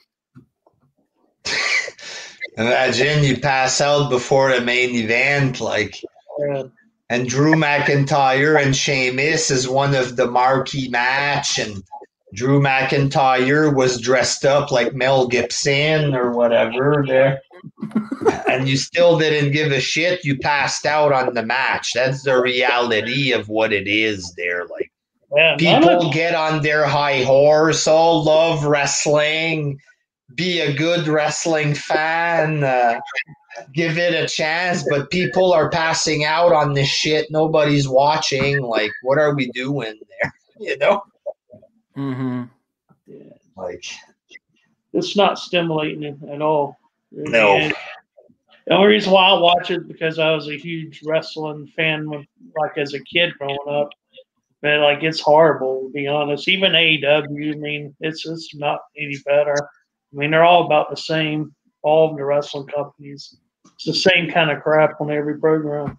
Imagine you pass out before the main event, like. Yeah. And Drew McIntyre and Sheamus is one of the marquee match, and Drew McIntyre was dressed up like Mel Gibson or whatever there. And you still didn't give a shit. You passed out on the match. That's the reality of what it is there. Like, Yeah, people get on their high horse, all love wrestling, be a good wrestling fan, give it a chance, but people are passing out on this shit. Nobody's watching. Like, what are we doing there? You know? Mm-hmm. Yeah. Like, It's not stimulating at all. no. And the only reason why I watch it because I was a huge wrestling fan, like as a kid growing up. But like, it's horrible to be honest. Even AEW, I mean, it's not any better. I mean, they're all about the same. All of the wrestling companies, it's the same kind of crap on every program.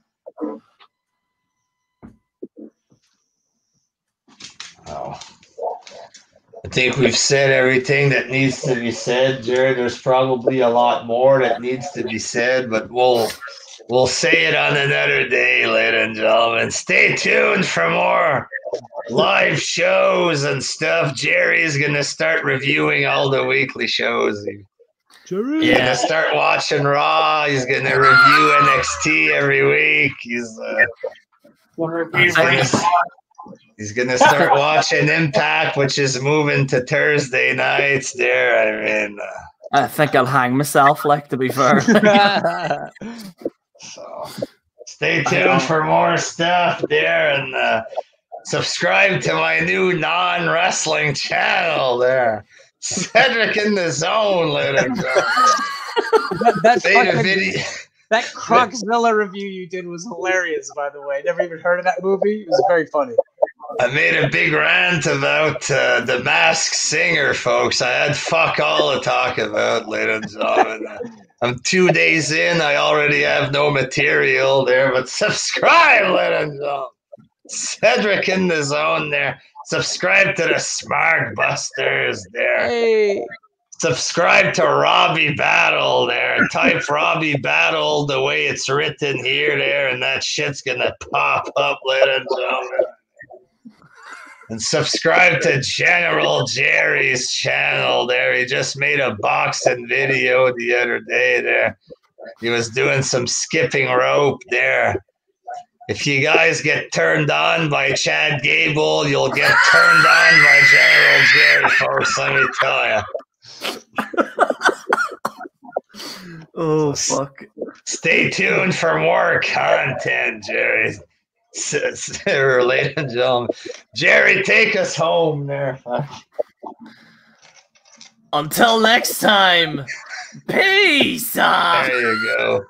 Oh. I think we've said everything that needs to be said, Jared. There's probably a lot more that needs to be said, but we'll say it on another day, ladies and gentlemen. Stay tuned for more live shows and stuff. Jerry's gonna start reviewing all the weekly shows. He's gonna start watching Raw. He's gonna review NXT every week. He's gonna start watching Impact, which is moving to Thursday nights. There, I mean, I think I'll hang myself. Like, to be fair. so Stay tuned for more stuff there, and subscribe to my new non-wrestling channel there. Cedric in the Zone, ladies and gentlemen. That Croczilla review you did was hilarious, by the way. Never even heard of that movie. It was very funny. I made a big rant about the Masked Singer, folks. I had fuck all to talk about, ladies and gentlemen. I'm 2 days in. I already have no material there, but subscribe, ladies and gentlemen. Cedric in the Zone there. Subscribe to the Smart Busters there. Hey. Subscribe to Robbie Battle there. Type Robbie Battle the way it's written here there, and that shit's gonna pop up, ladies and gentlemen. And subscribe to General Jerry's channel there. He just made a boxing video the other day there. He was doing some skipping rope there. If you guys get turned on by Chad Gable, you'll get turned on by General Jerry, folks, let me tell you. Oh, fuck. Stay tuned for more content, Jerry. Ladies and gentlemen. Jerry, take us home there. Until next time, peace! There you go.